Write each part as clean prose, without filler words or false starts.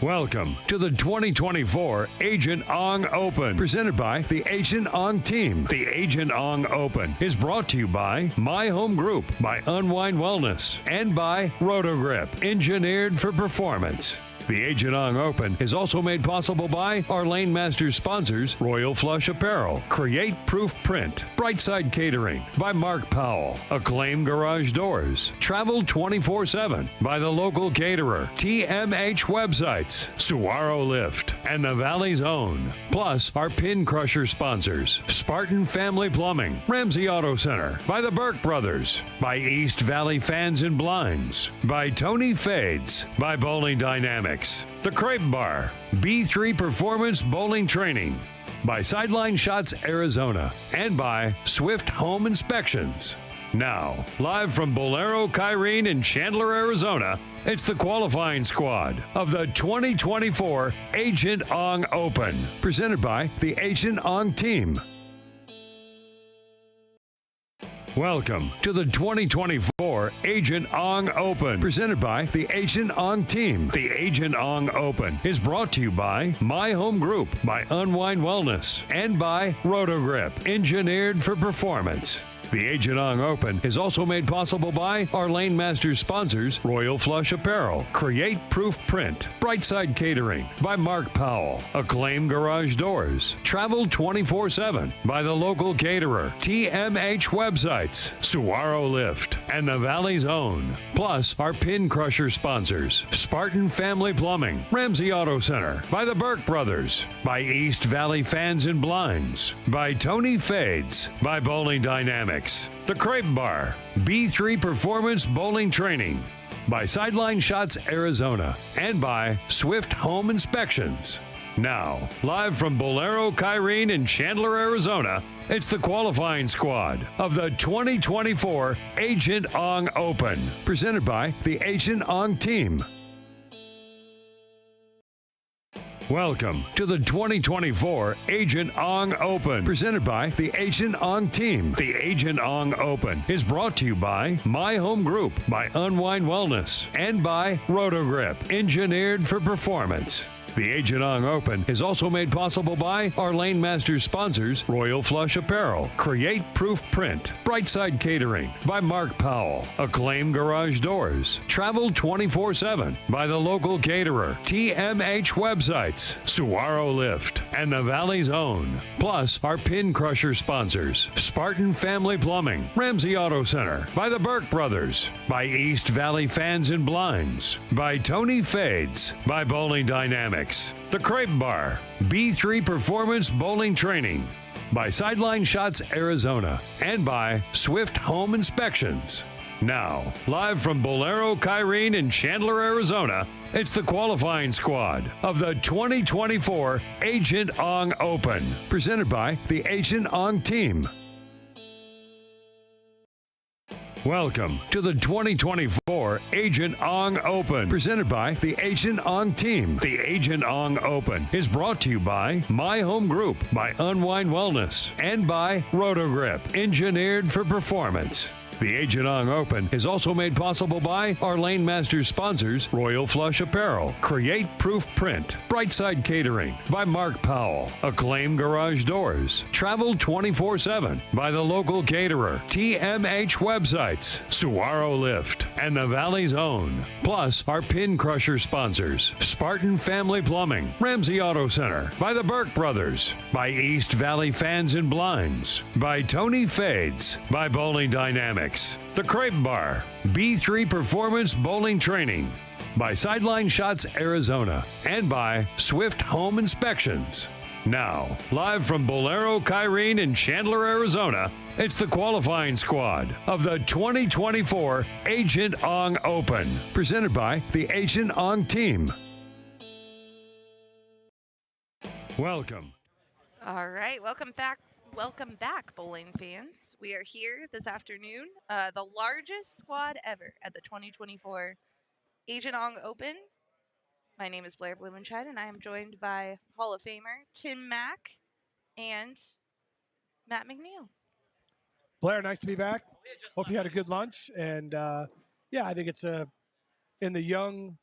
Welcome to the 2024 Agent Ong Open, presented by the Agent Ong team. The Agent Ong Open is brought to you by My Home Group, by Unwind Wellness, and by Rotogrip, engineered for performance. The Agent Ong Open is also made possible by our Lane Masters sponsors, Royal Flush Apparel, Create Proof Print, Brightside Catering, by Mark Powell, Acclaim Garage Doors, Travel 24/7, by the local caterer, TMH Websites, Saguaro Lift, and the Valley's Own. Plus, our pin crusher sponsors, Spartan Family Plumbing, Ramsey Auto Center, by the Burke Brothers, by East Valley Fans and Blinds, by Tony Fades, by Bowling Dynamics, The Crepe Bar, B3 Performance Bowling Training, by Sideline Shots Arizona, and by Swift Home Inspections. Now, live from Bolero Kyrene in Chandler, Arizona, it's the qualifying squad of the 2024 Agent Ong Open, presented by the Agent Ong team. Welcome to the 2024 Agent Ong Open, presented by the Agent Ong team. The Agent Ong Open is brought to you by My Home Group, by Unwind Wellness, and by Rotogrip, engineered for performance. The Agent Ong Open is also made possible by our Lane Masters sponsors, Royal Flush Apparel, Create Proof Print, Brightside Catering, by Mark Powell, Acclaim Garage Doors, Travel 24/7, by the local caterer, TMH Websites, Saguaro Lift, and the Valley's Own. Plus, our pin crusher sponsors, Spartan Family Plumbing, Ramsey Auto Center, by the Burke Brothers, by East Valley Fans and Blinds, by Tony Fades, by Bowling Dynamics, The Crepe Bar, B3 Performance Bowling Training, by Sideline Shots Arizona, and by Swift Home Inspections. Now, live from Bolero Kyrene in Chandler, Arizona, it's the qualifying squad of the 2024 Agent Ong Open, presented by the Agent Ong team. Welcome to the 2024 Agent Ong Open, presented by the Agent Ong team. The Agent Ong Open is brought to you by My Home Group, by Unwind Wellness, and by Rotogrip, engineered for performance. The Agent Ong Open is also made possible by our Lane Masters sponsors, Royal Flush Apparel, Create Proof Print, Brightside Catering, by Mark Powell, Acclaim Garage Doors, Travel 24/7, by the local caterer, TMH Websites, Saguaro Lift, and the Valley's Own. Plus, our pin crusher sponsors, Spartan Family Plumbing, Ramsey Auto Center, by the Burke Brothers, by East Valley Fans and Blinds, by Tony Fades, by Bowling Dynamics, The Crepe Bar, B3 Performance Bowling Training, by Sideline Shots Arizona, and by Swift Home Inspections. Now, live from Bolero Kyrene in Chandler, Arizona, it's the qualifying squad of the 2024 Agent Ong Open, presented by the Agent Ong team. Welcome to the 2024 Agent Ong Open, presented by the Agent Ong team. The Agent Ong Open is brought to you by My Home Group, by Unwind Wellness, and by Rotogrip, engineered for performance. The Agent Ong Open is also made possible by our Lane Masters sponsors, Royal Flush Apparel, Create Proof Print, Brightside Catering, by Mark Powell, Acclaim Garage Doors, Travel 24/7, by the local caterer, TMH Websites, Saguaro Lift, and the Valley's Own. Plus, our pin crusher sponsors, Spartan Family Plumbing, Ramsey Auto Center, by the Burke Brothers, by East Valley Fans and Blinds, by Tony Fades, by Bowling Dynamics, The Crepe Bar, B3 Performance Bowling Training, by Sideline Shots Arizona, and by Swift Home Inspections. Now, live from Bolero Kyrene in Chandler, Arizona, it's the qualifying squad of the 2024 Agent Ong Open, presented by the Agent Ong team. Welcome. All right, welcome back, bowling fans. We are here this afternoon, the largest squad ever at the 2024 Agent Ong Open. My name is Blair Blumenscheid, and I am joined by Hall of Famer Tim Mack and Matt McNeil. Blair, nice to be back. Hope you had a good lunch. And, yeah, I think it's in the young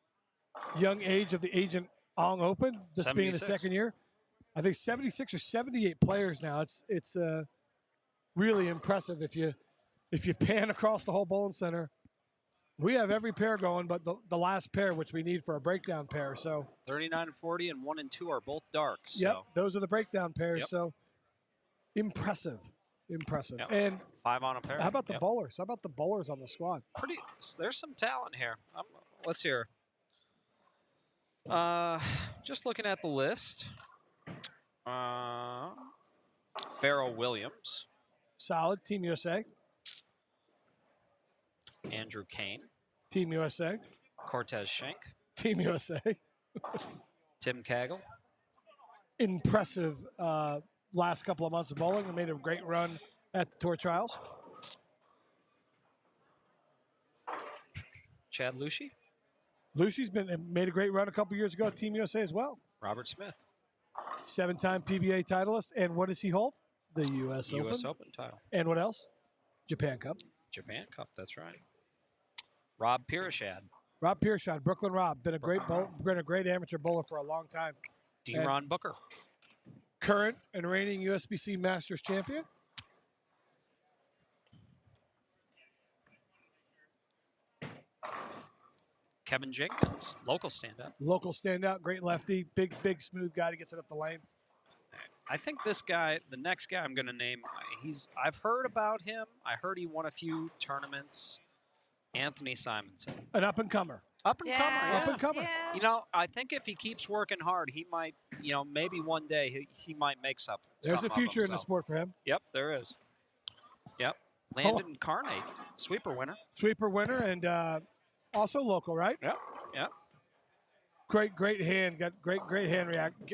age of the Agent Ong Open, this being the 76. second year. I think 76 or 78 players now. It's really impressive if you pan across the whole bowling center. We have every pair going, but the last pair, which we need for a breakdown pair. So 39 and 40 and 1 and 2 are both dark. So. yep, those are the breakdown pairs. Yep. So impressive. Yep. And 5 on a pair. how about the Yep. bowlers? How about the bowlers on the squad? There's some talent here. Let's hear. Just looking at the list. Farrell Williams, Solid. Team USA. Andrew Kane, Team USA. Cortez Schenk, Team USA. Tim Cagle, Impressive last couple of months of bowling. They made a great run at the Tour Trials. Chad Lucy, Lucy's made a great run a couple years ago at Team USA as well. Robert Smith, 7-time PBA titleist. And what does he hold? The U.S. Open. U.S. Open title. And what else? Japan Cup. Japan Cup, that's right. Rob Pirishad, Rob Piershot, Brooklyn Rob, been a great amateur bowler for a long time. Ron Booker, Current and reigning USBC Masters champion. Kevin Jenkins, local standout. Local standout, great lefty, big smooth guy that gets it up the lane. I think this guy, the next guy I'm going to name, I've heard about him. I heard he won a few tournaments. Anthony Simonson. An up and comer. Up and comer, yeah. Up and comer. Yeah. You know, I think if he keeps working hard, he might, maybe one day he might make something. There's a future in the sport for him. Yep, there is. Yep. Landon Carnate, sweeper winner. Sweeper winner and also local, right? Yep, yep. Great hand. Got great hand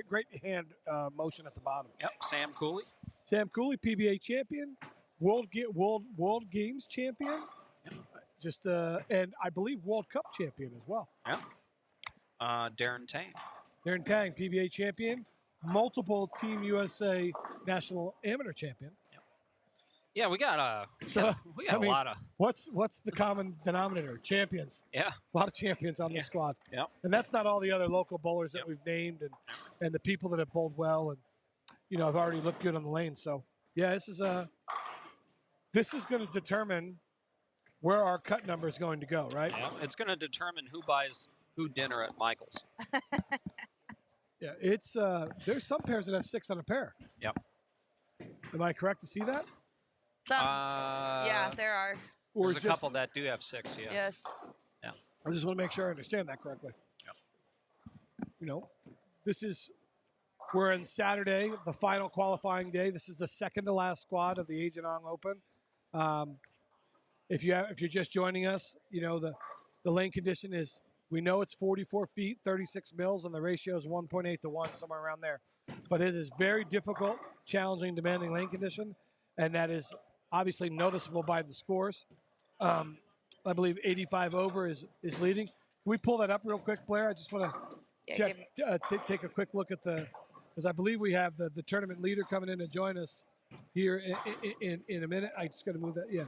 great hand motion at the bottom. Yep. Sam Cooley. Sam Cooley, PBA champion, World Games champion. Yep. And I believe World Cup champion as well. Yep. Darren Tang. Darren Tang, PBA champion, multiple Team USA national amateur champion. Yep. Yeah, we got a lot of. What's the common denominator? Champions. Yeah. A lot of champions on the squad. Yep. And that's not all the other local bowlers that we've named and the people that have bowled well and have already looked good on the lane. So yeah, this is going to determine where our cut number is going to go, right? Yeah, it's going to determine who buys who dinner at Michael's. Yeah, it's there's some pairs that have 6 on a pair. Yep. Am I correct to see that? Some. Yeah, there are. Or There's a couple that do have 6, yes. Yes. Yeah. I just want to make sure I understand that correctly. Yep. We're on Saturday, the final qualifying day. This is the second to last squad of the Agent Ong Open. If you're just joining us, the lane condition is, we know it's 44 feet, 36 mils, and the ratio is 1.8 to 1, somewhere around there. But it is very difficult, challenging, demanding lane condition, and that is obviously noticeable by the scores. I believe 85 over is leading. Can we pull that up real quick, Blair? I just want to take a quick look at because I believe we have the tournament leader coming in to join us here in a minute. I just got to move that. Yeah.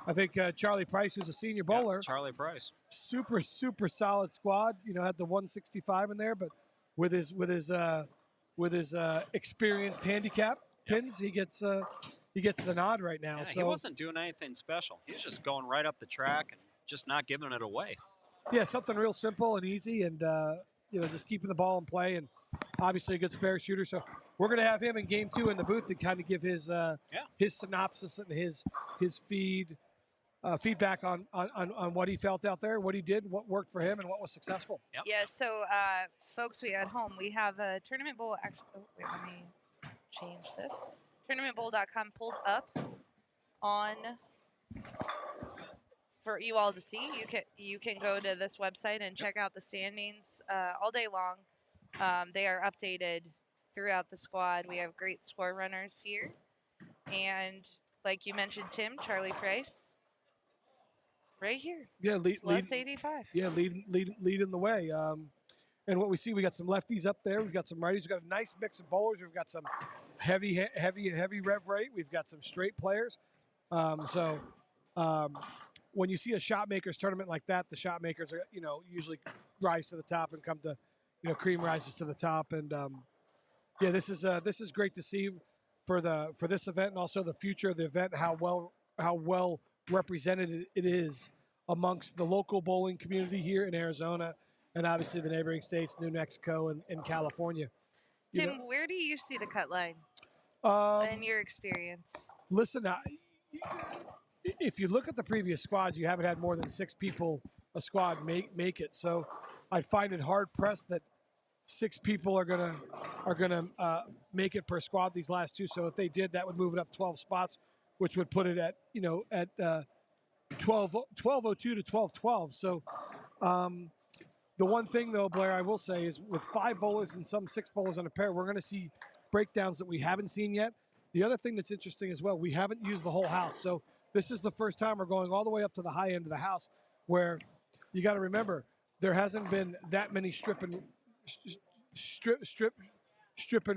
I think Charlie Price, who's a senior bowler. Yeah, Charlie Price. Super solid squad. Had the 165 in there, but with his experienced handicap pins, he gets the nod right now. Yeah, so he wasn't doing anything special. He was just going right up the track and just not giving it away. Yeah, something real simple and easy, and just keeping the ball in play, and obviously a good spare shooter. So we're going to have him in game 2 in the booth to kind of give his synopsis and his feedback on what he felt out there, what he did, what worked for him, and what was successful. Yep. Yeah, so folks, we at home, we have a tournament bowl. Actually, wait, let me change this. Tournamentbowl.com pulled up on for you all to see. You can go to this website and check out the standings all day long. They are updated throughout the squad. We have great score runners here, and like you mentioned, Tim, Charlie Price, right here. Yeah, plus 85. Yeah, leading the way. And what we see, we got some lefties up there. We've got some righties. We've got a nice mix of bowlers. We've got some heavy rev rate. We've got some straight players. When you see a shot makers tournament like that, the shot makers are usually rise to the top and come to cream rises to the top. And yeah, this is great to see for this event and also the future of the event. How well represented it is amongst the local bowling community here in Arizona, and obviously the neighboring states, New Mexico and California. Tim, where do you see the cut line in your experience? Listen, if you look at the previous squads, you haven't had more than 6 people a squad make it. So I find it hard pressed that 6 people are gonna make it per squad these last 2. So if they did, that would move it up 12 spots, which would put it at 1202 to 1212. So the one thing though, Blair, I will say is with 5 bowlers and some 6 bowlers on a pair, we're going to see breakdowns that we haven't seen yet. The other thing that's interesting as well, we haven't used the whole house. So this is the first time we're going all the way up to the high end of the house, where you got to remember there hasn't been that many strip and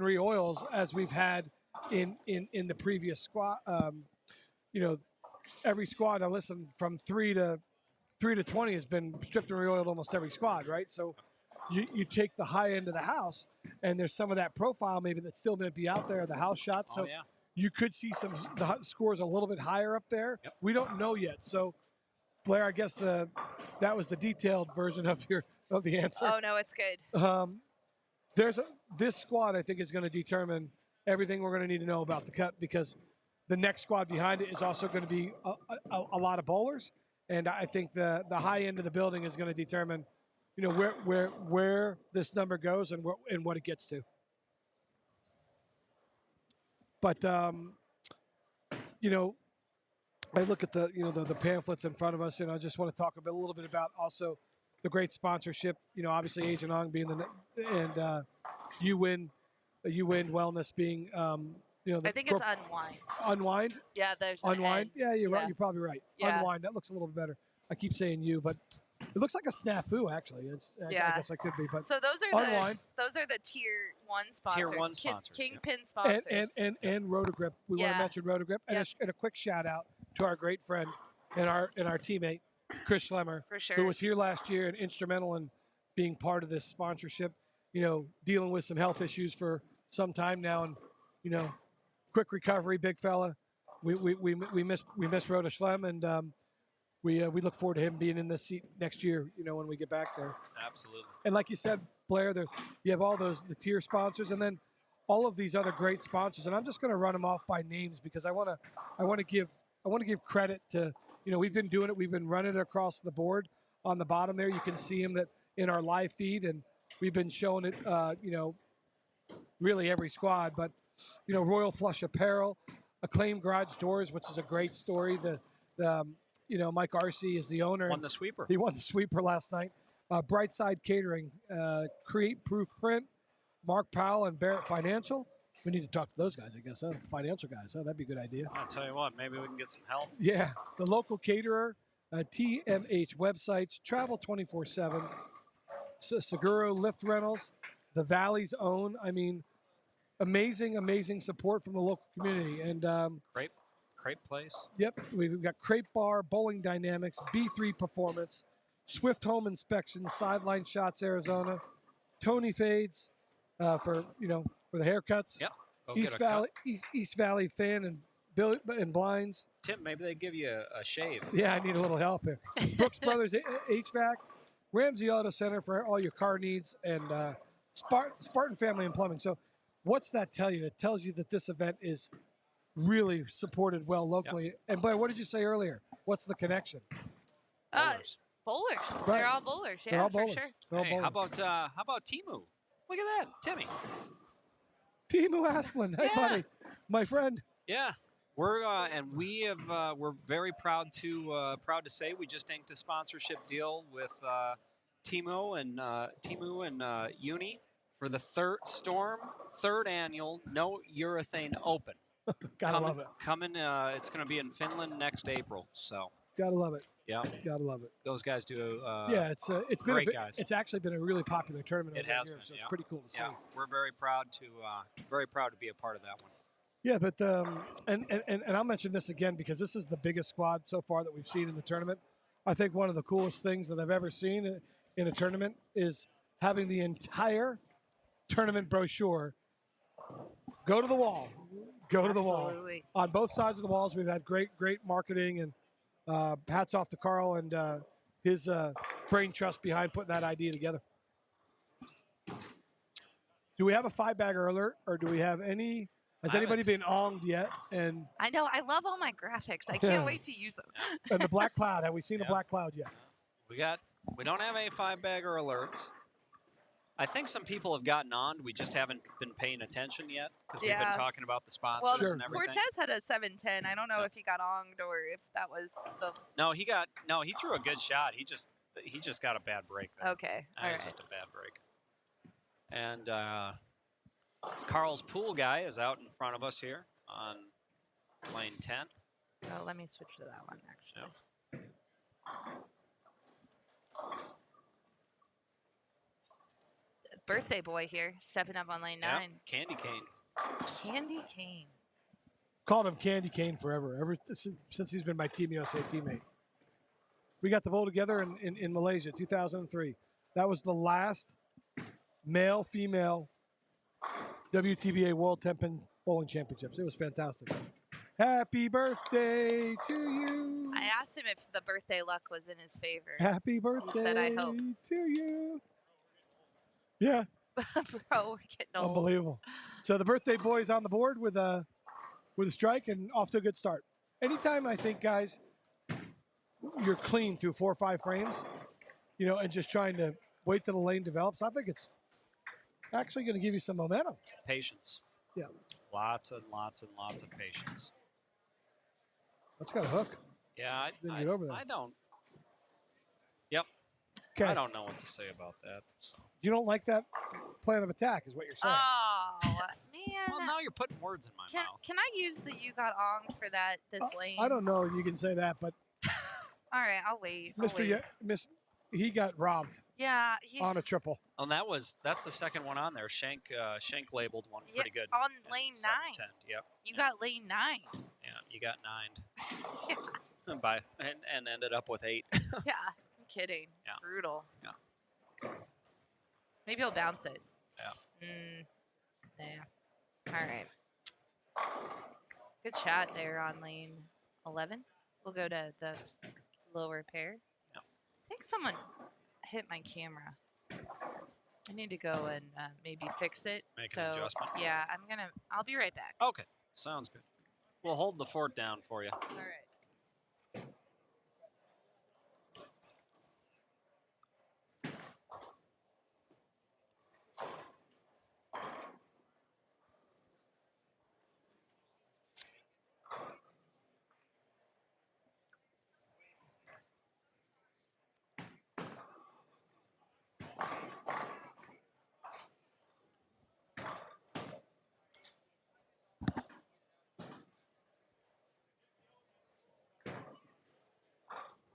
re-oils as we've had in the previous squad. Every squad, now listen, from 3 to 20 has been stripped and re-oiled almost every squad, right? So you take the high end of the house, and there's some of that profile maybe that's still going to be out there, the house shot. So you could see the scores a little bit higher up there. Yep. We don't know yet. So Blair, I guess that was the detailed version of the answer. Oh no, it's good. This squad I think is going to determine everything we're going to need to know about the cut, because the next squad behind it is also going to be a lot of bowlers, and I think the high end of the building is going to determine where this number goes and what it gets to. But I look at the pamphlets in front of us, and I just want to talk a little bit about also the great sponsorship. Obviously Agent Ong being and You Win Wellness being I think it's Unwind. Unwind. Yeah, there's Unwind. Yeah, you're right. Yeah. You're probably right. Yeah. Unwind. That looks a little bit better. I keep saying you, but it looks like a snafu actually. I guess I could be, but so those are the tier 1 sponsors. Tier 1 sponsors. Kingpin sponsors. And Rotogrip. We want to mention Rotogrip, and a quick shout out to our great friend and our teammate Chris Schlemmer, For sure. who was here last year and instrumental in being part of this sponsorship. Dealing with some health issues for some time now, and quick recovery, big fella. We miss Rhoda Schlem, and we look forward to him being in this seat next year. When we get back there. Absolutely. And like you said, Blair, you have all the tier sponsors, and then all of these other great sponsors. And I'm just going to run them off by names because I want to give credit to we've been doing it. We've been running it across the board. On the bottom there, you can see them that in our live feed, and we've been showing it. Really every squad, but Royal Flush Apparel, Acclaim Garage Doors, which is a great story. Mike Arce is the owner. Won the sweeper. He won the sweeper last night. Brightside Catering, Create Proof Print, Mark Powell and Barrett Financial. We need to talk to those guys, I guess. Financial guys. That'd be a good idea. I'll tell you what, maybe we can get some help. Yeah. The local caterer, TMH websites, Travel 24/7, Seguro Lift Rentals, the Valley's Own. I mean, amazing support from the local community. And Crepe place. Yep, we've got Crepe Bar, Bowling Dynamics, B3 Performance, Swift Home Inspection, Sideline Shots Arizona, Tony Fades for the haircuts. Yep. East Valley Fan and Blinds. Tim, maybe they give you a shave. Yeah, I need a little help here. Brooks Brothers HVAC, Ramsey Auto Center for all your car needs, and Spartan Family and Plumbing. So what's that tell you? It tells you that this event is really supported well locally. Yep. And Blair, what did you say earlier? What's the connection? Bowlers. Bowlers. Right. They're all bowlers. Yeah, They're all bowlers. for sure. They're all Hey, bowlers. how about Timu? Look at that, Timmy. Timu Asplin. Hey, buddy. My friend. Yeah. We're very proud to say we just inked a sponsorship deal with Timu and Uni for the third annual No Urethane Open. Gotta love it. It's going to be in Finland next April. So gotta love it. Yeah, gotta love it. Those guys do. It's been great guys. It's actually been a really popular tournament. It has been. So it's pretty cool to see. Yeah, we're very proud to be a part of that one. Yeah, but and I'll mention this again because this is the biggest squad so far that we've seen in the tournament. I think one of the coolest things that I've ever seen in a tournament is having the entire tournament brochure go to the wall. Go to the wall. Absolutely. On both sides of the walls, we've had great marketing, and hats off to Carl and his brain trust behind putting that idea together. Do we have a 5-bagger alert, or do we have any? Has anybody been onged yet? And I know. I love all my graphics. I can't wait to use them. and the black cloud. Have we seen a black cloud yet? We don't have any 5-bagger alerts. I think some people have gotten on. We just haven't been paying attention yet because we've been talking about the sponsors Well, and everything. Cortez had a 710. I don't know if he got onged or if that was the. No, he threw a good shot. He just got a bad break there. Okay. That All was right. just a bad break. And Carl's pool guy is out in front of us here on lane 10. Oh, let me switch to that one actually. Birthday boy here, stepping up on lane 9. Candy cane. Candy cane. Called him Candy Cane forever, ever since he's been my Team USA teammate. We got the bowl together in Malaysia, 2003. That was the last male-female WTBA World 10-Pin Bowling Championships. It was fantastic. Happy birthday to you. I asked him if the birthday luck was in his favor. Happy birthday He said, I hope. to you. Yeah. Bro, we're getting old. Unbelievable. So the birthday boy is on the board with a strike and off to a good start. Anytime I think, guys, you're clean through 4 or 5 frames, and just trying to wait till the lane develops, I think it's actually going to give you some momentum. Patience. Yeah. Lots and lots and lots of patience. That's got a hook. Yeah, Didn't get over there. I don't. Yep. Okay. I don't know what to say about that. So. You don't like that plan of attack, is what you're saying. Oh, man. Well, now you're putting words in my mouth. Can I use the you got onged for this lane? I don't know if you can say that, but All right, I'll wait. he got robbed Yeah. on a triple. And that's the second one on there. Shank labeled one Yeah, pretty good. on in lane 7-10. 9. Yep. You got lane 9. Yeah, you got 9. And ended up with 8. Yeah, I'm kidding. Yeah. Brutal. Yeah. Maybe he'll bounce it. Yeah. Yeah. All right. Good shot there on lane 11. We'll go to the lower pair. Yeah. I think someone hit my camera. I need to go and maybe fix it. Make an adjustment. Yeah, I'll be right back. Okay, sounds good. We'll hold the fort down for you. All right.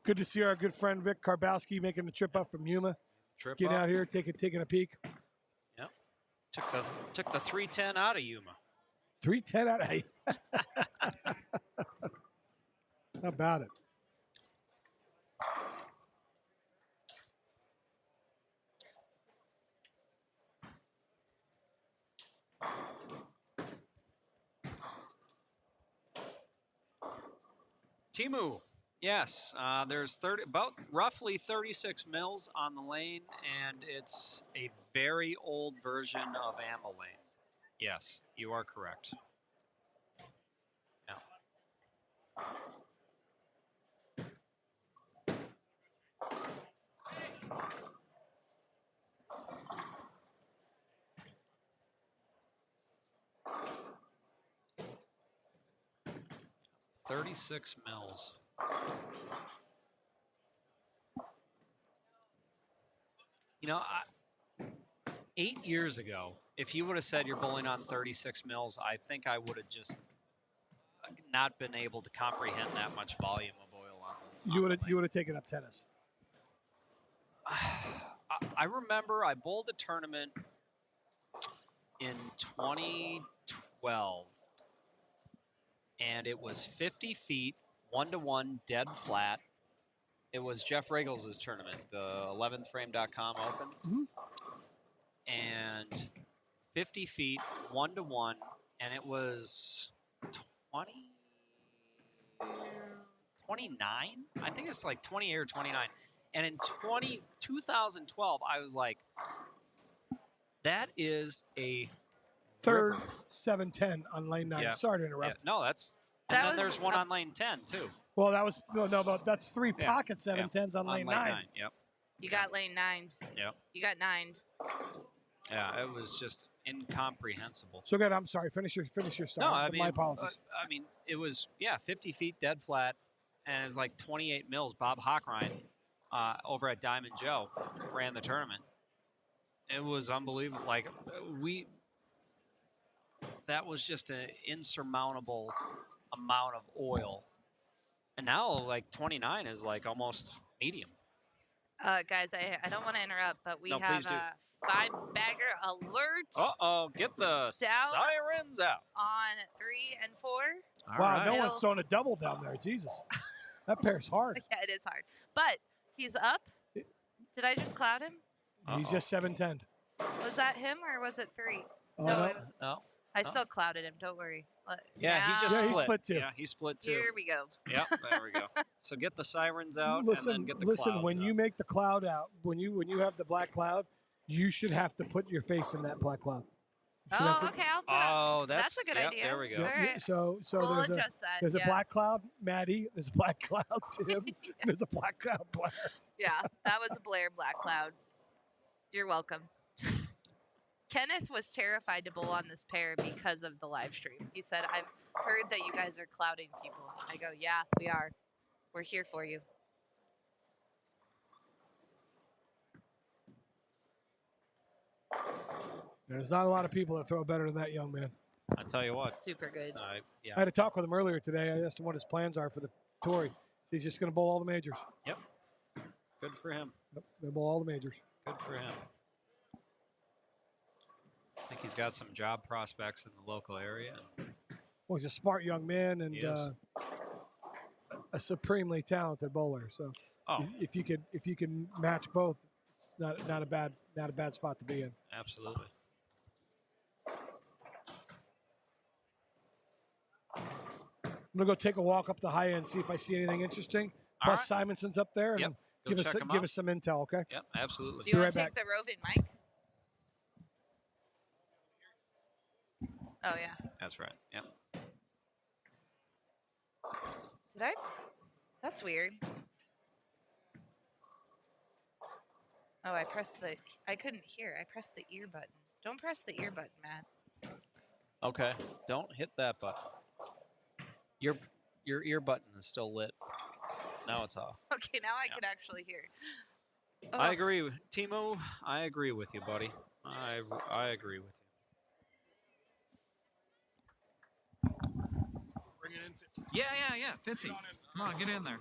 Good to see our good friend Vic Karbowski making the trip up from Yuma. Getting out here, taking a peek. Yep. Took the 310 out of Yuma. 310 out of How about it? Timu. Yes, there's about roughly 36 mils on the lane, and it's a very old version of ammo lane. Yes, you are correct. Yeah. $36 mils. You know, 8 years ago, if you would have said you're bowling on 36 mils, I think I would have just not been able to comprehend that much volume of oil on. You would have taken up tennis. I remember I bowled a tournament in 2012, and it was 50 feet, 1-to-1, dead flat. It was Jeff Regals' tournament, the 11thframe.com Open. Mm-hmm. 50 feet, 1-to-1, and it was 29? I think it's like 28 or 29. And in 2012, I was like, that is a Third river. 710 on lane 9. Yeah. Sorry to Yeah, interrupt. no, that's. That And then was there's one a- on lane 10, too. Well, that was no, but that's 3 Yeah. pocket 710s on lane 9. Yep. You got lane 9. Yep. You got 9. Yeah, it was just incomprehensible. So good. I'm sorry. Finish your story. No, I mean, my apologies. it was 50 feet dead flat, and it's like 28 mils. Bob Hochrein, over at Diamond Joe, ran the tournament. It was unbelievable. Like that was just an insurmountable amount of oil, and now like 29 is like almost medium. Guys, I don't want to interrupt, but we No, have please do. 5-bagger alert Uh-oh, get the sirens out. on 3 and 4. All Wow, right. no one's throwing a double down there. Jesus. That pair's hard. Yeah, it is hard. But he's up. Did I just cloud him? He's just 710. Was that him or was it 3? Oh, no, no. it was. No. I still clouded him. Don't worry. Yeah, he Now- just Yeah, he split. split too. Yeah, he split too. Here we go. Yep, there we go. So get the sirens out Listen, and then get the listen. clouds When out. you make the cloud out, when you have the black cloud, you should have to put your face in that black cloud. You should have Oh, to- okay. I'll put him. Oh, That's a good yep, idea. There we go. All right. So We'll there's adjust that. there's yeah. a black cloud, Maddie. There's a black cloud, Tim. and there's a black cloud, Blair. Yeah, that was a Blair Black Cloud. You're welcome. Kenneth was terrified to bowl on this pair because of the live stream. He said, I've heard that you guys are clouding people. I go, yeah, we are. We're here for you. There's not a lot of people that throw better than that young man. I tell you what. Super good. I Yeah. had a talk with him earlier today. I asked him what his plans are for the tour. He's just going to bowl all the majors. Yep. Good for him. Yep, they'll bowl all the majors. Good for him. I think he's got some job prospects in the local area. Well, he's a smart young man and He is. A supremely talented bowler. So Oh, if you can match both, it's not a bad spot to be in. absolutely. I'm gonna go take a walk up the high end, see if I see anything interesting. All Plus right. Simonson's up there, and Yep. Go give check 'em give out. us some intel, okay? Yep, absolutely. Do you Be want right to take back. the roving mic? Oh, yeah. That's right. Yep. Did I? That's weird. Oh, I couldn't hear. I pressed the ear button. Don't press the ear button, Matt. Okay. Don't hit that button. Your ear button is still lit. Now it's off. Okay, now I Yeah. can actually hear. I Oh, agree with Timo. I agree with you, buddy. I agree with you. Bring it in, Fitz. Yeah. Fitzy. Come on, get in there.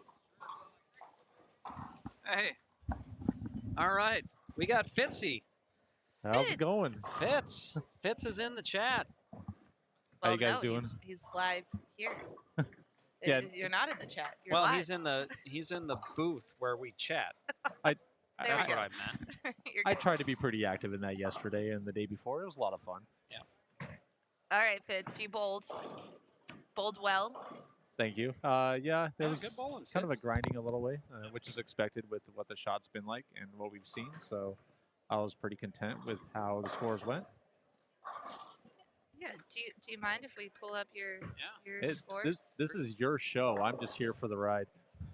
Hey. All right. We got Fitzy. How's Fitz. it going? Fitz. Fitz is in the chat. well, you guys no, doing? He's live here. Yeah. You're not in the chat. You're Well, live. he's in the booth where we chat. There That's we what go. I meant. You're I good. tried to be pretty active in that yesterday and the day before. It was a lot of fun. All right, Fitz, you bowled. Bowled well. Thank you. There Yeah, was good bowling, kind of a Fitz. grinding a little way, which is expected with what the shot's been like and what we've seen. So I was pretty content with how the scores went. Yeah. Do you mind if we pull up your scores? This is your show. I'm just here for the ride.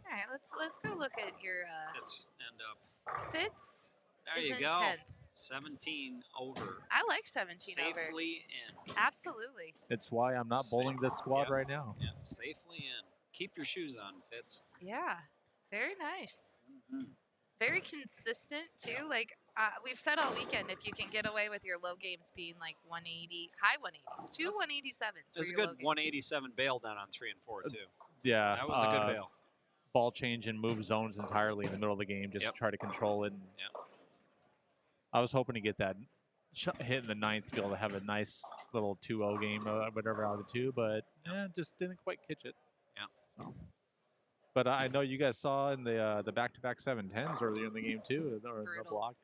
All right. Let's go look at your Fitz end up. Fitz. There is you in go. 10th. 17 over. I like 17 over. Safely in. Absolutely. It's why I'm not bowling this squad Yeah. right now. Yeah, safely in. Keep your shoes on, Fitz. Yeah. Very nice. Mhm. Very consistent too. Like we've said all weekend, if you can get away with your low games being like 180, high 180s, two That's- 187s. There's a for your low good game. 187 bail down on 3 and 4 too. Yeah, That was a good bail. Ball change and move zones entirely in the middle of the game just Yep. to try to control it. And Yep. I was hoping to get that hit in the ninth to be able to have a nice little 2-0 game, whatever out of the two, but just didn't quite catch it. Yeah. So. But I know you guys saw in the back-to-back 7-10s earlier in the game too, or the Brutal. block.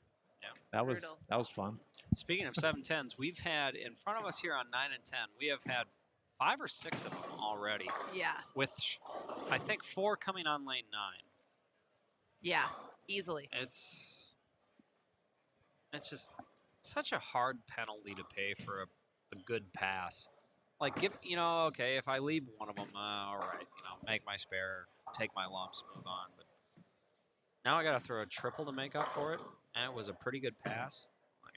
Yeah. That Brutal. was fun. Speaking of 710s, we've had in front of us here on 9 and 10, we have had 5 or 6 of them already. Yeah. With, I think, 4 coming on lane 9. Yeah. Easily. It's just such a hard penalty to pay for a good pass. Like, okay, if I leave one of them, all right, make my spare, take my lumps, move on. But now I got to throw a triple to make up for it, and it was a pretty good pass. Like,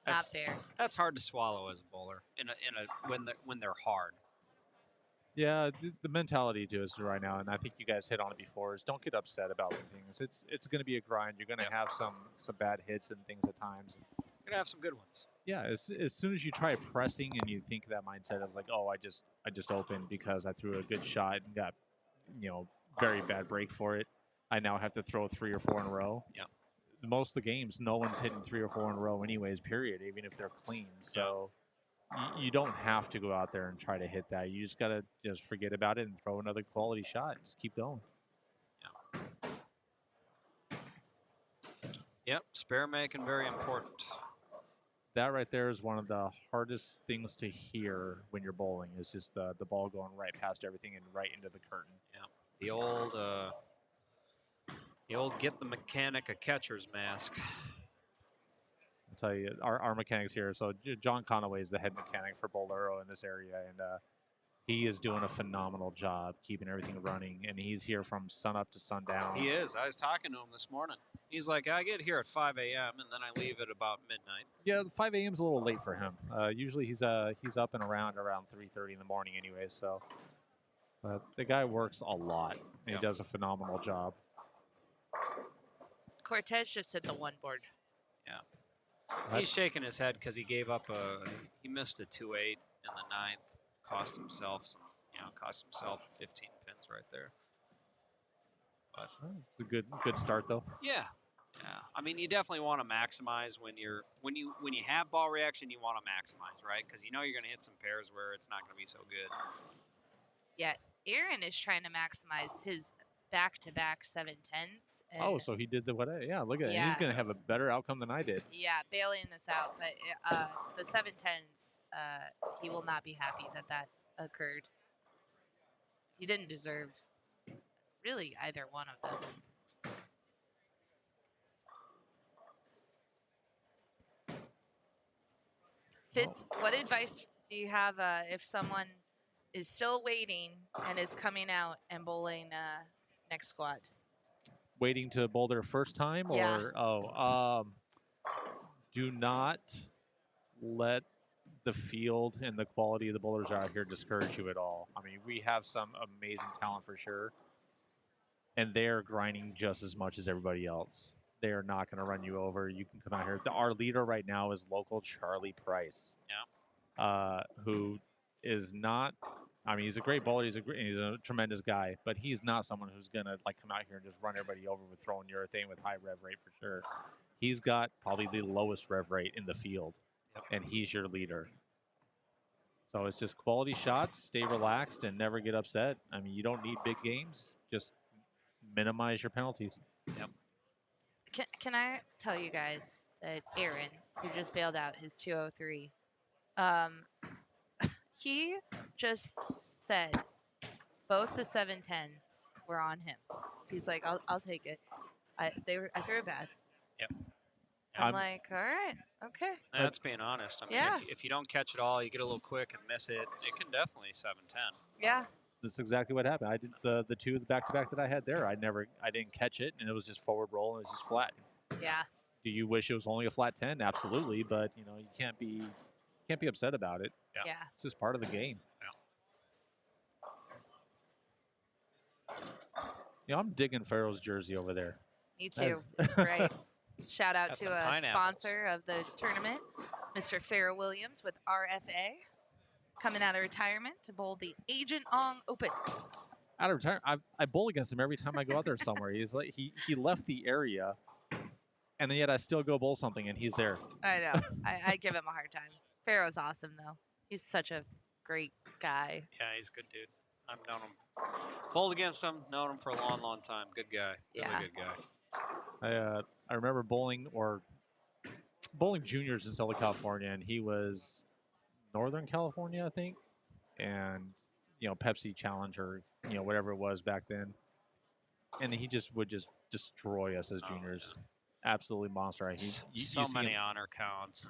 Not fair. That's hard to swallow as a bowler when they're hard. Yeah, the mentality to us right now, and I think you guys hit on it before, is don't get upset about things. It's going to be a grind. You're going to have some bad hits and things at times. You're going to have some good ones. Yeah, as soon as you try pressing and you think that mindset of like, oh, I just opened because I threw a good shot and got, very bad break for it. I now have to throw 3 or 4 in a row. Yeah. Most of the games, no one's hitting 3 or 4 in a row anyways, period, even if they're clean. So you don't have to go out there and try to hit that. You just got to just forget about it and throw another quality shot. Just keep going. Yeah. Yep, spare making very important. That right there is one of the hardest things to hear when you're bowling, is just the ball going right past everything and right into the curtain. Yeah, the old get the mechanic a catcher's mask. I'll tell you, our mechanics here. So John Conaway is the head mechanic for Bolero in this area, and he is doing a phenomenal job keeping everything running. And he's here from sun up to sundown. He is. I was talking to him this morning. He's like, I get here at 5 a.m. and then I leave at about midnight. Yeah, 5 a.m. is a little late for him. Usually he's up and around 3:30 in the morning anyway. So the guy works a lot. And He does a phenomenal job. Cortez just hit the 1 board. Yeah. He's shaking his head because he gave up he missed a 2-8 in the 9th. Cost himself 15 pins right there. But It's a good start though. yeah. I mean, you definitely want to maximize when you have ball reaction. You want to maximize, right? Because you're going to hit some pairs where it's not going to be so good. Yeah, Aaron is trying to maximize his back-to-back 710s. Oh, so he did yeah, look at it. He's going to have a better outcome than I did. Yeah, bailing this out. But the 710s, he will not be happy that occurred. He didn't deserve really either one of them. Fitz, what advice do you have if someone is still waiting and is coming out and bowling next squad? Waiting to bowl their first time? Yeah. Do not let the field and the quality of the bowlers out here discourage you at all. I mean, we have some amazing talent for sure, and they're grinding just as much as everybody else. They are not going to run you over. You can come out here. Our leader right now is local Charlie Price. Yeah. Who is not. I mean, he's a great bowler. He's a tremendous guy, but he's not someone who's going to come out here and just run everybody over with throwing urethane with high rev rate for sure. He's got probably the lowest rev rate in the field, and he's your leader. So it's just quality shots, stay relaxed, and never get upset. I mean, you don't need big games. Just minimize your penalties. Yep. Can I tell you guys that Aaron, who just bailed out his 203, he just said both the 710s were on him. He's like, I'll take it. I threw it bad. Yep. I'm like, all right, okay. That's being honest. I mean, Yeah. if you don't catch it all, you get a little quick and miss it. It can definitely 710. Yeah. That's exactly what happened. I did the two back-to-back that I had there. I didn't catch it, and it was just forward roll, and it was just flat. Yeah. Do you wish it was only a flat 10? Absolutely, but you can't be upset about it. Yeah. It's just part of the game. Yeah. I'm digging Farrell's jersey over there. Me too. It's great. Shout out Got to the a pineapples. sponsor of the tournament, Mr. Farrell Williams with RFA, coming out of retirement to bowl the Agent Ong Open. Out of retirement, I bowl against him every time I go out there somewhere. He's like he left the area, and yet I still go bowl something, and he's there. I know. I give him a hard time. Farrell's awesome, though. He's such a great guy. Yeah, he's a good dude. I've known him. Bowled against him. Known him for a long, long time. Good guy. Really Yeah. good guy. I remember bowling or bowling juniors in Southern California, and he was Northern California, I think, and Pepsi Challenger, whatever it was back then, and he just would just destroy us as juniors. Absolutely monster. So many honor counts.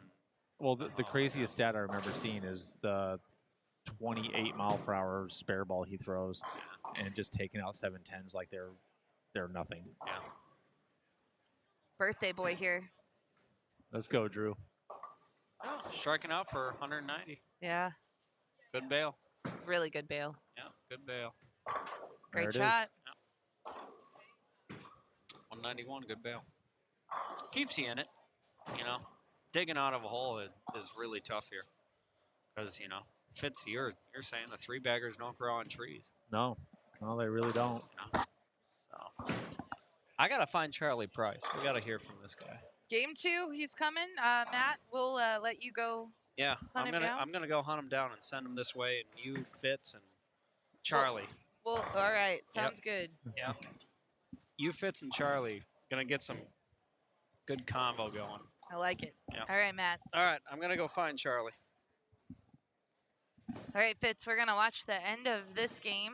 Well, the craziest stat I remember seeing is the 28 mile per hour spare ball he throws, and just taking out 710s like they're nothing. Yeah. Birthday boy here. Let's go, Drew. Oh, striking out for 190. Yeah. Good bail. Really good bail. Yeah, good bail. Great There it shot. Yeah. 191, good bail. Keeps you in it. Digging out of a hole is really tough here. Because, Fitz, you're saying the three baggers don't grow on trees. No, they really don't. So I gotta find Charlie Price. We gotta hear from this guy. Game 2, he's coming. Matt, we'll let you go. Yeah, Hunt him down? I'm gonna go hunt him down and send him this way. And you, Fitz, and Charlie. Well, all right. Sounds good. Yeah. You, Fitz, and Charlie gonna get some good convo going. I like it. Yeah. All right, Matt. All right, I'm gonna go find Charlie. All right, Fitz, we're going to watch the end of this game.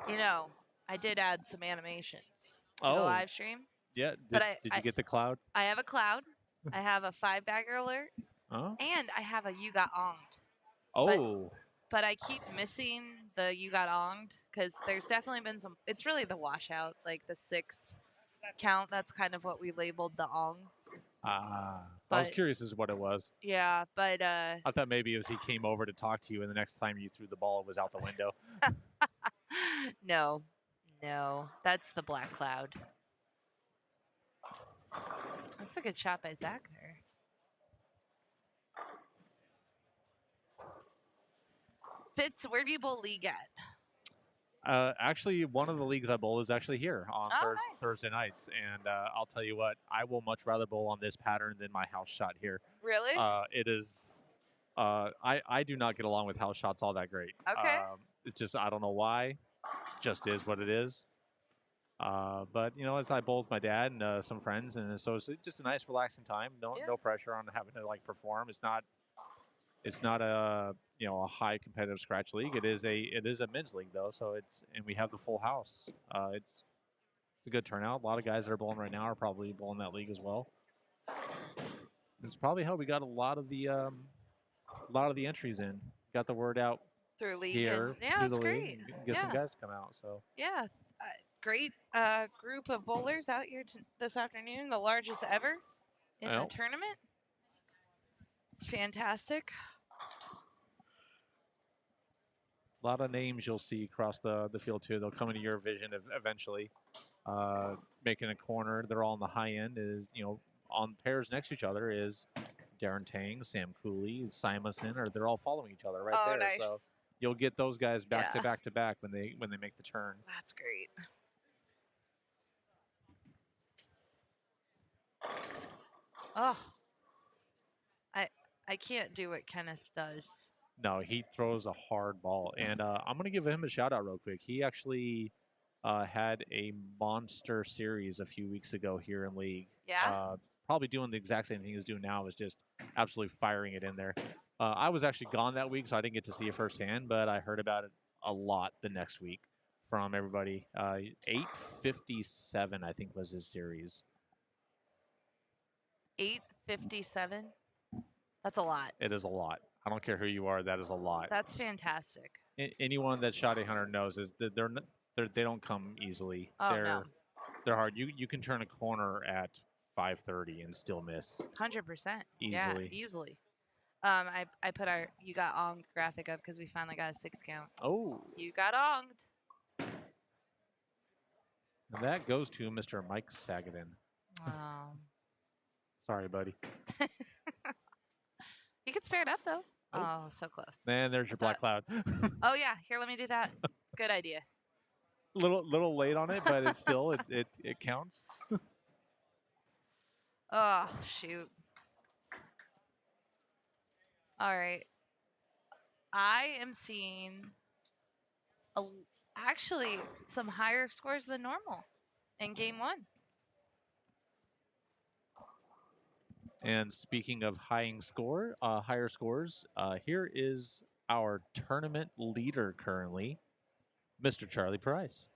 I did add some animations to the live stream. Yeah. But Did you get the cloud? I have a cloud. I have a 5-bagger alert. Oh. And I have a you got onged. Oh. But I keep missing the you got onged because there's definitely been some. It's really the washout, like the 6 count. That's kind of what we labeled the ong. I was curious as to what it was. Yeah, but I thought maybe it was he came over to talk to you, and the next time you threw the ball, it was out the window. no, that's the black cloud. That's a good shot by Zach there. Fitz, where do you bowl league at? Actually, one of the leagues I bowl is actually here on nice. Thursday nights, and I'll tell you what, I will much rather bowl on this pattern than my house shot here. Really? It is. I do not get along with house shots all that great. Okay. It's just I don't know why. Just is what it is. But as I bowl with my dad and some friends, and so it's just a nice relaxing time. No pressure on having to perform. It's not a a high competitive scratch league. It is a men's league though, so and we have the full house. It's a good turnout. A lot of guys that are bowling right now are probably bowling that league as well. It's probably how we got a lot of the entries in. Got the word out through league. Here, yeah, through that's the great. league, get some guys to come out. So yeah, great group of bowlers out here this afternoon. The largest ever in the tournament. It's fantastic. A lot of names you'll see across the field too. They'll come into your vision eventually. Making a corner, they're all on the high end. Is on pairs next to each other is Darren Tang, Sam Cooley, Simonson, or they're all following each other right there. Nice. So you'll get those guys back to back to back when they make the turn. That's great. Oh, I can't do what Kenneth does. No, he throws a hard ball, and I'm going to give him a shout out real quick. He actually had a monster series a few weeks ago here in league. Yeah. Probably doing the exact same thing he's doing now, is just absolutely firing it in there. I was actually gone that week, so I didn't get to see it firsthand, but I heard about it a lot the next week from everybody. 857, I think, was his series. 857? That's a lot. It is a lot. I don't care who you are, that is a lot. That's fantastic. Anyone that shot 800 knows is that they don't come easily. Oh, no. They're hard. You can turn a corner at 530 and still miss. 100%. Easily. Yeah, easily. I put our you got onged graphic up because we finally got a 6 count. Oh. You got onged. And that goes to Mr. Mike Sagadan. Oh. Sorry, buddy. You could spare it up, though. Oh, so close. Man, there's your black cloud. Oh, yeah. Here, let me do that. Good idea. Little late on it, but it's still, it counts. Oh, shoot. All right. I am seeing actually some higher scores than normal in game 1. And speaking of higher scores, here is our tournament leader currently, Mr. Charlie Price.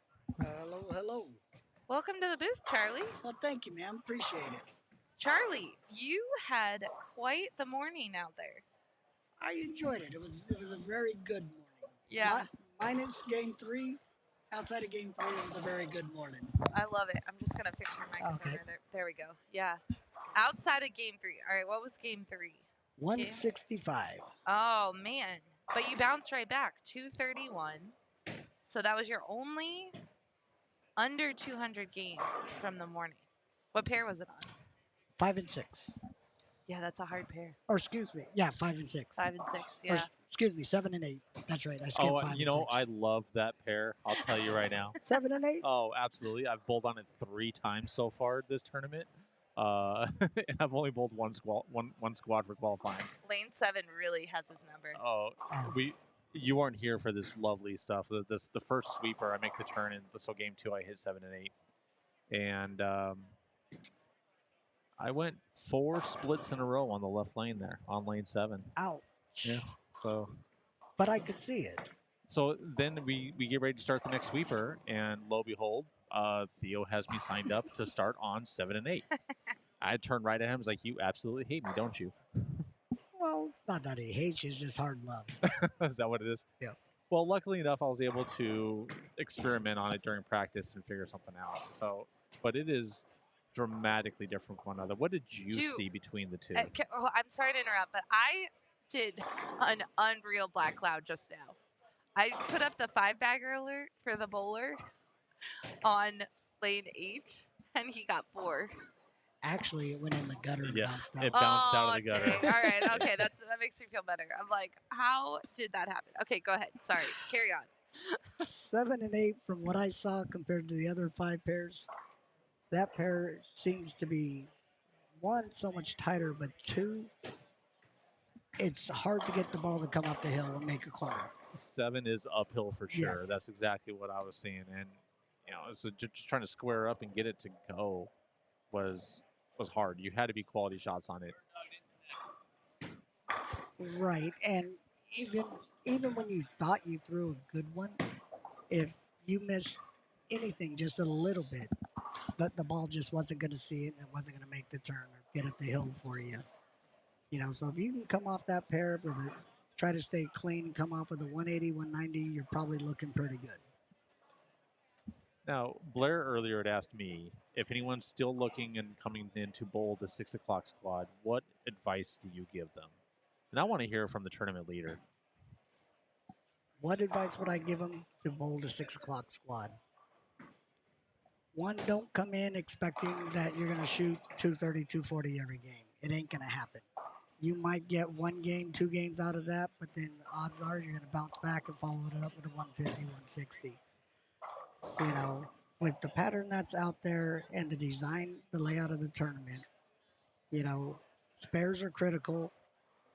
Hello, hello. Welcome to the booth, Charlie. Well, thank you, ma'am. Appreciate it. Charlie, you had quite the morning out there. I enjoyed it. It was a very good morning. Yeah. Minus game 3. Outside of game 3, it was a very good morning. I love it. I'm just going to fix your microphone. Okay. There we go. Yeah. Outside of game 3. All right, what was game 3? 165. Oh, man. But you bounced right back. 231. So that was your only under 200 game from the morning. What pair was it on? 5 and 6. Yeah, that's a hard pair. Or excuse me. Yeah, 5 and 6. 5 and 6, Or, yeah. excuse me, 7 and 8. That's right. I skipped 5 you and know, 6. I love that pair. I'll tell you right now. 7 and 8? Oh, absolutely. I've bowled on it 3 times so far this tournament. And I've only bowled one squad for qualifying. Lane 7 really has his number. Oh, you aren't here for this lovely stuff. The first sweeper, I make the turn, and so game 2, I hit 7 and 8. And I went 4 splits in a row on the left lane there, on lane 7. Ouch. Yeah. So But I could see it. So then we get ready to start the next sweeper, and lo and behold, Theo has me signed up to start on 7 and 8. I turned right at him. I was like, "You absolutely hate me, don't you?" Well, it's not that he hates you. It's just hard love. Is that what it is? Yeah. Well, luckily enough, I was able to experiment on it during practice and figure something out. So, but it is dramatically different from one another. What did you see between the two? I'm sorry to interrupt, but I did an unreal black cloud just now. I put up the 5-bagger alert for the bowler on lane 8, and he got 4. Actually, it went in the gutter and bounced out. It bounced out of the gutter. Okay. All right. Okay. That makes me feel better. I'm like, how did that happen? Okay. Go ahead. Sorry. Carry on. 7 and 8, from what I saw compared to the other 5 pairs, that pair seems to be, 1, so much tighter, but 2, it's hard to get the ball to come up the hill and make a corner. 7 is uphill for sure. Yes. That's exactly what I was seeing, and so just trying to square up and get it to go was hard. You had to be quality shots on it. Right, and even when you thought you threw a good one, if you missed anything just a little bit, the ball just wasn't going to see it and it wasn't going to make the turn or get up the hill for you. So if you can come off that pair with it, try to stay clean and come off with a 180, 190, you're probably looking pretty good. Now, Blair earlier had asked me if anyone's still looking and coming in to bowl the 6 o'clock squad, what advice do you give them? And I want to hear from the tournament leader. What advice would I give them to bowl the 6 o'clock squad? 1, don't come in expecting that you're going to shoot 230, 240 every game. It ain't going to happen. You might get 1 game, 2 games out of that, but then odds are you're going to bounce back and follow it up with a 150, 160. With the pattern that's out there and the design, the layout of the tournament, spares are critical,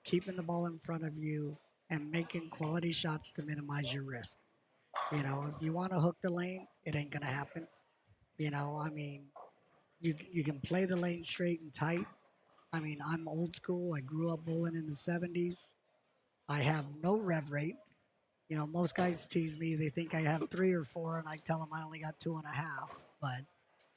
keeping the ball in front of you and making quality shots to minimize your risk. If you want to hook the lane, it ain't going to happen. You can play the lane straight and tight. I'm old school. I grew up bowling in the 70s. I have no rev rate. Most guys tease me. They think I have 3 or 4, and I tell them I only got 2.5. But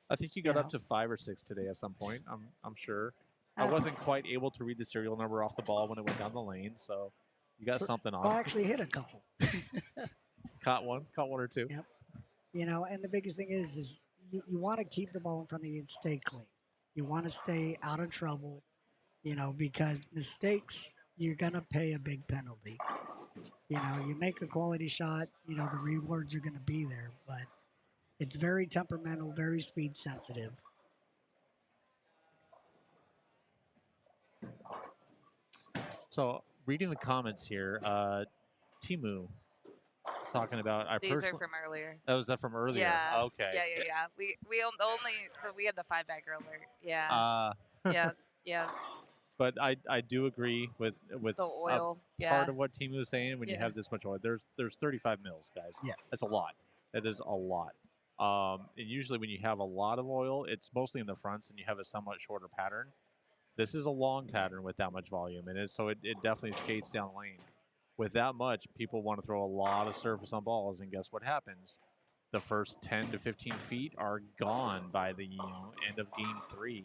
I think you got up to 5 or 6 today at some point. I'm sure. I wasn't quite able to read the serial number off the ball when it went down the lane, so you got something on. I actually hit a couple. Caught one or 2. Yep. And the biggest thing is you want to keep the ball in front of you and stay clean. You want to stay out of trouble, because mistakes, you're going to pay a big penalty. You make a quality shot, the rewards are going to be there, but it's very temperamental, very speed sensitive. So, reading the comments here, Timu talking about These are from earlier. That was that from earlier. Yeah. Okay. Yeah. We had the 5-bagger alert. Yeah. Yeah. But I do agree with The oil. part of what Timu was saying. When you have this much oil, there's 35 mils, guys. Yeah, that's a lot. That is a lot. And usually when you have a lot of oil, it's mostly in the fronts, and you have a somewhat shorter pattern. This is a long pattern with that much volume, and so it definitely skates down lane. With that much, people want to throw a lot of surface on balls, and guess what happens? The first 10 to 15 feet are gone by the end of game 3,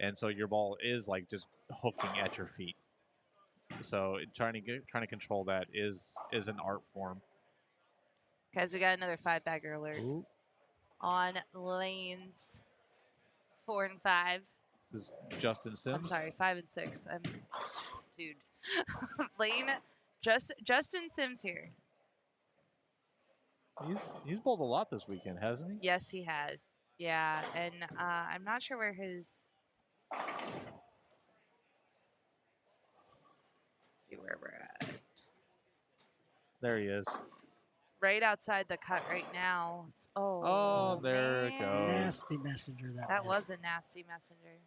and so your ball is like just hooking at your feet. So trying to control that is an art form. Guys, we got another 5-bagger alert Ooh, on lanes 4 and 5. this is Justin Sims. I'm sorry, 5 and 6. Dude. Lane, Justin Sims here. He's bowled a lot this weekend, hasn't he? Yes, he has. Yeah, and I'm not sure where his. Let's see where we're at. There he is. Right outside the cut right now. Oh, there it man. goes. Nasty messenger That was a nasty messenger.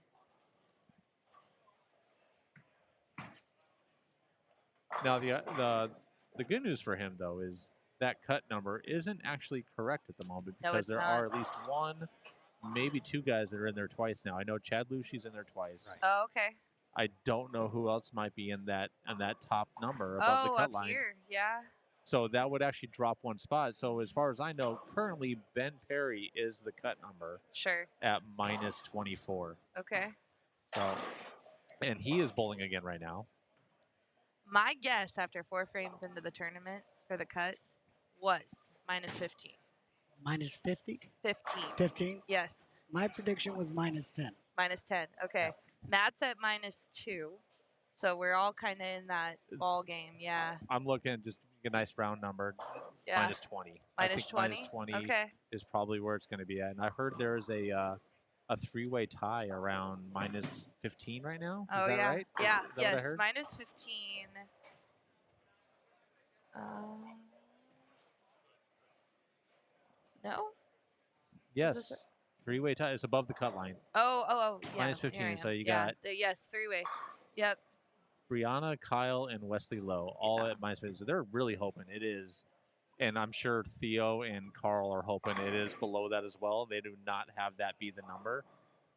Now the good news for him though is that cut number isn't actually correct at the moment No, because it's there not. are at least one, maybe 2 guys that are in there twice now. I know Chad Lushi's in there twice. Right. Oh, okay. I don't know who else might be in that top number above the Oh, cut up line. here. Yeah. So that would actually drop 1 spot. So as far as I know, currently Ben Perry is the cut number Sure. at -24. Okay. So, and he is bowling again right now. My guess after 4 frames into the tournament for the cut was -15. Minus 50? 15. 15? Yes. My prediction was minus 10. -10. Okay. Matt's at -2. So we're all kind of in that ball It's- game. Yeah. I'm looking at just a nice round number, Yeah. -20. I think -20. -20 Okay. is probably where it's going to be at. And I heard there's a 3-way tie around -15 right now. Is Oh that yeah. right? Yeah. Is that what I Yes. heard? -15. No. Yes. it? 3-way tie. It's above the cut line. Oh. Yeah. -15, here I so am. you Yeah, got- yes, 3-way. Yep. Brianna, Kyle, and Wesley Lowe all Yeah. at -15. So they're really hoping it is. And I'm sure Theo and Carl are hoping it is below that as well. They do not have that be the number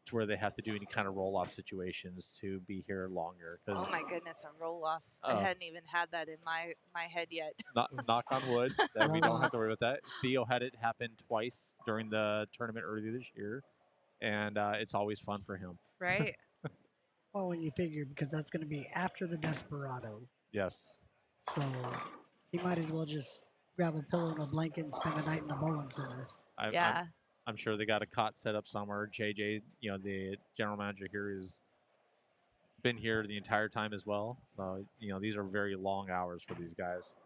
to where they have to do any kind of roll-off situations to be here longer. 'Cause Oh my goodness, a roll off. I Oh. hadn't even had that in my head yet. knock on wood that we don't have to worry about that. Theo had it happen twice during the tournament earlier this year, and it's always fun for him. Right? Well, when you figure, because that's going to be after the Desperado. Yes. So he might as well just grab a pillow and a blanket and spend the night in the bowling center. Yeah. I'm sure they got a cot set up somewhere. JJ, the general manager here, has been here the entire time as well. So, these are very long hours for these guys.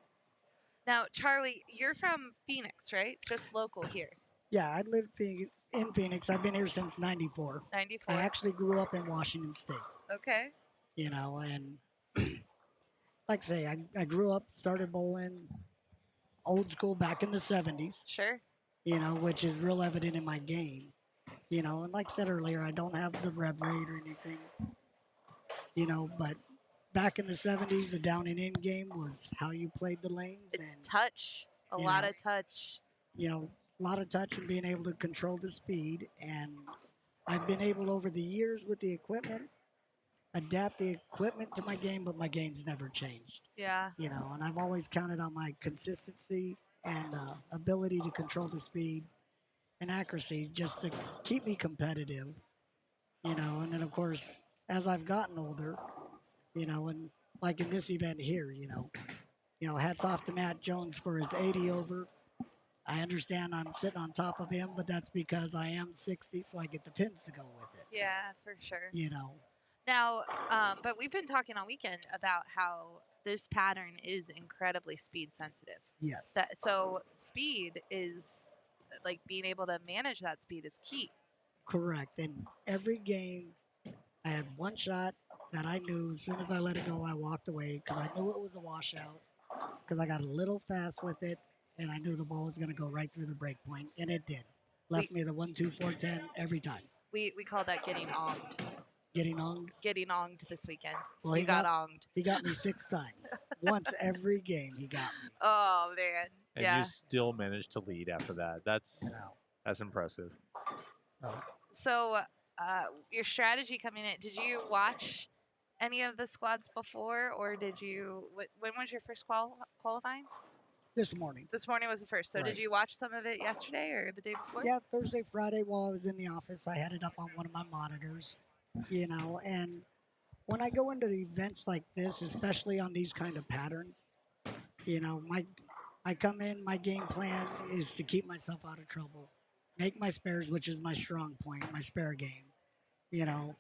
Now, Charlie, you're from Phoenix, right? Just local here. Yeah, I live in Phoenix. I've been here since 94. 94. I actually grew up in Washington State, Okay. and like I say, I grew up, started bowling old school back in the 70s, Sure. which is real evident in my game. And like I said earlier, I don't have the rev rate or anything, but back in the 70s, the down and in game was how you played the lanes. It's and, touch. A you lot know, of touch. a lot of touch and being able to control the speed. And I've been able over the years with the equipment, adapt the equipment to my game, but my game's never changed. Yeah. And I've always counted on my consistency and ability to control the speed and accuracy just to keep me competitive. And then of course, as I've gotten older, and like in this event here, hats off to Matt Jones for his 80 over. I understand I'm sitting on top of him, but that's because I am 60, so I get the pins to go with it. Yeah, for sure. Now, Now, but we've been talking all weekend about how this pattern is incredibly speed sensitive. yes. So speed is like being able to manage that speed is key. Correct. And every game, I had one shot that I knew as soon as I let it go, I walked away because I knew it was a washout because I got a little fast with it and I knew the ball was going to go right through the break point, and it did. Left me the 1, 2, 4, 10 every time. We call that getting onged. Getting onged. Getting onged this weekend. Well, you he got got- onged. He got me 6 times. Once every game, he got me. Oh man. And Yeah. you still managed to lead after that. That's impressive. So, So your strategy coming in. Did you watch any of the squads before, or did you? When was your first qualifying? This morning. This morning was the first. So Right. did you watch some of it yesterday or the day before? Yeah, Thursday, Friday, while I was in the office, I had it up on one of my monitors, and when I go into events like this, especially on these kind of patterns, I come in, my game plan is to keep myself out of trouble, make my spares, which is my strong point, my spare game, you know,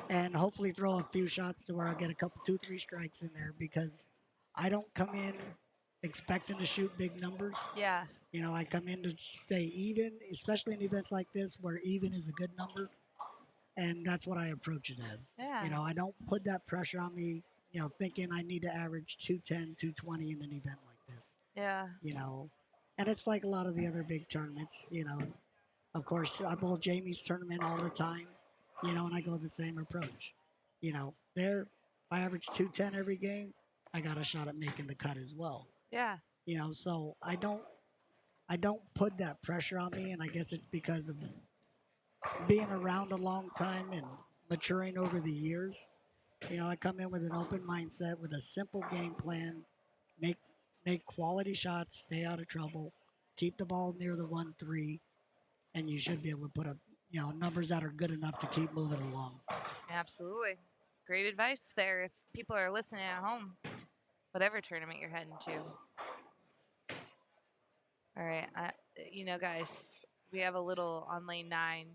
and hopefully throw a few shots to where I get a couple, 2, 3 strikes in there because I don't come in expecting to shoot big numbers. Yeah. I come in to stay even, especially in events like this where even is a good number. And that's what I approach it as. Yeah. I don't put that pressure on me, thinking I need to average 210, 220 in an event like this. Yeah. And it's like a lot of the other big tournaments, Of course, I bowl Jamie's tournament all the time, and I go the same approach. There, if I average 210 every game, I got a shot at making the cut as well. Yeah. So I don't put that pressure on me, and I guess it's because of being around a long time and maturing over the years. I come in with an open mindset, with a simple game plan, make quality shots, stay out of trouble, keep the ball near the 1-3, and you should be able to put up, numbers that are good enough to keep moving along. Absolutely. Great advice there if people are listening at home, whatever tournament you're heading to. All right. Guys, we have a little on lane 9.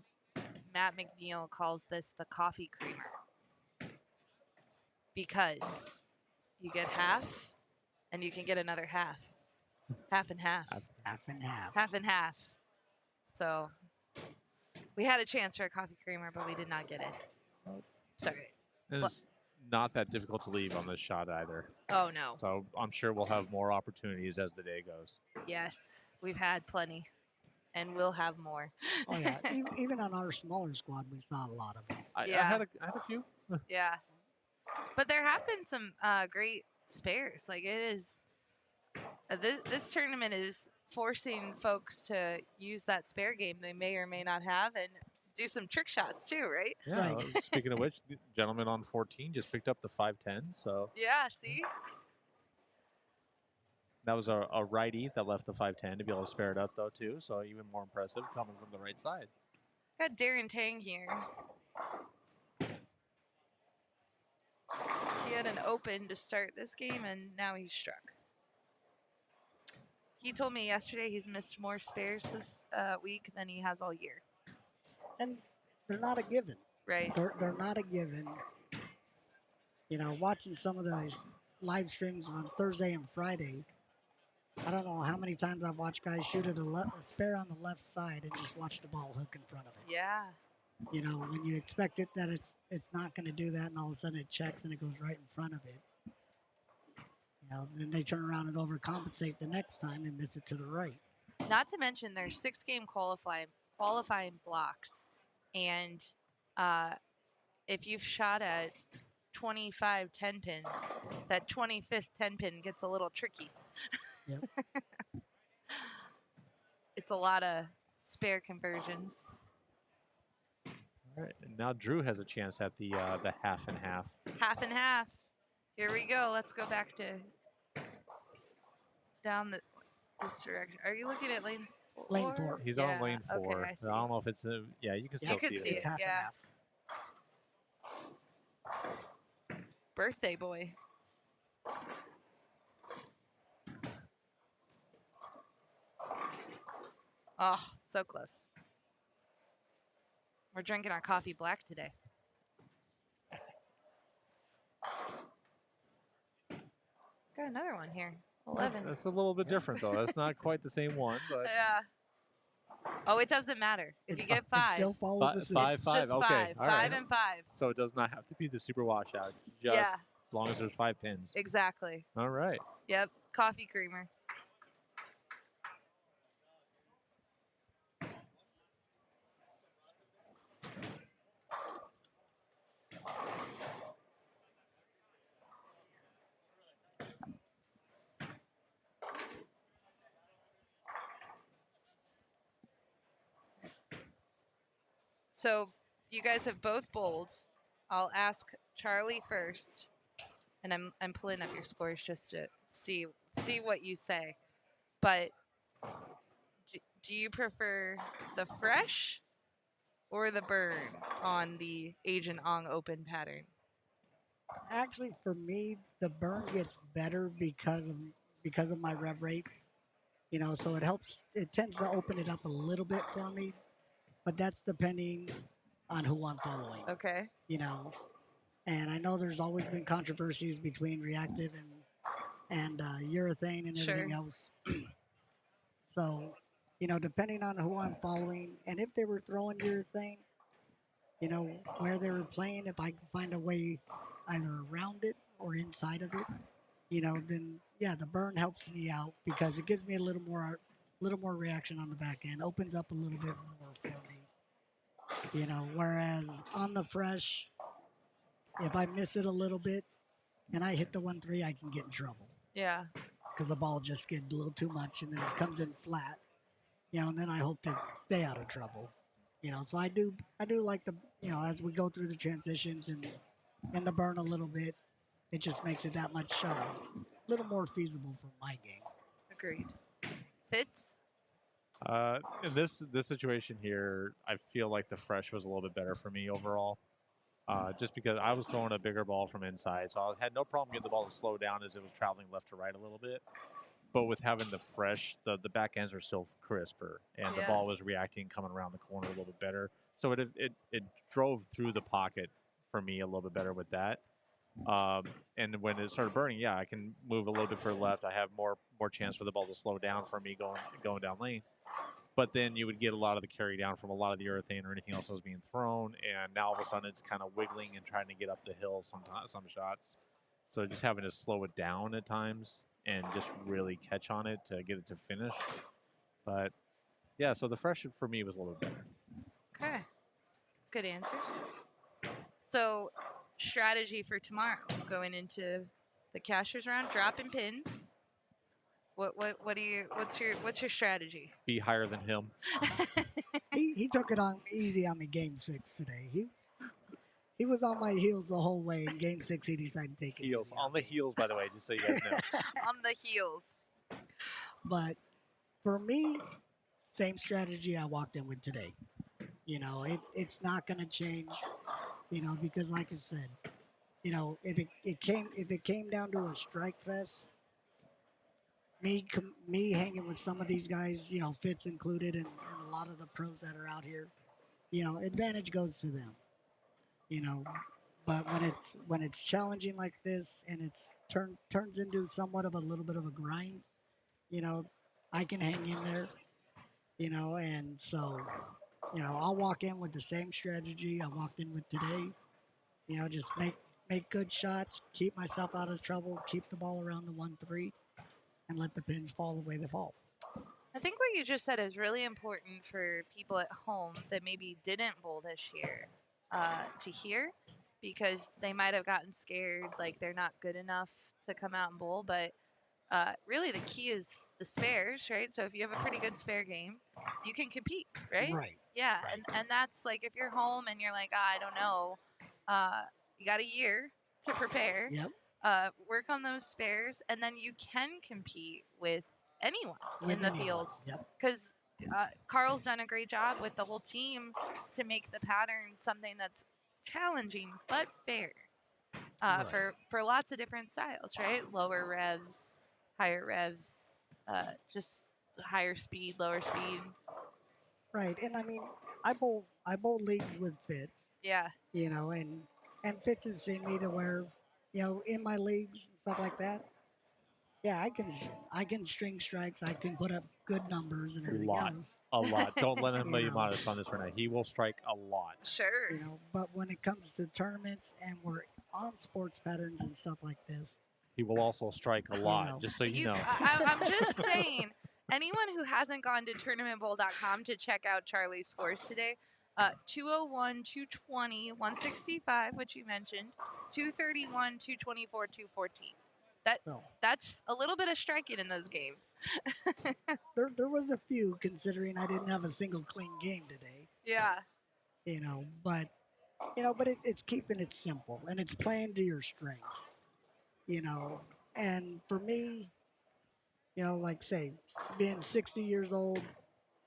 Matt McNeil calls this the coffee creamer because you get half and you can get another half. Half and half. Half and half. Half and half. So we had a chance for a coffee creamer, but we did not get it. Sorry. And it's not that difficult to leave on this shot either. Oh, no. So I'm sure we'll have more opportunities as the day goes. Yes, we've had plenty, and we'll have more. Oh, yeah. Even on our smaller squad, we saw a lot of them. I Yeah. had a few. Yeah. But there have been some great spares. Like, it is this tournament is forcing folks to use that spare game they may or may not have and do some trick shots too, right? Yeah. Right. Speaking of which, the gentleman on 14 just picked up the 510. So Yeah, see? that was a righty that left the 510 to be able to spare it up though too. So even more impressive coming from the right side. Got Darren Tang here. He had an open to start this game, and now he's struck. He told me yesterday he's missed more spares this week than he has all year. And they're not a given. Right. They're not a given. Watching some of the live streams on Thursday and Friday, I don't know how many times I've watched guys shoot at a spare on the left side and just watch the ball hook in front of it. Yeah. When you expect it that it's not going to do that, and all of a sudden it checks and it goes right in front of it. Then they turn around and overcompensate the next time and miss it to the right. Not to mention there's 6-game qualifying blocks, and if you've shot at 25 10 pins, that 25th 10 pin gets a little tricky. Yep. It's a lot of spare conversions. All right. And now Drew has a chance at the half and half. Half and half. Here we go. Let's go back to down this direction. Are you looking at lane 4? Lane 4. He's Yeah, on lane 4. Okay, I see. I don't know if it's yeah, you can still You could see it. It's half yeah. and half. Birthday boy. Oh, so close. We're drinking our coffee black today. Got another one here. 11. That's a little bit different though. That's not quite the same one, but Yeah. Oh, it doesn't matter. If you get It 5, still follows the suit. five, it's five. just Okay, 5. all 5 right. and 5. So it does not have to be the super washout. Just Yeah. as long as there's 5 pins. Exactly. All right. Yep. Coffee creamer. So you guys have both bowled. I'll ask Charlie first, and I'm pulling up your scores just to see what you say. But do you prefer the fresh or the burn on the Agent Ong Open pattern? Actually, for me, the burn gets better because of my rev rate. So it helps. It tends to open it up a little bit for me, but that's depending on who I'm following. Okay. And I know there's always been controversies between reactive and urethane and everything Sure. else. So, depending on who I'm following, and if they were throwing urethane, where they were playing, if I can find a way either around it or inside of it, then yeah, the burn helps me out because it gives me a little more reaction on the back end, opens up a little bit more for me. Whereas on the fresh, if I miss it a little bit and I hit the 1-3, I can get in trouble Yeah. because the ball just gets a little too much and then it comes in flat. And then I hope to stay out of trouble. So I do like the as we go through the transitions and the burn a little bit, it just makes it that much little more feasible for my game. Agreed. Fitz? In this situation here, I feel like the fresh was a little bit better for me overall. Just because I was throwing a bigger ball from inside, so I had no problem getting the ball to slow down as it was traveling left to right a little bit. But with having the fresh, the back ends are still crisper, and the ball was reacting, coming around the corner a little bit better. So it drove through the pocket for me a little bit better with that. And when it started burning, I can move a little bit further left. I have more chance for the ball to slow down for me going down lane. But then you would get a lot of the carry down from a lot of the urethane or anything else that was being thrown, and now all of a sudden it's kind of wiggling and trying to get up the hill some shots. So just having to slow it down at times and just really catch on it to get it to finish. But yeah, so the fresh for me was a little better. Okay. Good answers. So, strategy for tomorrow going into the cashier's round, dropping pins. What's your strategy? Be higher than him. He took it on easy on me game 6 today. He was on my heels the whole way. In game 6, he decided to take it Heels. easy On the heels, by the way, just so you guys know. On the heels. But for me, same strategy I walked in with today. It's not going to change, because like I said, if it came down to a strike fest, me hanging with some of these guys, Fitz included, and a lot of the pros that are out here, advantage goes to them. But when it's challenging like this and it's turns into somewhat of a little bit of a grind, I can hang in there, and so I'll walk in with the same strategy I walked in with today. Just make good shots, keep myself out of trouble, keep the ball around the 1-3, and let the pins fall the way they fall. I think what you just said is really important for people at home that maybe didn't bowl this year to hear, because they might have gotten scared, like they're not good enough to come out and bowl. But really, the key is the spares, right? So if you have a pretty good spare game, you can compete, right? Right. Yeah, Right. and that's like if you're home and you're like, I don't know, you got a year to prepare. Yep. Work on those spares, and then you can compete with anyone With in the anyone. field. Yep. Because Carl's done a great job with the whole team to make the pattern something that's challenging but fair Right. for lots of different styles, right? Lower revs, higher revs, just higher speed, lower speed. Right. And I mean, I bowl leagues with Fitz, Yeah, and Fitz has seen me to where, in my leagues and stuff like that. Yeah, I can string strikes. I can put up good numbers and everything else. A lot. Don't let him You be know. modest on this right now. He will strike a lot. sure. But when it comes to tournaments and we're on sports patterns and stuff like this, He will also strike a lot, know. just so you know. I'm just saying, anyone who hasn't gone to tournamentbowl.com to check out Charlie's scores today, 201, 220, 165, which you mentioned, 231, 224, 214. No. That's a little bit of striking in those games. there was a few considering I didn't have a single clean game today. Yeah. But But it's keeping it simple and it's playing to your strengths. You know, and for me, like say, being 60 years old,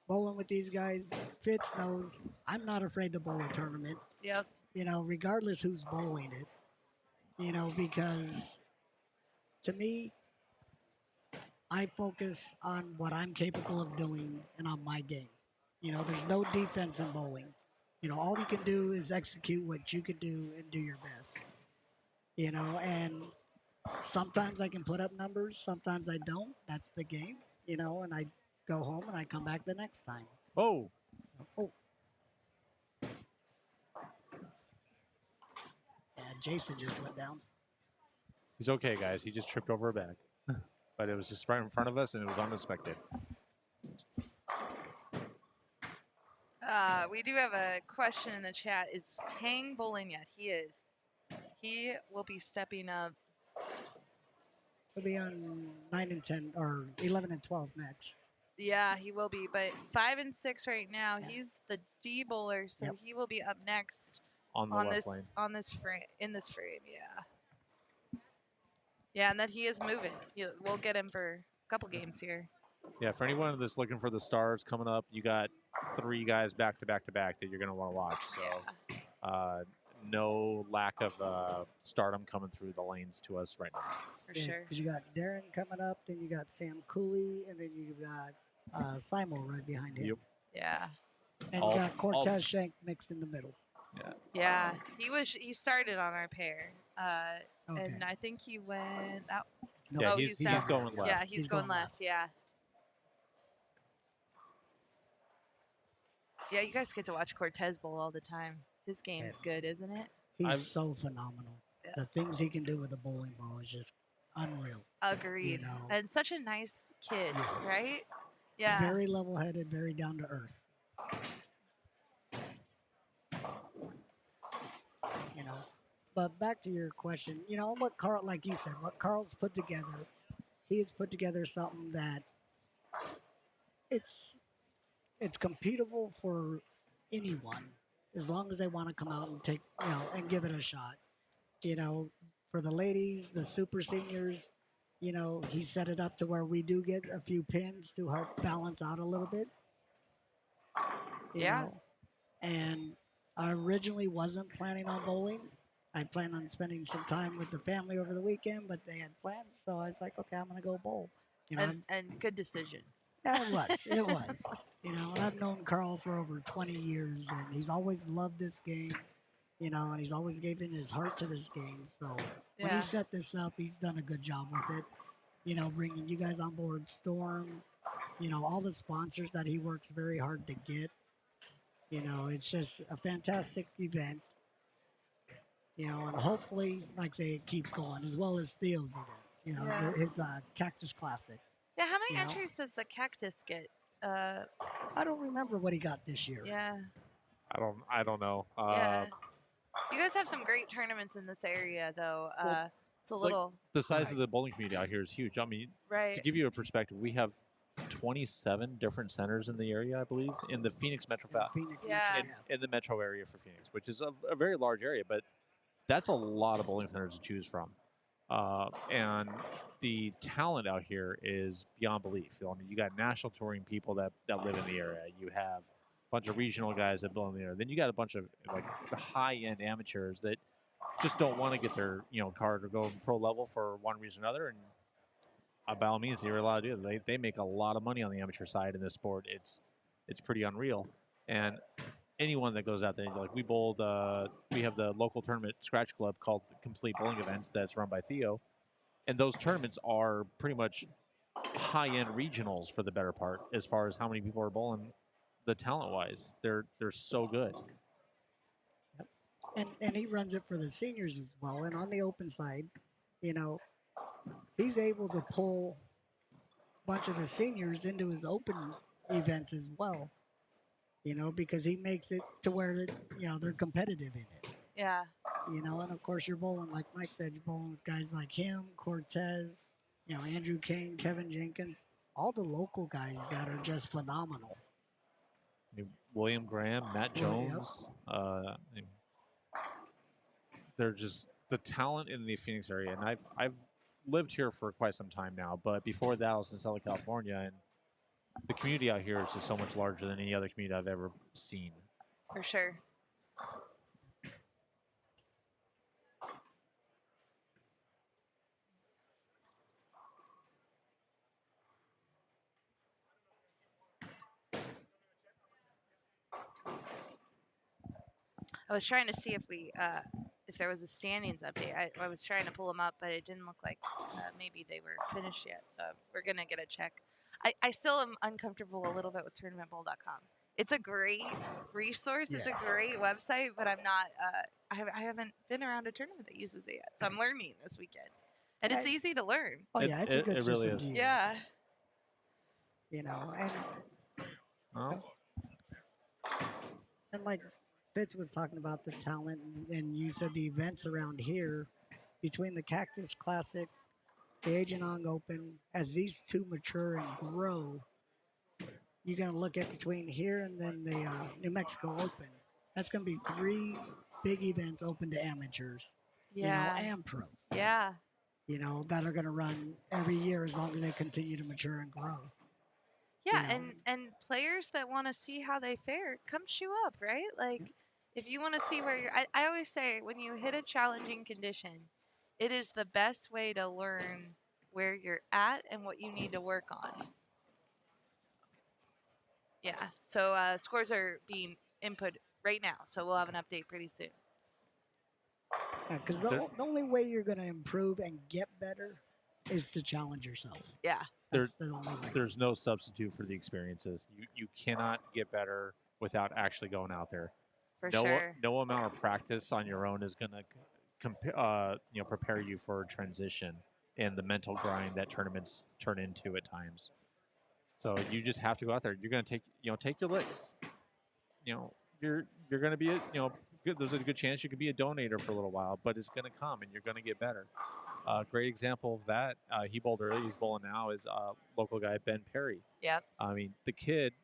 bowling with these guys, Fitz knows I'm not afraid to bowl a tournament. Yep. Regardless who's bowling it. Because to me, I focus on what I'm capable of doing and on my game. There's no defense in bowling. All you can do is execute what you can do and do your best. And sometimes I can put up numbers, sometimes I don't. That's the game, and I go home and I come back the next time. Oh, Oh, yeah, Jason just went down. he's okay, guys. He just tripped over a bag. But it was just right in front of us, and it was unexpected. We do have a question in the chat. Is Tang bowling yet? He is. He will be stepping up. He'll be on 9 and 10 or 11 and 12 next. Yeah, he will be. But 5 and 6 right now. He's the D bowler, so Yep. he will be up next On the left lane. on this frame in this frame. Yeah. Yeah, and that he is moving. We'll get him for a couple games here. Yeah, for anyone that's looking for the stars coming up, you got 3 guys back to back to back that you're going to want to watch. So no lack of stardom coming through the lanes to us right now. For sure. Because you got Darren coming up, then you got Sam Cooley, and then you got Simo right behind him. Yep. Yeah. And you got Cortez Shank mixed in the middle. Yeah. He started on our pair. Okay. And I think he went out. No. Yeah, Oh, he's down. going left. Yeah, he's going left. Yeah. Yeah, you guys get to watch Cortez bowl all the time. His game's good, isn't it? He's so phenomenal. Yeah. The things he can do with a bowling ball is just unreal. Agreed. And such a nice kid, right? Yeah. Very level-headed, very down to earth. But back to your question, what Carl, like you said, what Carl's put together, he has put together something that it's computable for anyone as long as they want to come out and take, and give it a shot. For the ladies, the super seniors, he set it up to where we do get a few pins to help balance out a little bit. You know? And I originally wasn't planning on bowling. I planned on spending some time with the family over the weekend, but they had plans, so I was like, okay, I'm going to go bowl. And good decision. Yeah, it was. It was. And I've known Carl for over 20 years, and he's always loved this game, and he's always given his heart to this game. So when he set this up, he's done a good job with it, bringing you guys on board, Storm, all the sponsors that he works very hard to get. It's just a fantastic event. And hopefully, like I say, it keeps going, as well as Theo's event, his Cactus Classic. Yeah, how many entries does the Cactus get? I don't remember what he got this year. Yeah. I don't know. Yeah. You guys have some great tournaments in this area, though. It's a little... the size of the bowling community out here is huge. I mean, to give you a perspective, we have 27 different centers in the area, I believe, in the Phoenix Metro in the metro area for Phoenix, which is a very large area, but that's a lot of bowling centers to choose from. And the talent out here is beyond belief. I mean, you got national touring people that live in the area. You have a bunch of regional guys that build in the area. Then you got a bunch of like high-end amateurs that just don't want to get their card or go pro level for one reason or another. And by all means, you're allowed to do it. They make a lot of money on the amateur side in this sport. It's pretty unreal. And anyone that goes out there, like we bowled, we have the local tournament scratch club called the Complete Bowling Events that's run by Theo. And those tournaments are pretty much high-end regionals for the better part as far as how many people are bowling the talent-wise. They're so good. And he runs it for the seniors as well. And on the open side, he's able to pull a bunch of the seniors into his open events as well. Because he makes it to where they're competitive in it. Yeah. And of course you're bowling, like Mike said, you're bowling with guys like him, Cortez, Andrew Kane, Kevin Jenkins, all the local guys that are just phenomenal. William Graham, Matt Jones, they're just the talent in the Phoenix area, and I've lived here for quite some time now. But before that, I was in Southern California, and the community out here is just so much larger than any other community I've ever seen. For sure. I was trying to see if there was a standings update. I was trying to pull them up, but it didn't look like maybe they were finished yet. So we're gonna get a check. I still am uncomfortable a little bit with tournamentbowl.com. It's a great resource. It's a great website, but I'm not. I haven't been around a tournament that uses it yet, so I'm learning this weekend, and it's easy to learn. Oh yeah, it's a good it really system is. to use. Yeah. You know, and Oh, like Fitz was talking about the talent, and you said the events around here between the Cactus Classic, the Agent Ong Open, as these two mature and grow, you're going to look at between here and then the New Mexico Open. That's going to be 3 big events open to amateurs, Yeah. you know, and pros, Yeah. you know, that are going to run every year as long as they continue to mature and grow. Yeah, You know. and players that want to see how they fare, come shoe up, right? Like, if you want to see where I always say when you hit a challenging condition, it is the best way to learn where you're at and what you need to work on. Yeah, so scores are being input right now, so we'll have an update pretty soon. Yeah, because the only way you're going to improve and get better is to challenge yourself. Yeah. That's the only way. There's no substitute for the experiences. You cannot get better without actually going out there. For sure. No amount of practice on your own is going to prepare you for a transition and the mental grind that tournaments turn into at times. So you just have to go out there. You're going to take your licks. You're going to be there's a good chance you could be a donator for a little while, but it's going to come and you're going to get better. Great example of that. He bowled early. He's bowling now. Is local guy Ben Perry. Yep. I mean, the kid.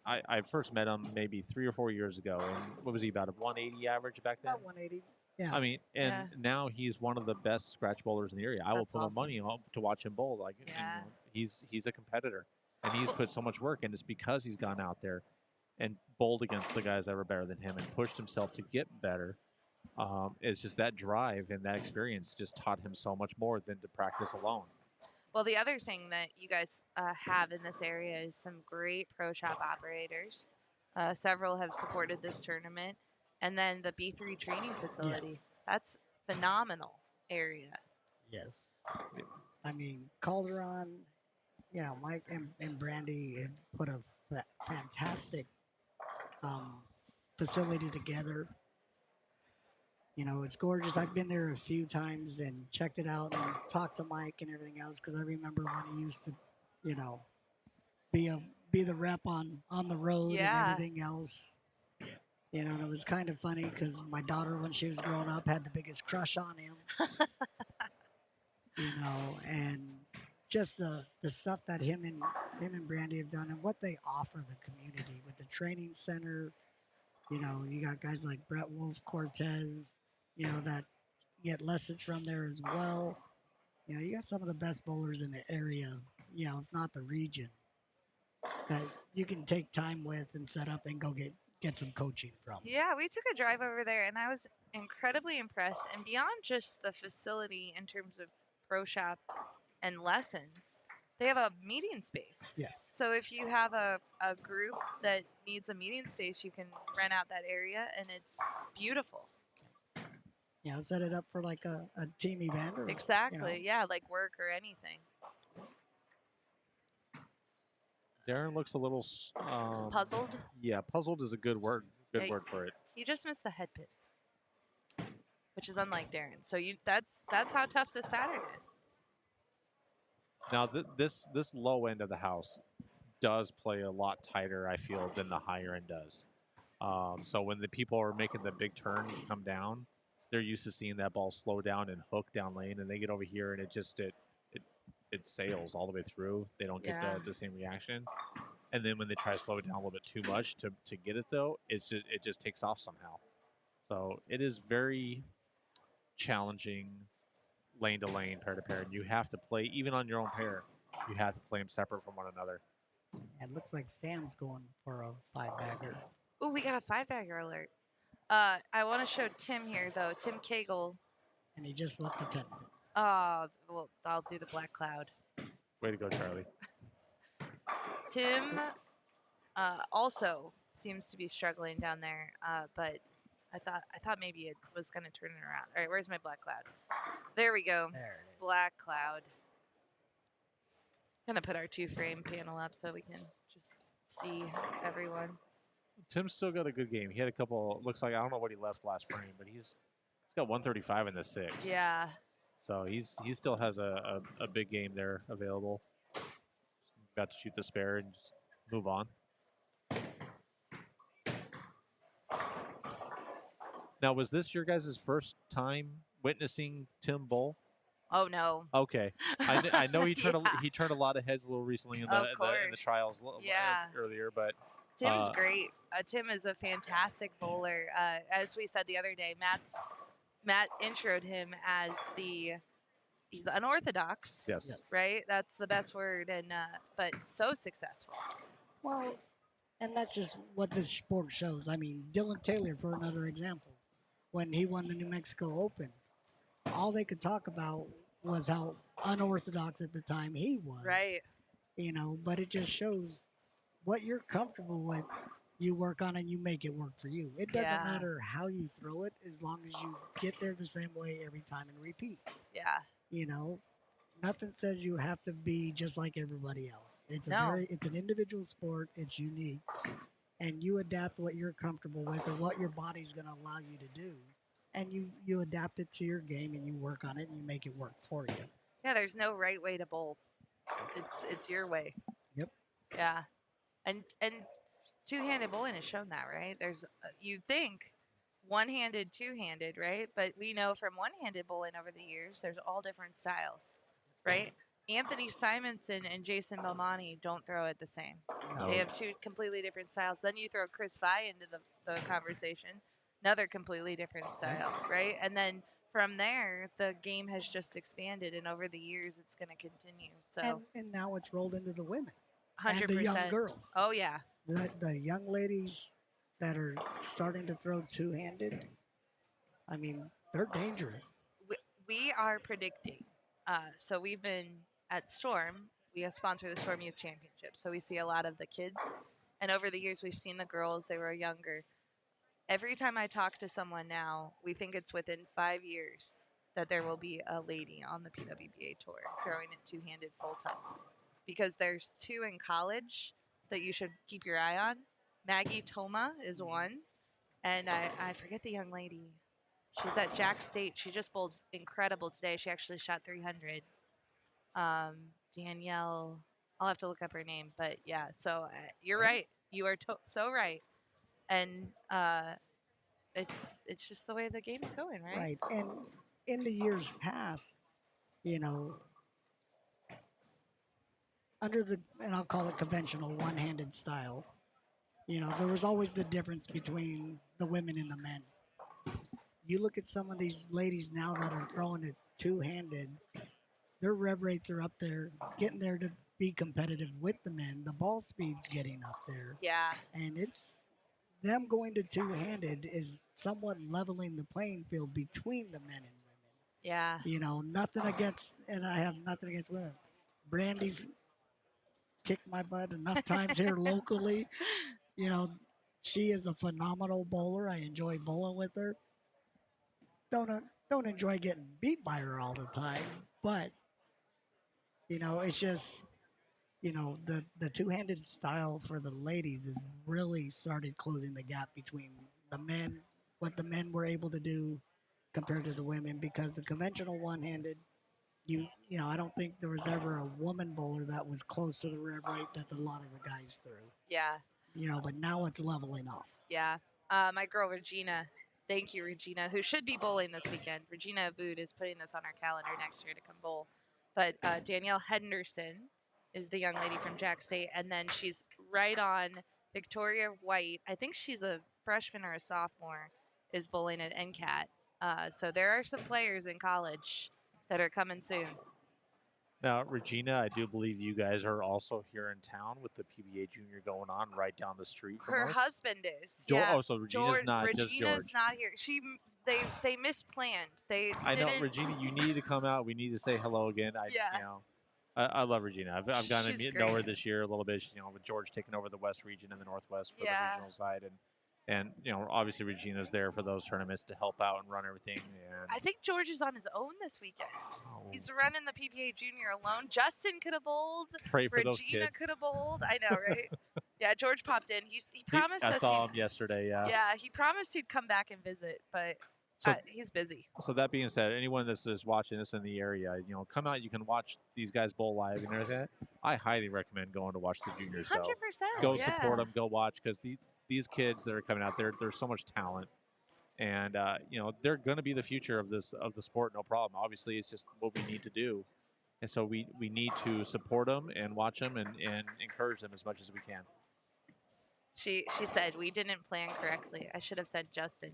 I first met him maybe 3 or 4 years ago, and what was he, about a 180 average back then? About 180. Yeah. I mean, and now he's one of the best scratch bowlers in the area. I will That's put awesome. my money on to watch him bowl. Like, Yeah. He's a competitor, and he's put so much work, and it's because he's gone out there and bowled against the guys that were better than him and pushed himself to get better. It's just that drive and that experience just taught him so much more than to practice alone. Well, the other thing that you guys have in this area is some great pro shop operators. Several have supported this tournament. And then the B3 training facility. Yes. That's phenomenal area. Yes. I mean, Calderon, Mike and Brandy had put a fantastic facility together. It's gorgeous. I've been there a few times and checked it out and talked to Mike and everything else because I remember when he used to, be the rep on the road and everything else. And it was kind of funny because my daughter, when she was growing up, had the biggest crush on him. And just the stuff that him and Brandy have done and what they offer the community with the training center. You got guys like Brett Wolf, Cortez, that get lessons from there as well. You got some of the best bowlers in the area, if not the region, that you can take time with and set up and go get some coaching from. Yeah, we took a drive over there and I was incredibly impressed. And beyond just the facility in terms of pro shop and lessons, they have a meeting space. Yes. So if you have a group that needs a meeting space, you can rent out that area and it's beautiful. Set it up for like a team event. Or, Exactly. Yeah, like work or anything. Darren looks a little Puzzled? Yeah, puzzled is a good word. Good Yeah, word for it. You just missed the head pit, which is unlike Darren. So that's how tough this pattern is. Now, this low end of the house does play a lot tighter, I feel, than the higher end does. So when the people are making the big turn to come down, they're used to seeing that ball slow down and hook down lane, and they get over here and it sails all the way through. They don't get the same reaction. And then when they try to slow it down a little bit too much to get it, though, it just takes off somehow. So it is very challenging lane to lane, pair to pair. And you have to play, even on your own pair, you have to play them separate from one another. It looks like Sam's going for a 5-bagger. Oh, we got a 5-bagger alert. I want to show Tim here, though. Tim Cagle. And he just left the 10. Well, I'll do the Black Cloud. Way to go, Charlie. Tim also seems to be struggling down there, but I thought maybe it was going to turn it around. All right, where's my Black Cloud? There we go. There it is. Black Cloud. Gonna put our 2-frame panel up so we can just see everyone. Tim's still got a good game. He had a couple. Looks like I don't know what he left last frame, but he's got 135 in the 6. Yeah. So he still has a big game there available. Got to shoot the spare and just move on. Now, was this your guys' first time witnessing Tim bowl? Oh no. Okay, I know he turned Yeah. he turned a lot of heads a little recently in Of the course. trials Yeah. earlier, but Tim's great. Tim is a fantastic bowler. As we said the other day, Matt introed him as he's unorthodox. Yes. Right. That's the best word, and but so successful. Well, and that's just what this sport shows. I mean, Dylan Taylor, for another example, when he won the New Mexico Open, all they could talk about was how unorthodox at the time he was. Right. You know, but it just shows what you're comfortable with, you work on and you make it work for you. It doesn't Yeah. matter how you throw it as long as you get there the same way every time and repeat. Yeah. You know, nothing says you have to be just like everybody else. It's No. it's an individual sport. It's unique, and you adapt what you're comfortable with or what your body's going to allow you to do, and you adapt it to your game and you work on it and you make it work for you. Yeah. There's no right way to bowl. It's your way. Yep. Yeah. And two-handed bowling has shown that, right? There's you think one-handed, two-handed, right? But we know from one-handed bowling over the years, there's all different styles, right? Anthony Simonson and Jason Belmonte don't throw it the same. No. They have two completely different styles. Then you throw Chris Fye into the conversation, another completely different style, right? And then from there, the game has just expanded, and over the years, it's going to continue. So, And now it's rolled into the women 100%. and the young girls. Oh yeah, The young ladies that are starting to throw two-handed, I mean, they're dangerous. we are predicting. So we've been at Storm. We sponsor the Storm Youth Championship, so we see a lot of the kids. And over the years, we've seen the girls. They were younger. Every time I talk to someone now, we think it's within 5 years that there will be a lady on the PWBA tour throwing it two-handed full-time. Because there's 2 in college that you should keep your eye on. Maggie Toma is one, and I forget the young lady. She's at Jack State. She just bowled incredible today. She actually shot 300. Danielle, I'll have to look up her name, but yeah. So you're right. You are so right, and it's just the way the game's going, right? Right. And in the years past, you know, under the, and I'll call it conventional one-handed style, you know, there was always the difference between the women and the men. You look at some of these ladies now that are throwing it two-handed, their rev rates are up there, getting there to be competitive with the men. The ball speed's getting up there. Yeah. And it's them going to two-handed is somewhat leveling the playing field between the men and women. Yeah. You know, nothing against, and I have nothing against women. Brandy's kicked my butt enough times here locally. You know, she is a phenomenal bowler. I enjoy bowling with her. Don't enjoy getting beat by her all the time, but you know, it's just, you know, the two-handed style for the ladies has really started closing the gap between the men, what the men were able to do compared to the women, because the conventional one-handed, you know, I don't think there was ever a woman bowler that was close to the rev rate that a lot of the guys threw. Yeah. You know, but now it's leveling off. Yeah. My girl Regina, thank you, Regina, who should be bowling this weekend. Regina Aboud is putting this on our calendar next year to come bowl. But Danielle Henderson is the young lady from Jack State, and then she's right on Victoria White. I think she's a freshman or a sophomore, is bowling at NCAT. So there are some players in college that are coming soon. Now, Regina, I do believe you guys are also here in town with the PBA Junior going on right down the street from Her us. husband is. Oh, Yeah. so Regina's not just George. Regina's not here. They misplanned. They I know, didn't. Regina, you need to come out. We need to say hello again. Yeah. I love Regina. I've gotten She's to know her great. this year a little bit. With George taking over the West region and the Northwest for the Yeah. regional side, and obviously Regina's there for those tournaments to help out and run everything. And I think George is on his own this weekend. oh, He's running the PPA Junior alone. Justin could have bowled. pray for those Regina kids. could have bowled. I know, right? Yeah, George popped in. He promised I us. saw him yesterday. Yeah. Yeah, he promised he'd come back and visit, but So he's busy. So that being said, anyone that's just watching this in the area, come out. You can watch these guys bowl live and everything. I highly recommend going to watch the juniors. 100%. Go yeah. support them. Go watch because these kids that are coming out there, there's so much talent, and they're going to be the future of the sport. No problem. Obviously, it's just what we need to do, and so we need to support them and watch them and encourage them as much as we can. She said we didn't plan correctly. I should have said Justin.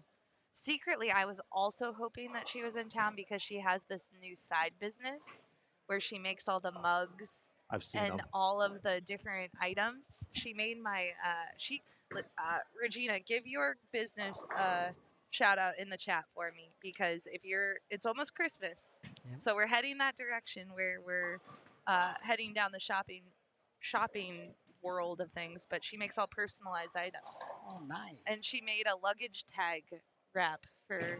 Secretly, I was also hoping that she was in town because she has this new side business where she makes all the mugs I've seen and them. all of the different items. She made my Regina, give your business a shout out in the chat for me because it's almost Christmas, Yep. so we're heading that direction where we're heading down the shopping world of things. But she makes all personalized items. Oh, nice. And she made a luggage tag wrap for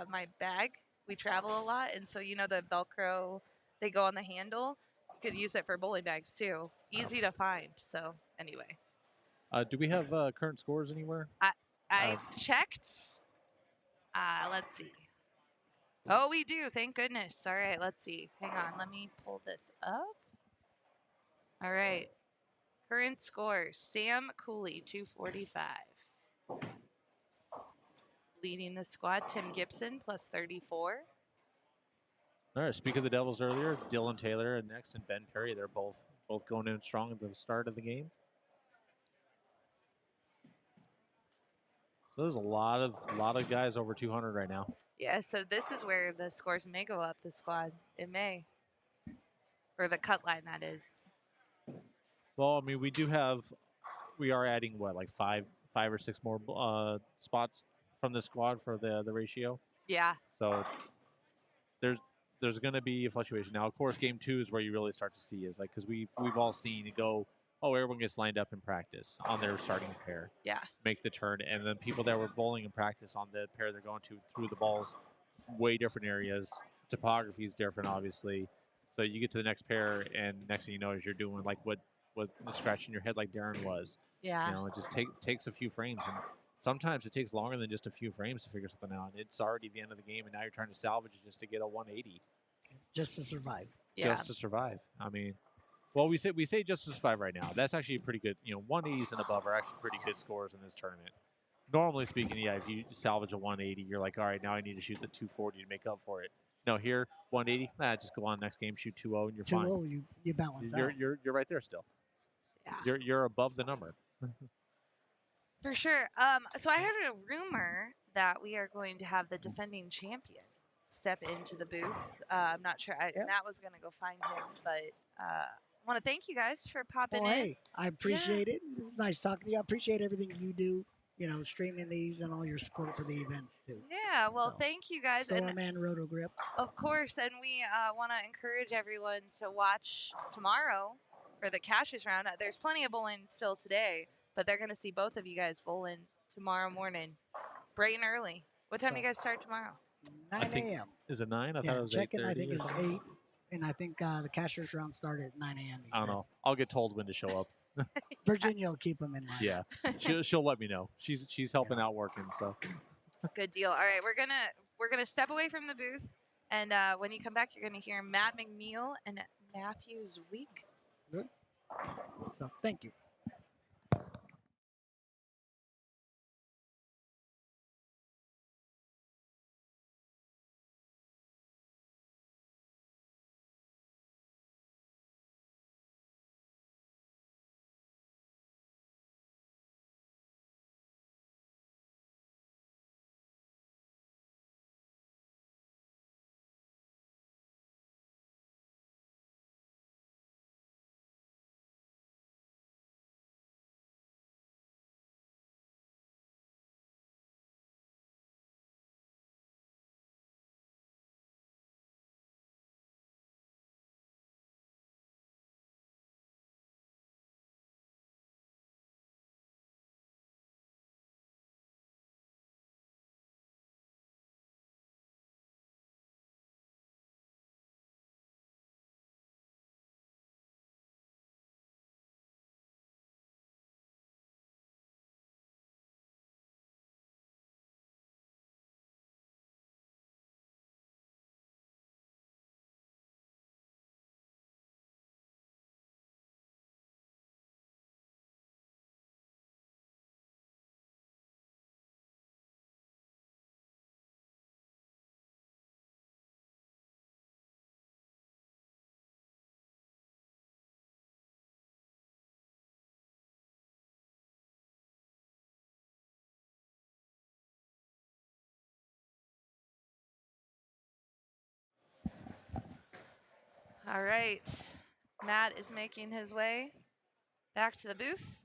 my bag. We travel a lot, and so the Velcro, they go on the handle. You could use it for bowling bags too. Easy to find. So anyway, Do we have current scores anywhere? I checked. Let's see. Oh, we do. Thank goodness. All right, let's see. Hang on. Let me pull this up. All right. Current scores. Sam Cooley, 245. Leading the squad, Tim Gibson, plus 34. All right. Speak of the Devils earlier, Dylan Taylor and next, and Ben Perry. They're both going in strong at the start of the game. So there's a lot of guys over 200 right now. Yeah, so this is where the scores may go up, the squad. It may. Or the cut line, that is. Well, I mean, we are adding like five or six more spots from the squad for the ratio. Yeah. So there's going to be a fluctuation. Now, of course, game 2 is where you really start to see is like because we've all seen it go. Oh, everyone gets lined up in practice on their starting pair. Yeah. Make the turn, and then people that were bowling in practice on the pair they're going to threw the balls way different areas. Topography is different, obviously. So you get to the next pair, and next thing you know is you're doing like what scratching your head like Darren was. Yeah. It just takes a few frames, and sometimes it takes longer than just a few frames to figure something out. It's already the end of the game, and now you're trying to salvage it just to get a 180. Just to survive. Yeah. Just to survive. I mean, well, we say just to survive right now. That's actually pretty good. 180s and above are actually pretty good scores in this tournament. Normally speaking, yeah, if you salvage a 180, you're like, all right, now I need to shoot the 240 to make up for it. No, here 180, just go on next game, shoot 2-0, and you're fine. 2-0, you balance out. You're right there still. Yeah. You're above the number. For sure. So I heard a rumor that we are going to have the defending champion step into the booth. I'm not sure. Matt was going to go find him, but I want to thank you guys for popping in. Hey, I appreciate it. It was nice talking to you. I appreciate everything you do, streaming these and all your support for the events, too. Yeah, well, So, thank you guys. And Storm and Rotogrip. of course, and we want to encourage everyone to watch tomorrow for the Cassius round. There's plenty of bowling still today, but they're going to see both of you guys bowling tomorrow morning, bright and early. What time do you guys start tomorrow? 9 a.m. Is it 9? I Yeah, thought it was check-in, 8:30 I think or it's something. 8. And I think the cashier's round started at 9 a.m. I don't know. I'll get told when to show up. Virginia will keep them in line. Yeah, she'll let me know. She's helping out working. So Good deal. All right, we're gonna step away from the booth, and when you come back, you're gonna hear Matt McNeil and Matthew Zwick. Good. So thank you. All right. Matt is making his way back to the booth.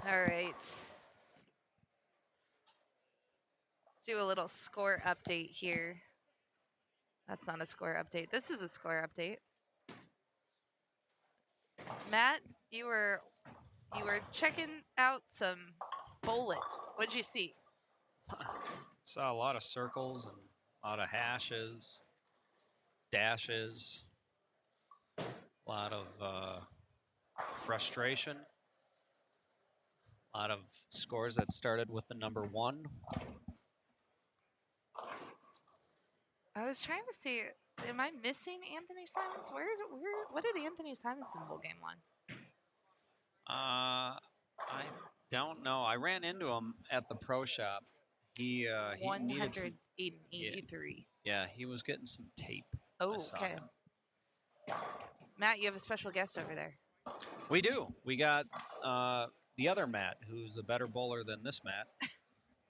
All right. Let's do a little score update here. That's not a score update. This is a score update. Matt, you were checking out some bowling. What'd you see? Saw a lot of circles and a lot of hashes, dashes, a lot of frustration, a lot of scores that started with the number 1. I was trying to see. Am I missing Anthony Simons? What did Anthony Simonson bowl game won? I don't know. I ran into him at the pro shop. He needed some, 183. yeah, he was getting some tape. Oh, I saw okay. him. Matt, you have a special guest over there. We do. We got the other Matt, who's a better bowler than this Matt.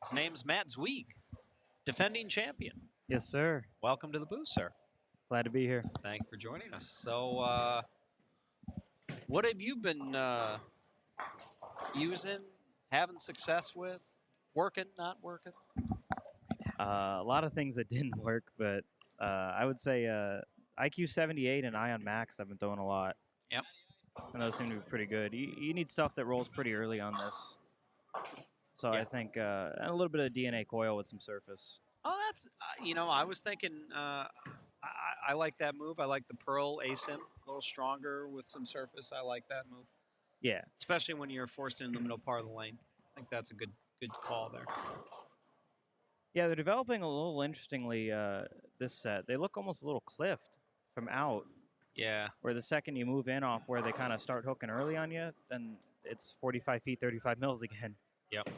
His name's Matt Zweig, defending champion. Yes, sir. Welcome to the booth, sir. Glad to be here. Thank you for joining us. So, what have you been using, having success with, working, not working? A lot of things that didn't work, but I would say IQ 78 and Ion Max I've been throwing a lot. Yep. And those seem to be pretty good. You need stuff that rolls pretty early on this. So Yeah. I think and a little bit of DNA coil with some surface. Oh, that's, I was thinking, I like that move. I like the Pearl ASIM, a little stronger with some surface. I like that move, Yeah. especially when you're forced in the middle part of the lane. I think that's a good call there. Yeah, they're developing a little interestingly this set. They look almost a little cliffed from out, Yeah. where the second you move in off where they kind of start hooking early on you, then it's 45 feet, 35 mils again. Yep.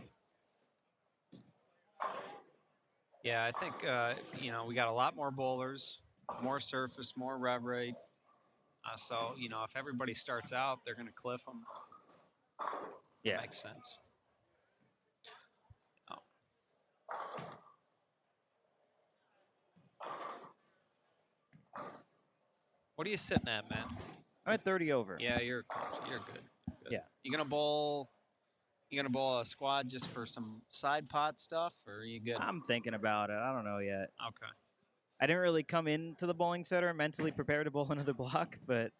Yeah, I think, we got a lot more bowlers, more surface, more rev rate. So, if everybody starts out, they're going to cliff them. Yeah. Makes sense. Oh. What are you sitting at, man? I'm at 30 over. Yeah, you're good. Yeah. You gonna bowl a squad just for some side pot stuff, or are you good? I'm thinking about it. I don't know yet. Okay. I didn't really come into the bowling center mentally prepared to bowl another block, but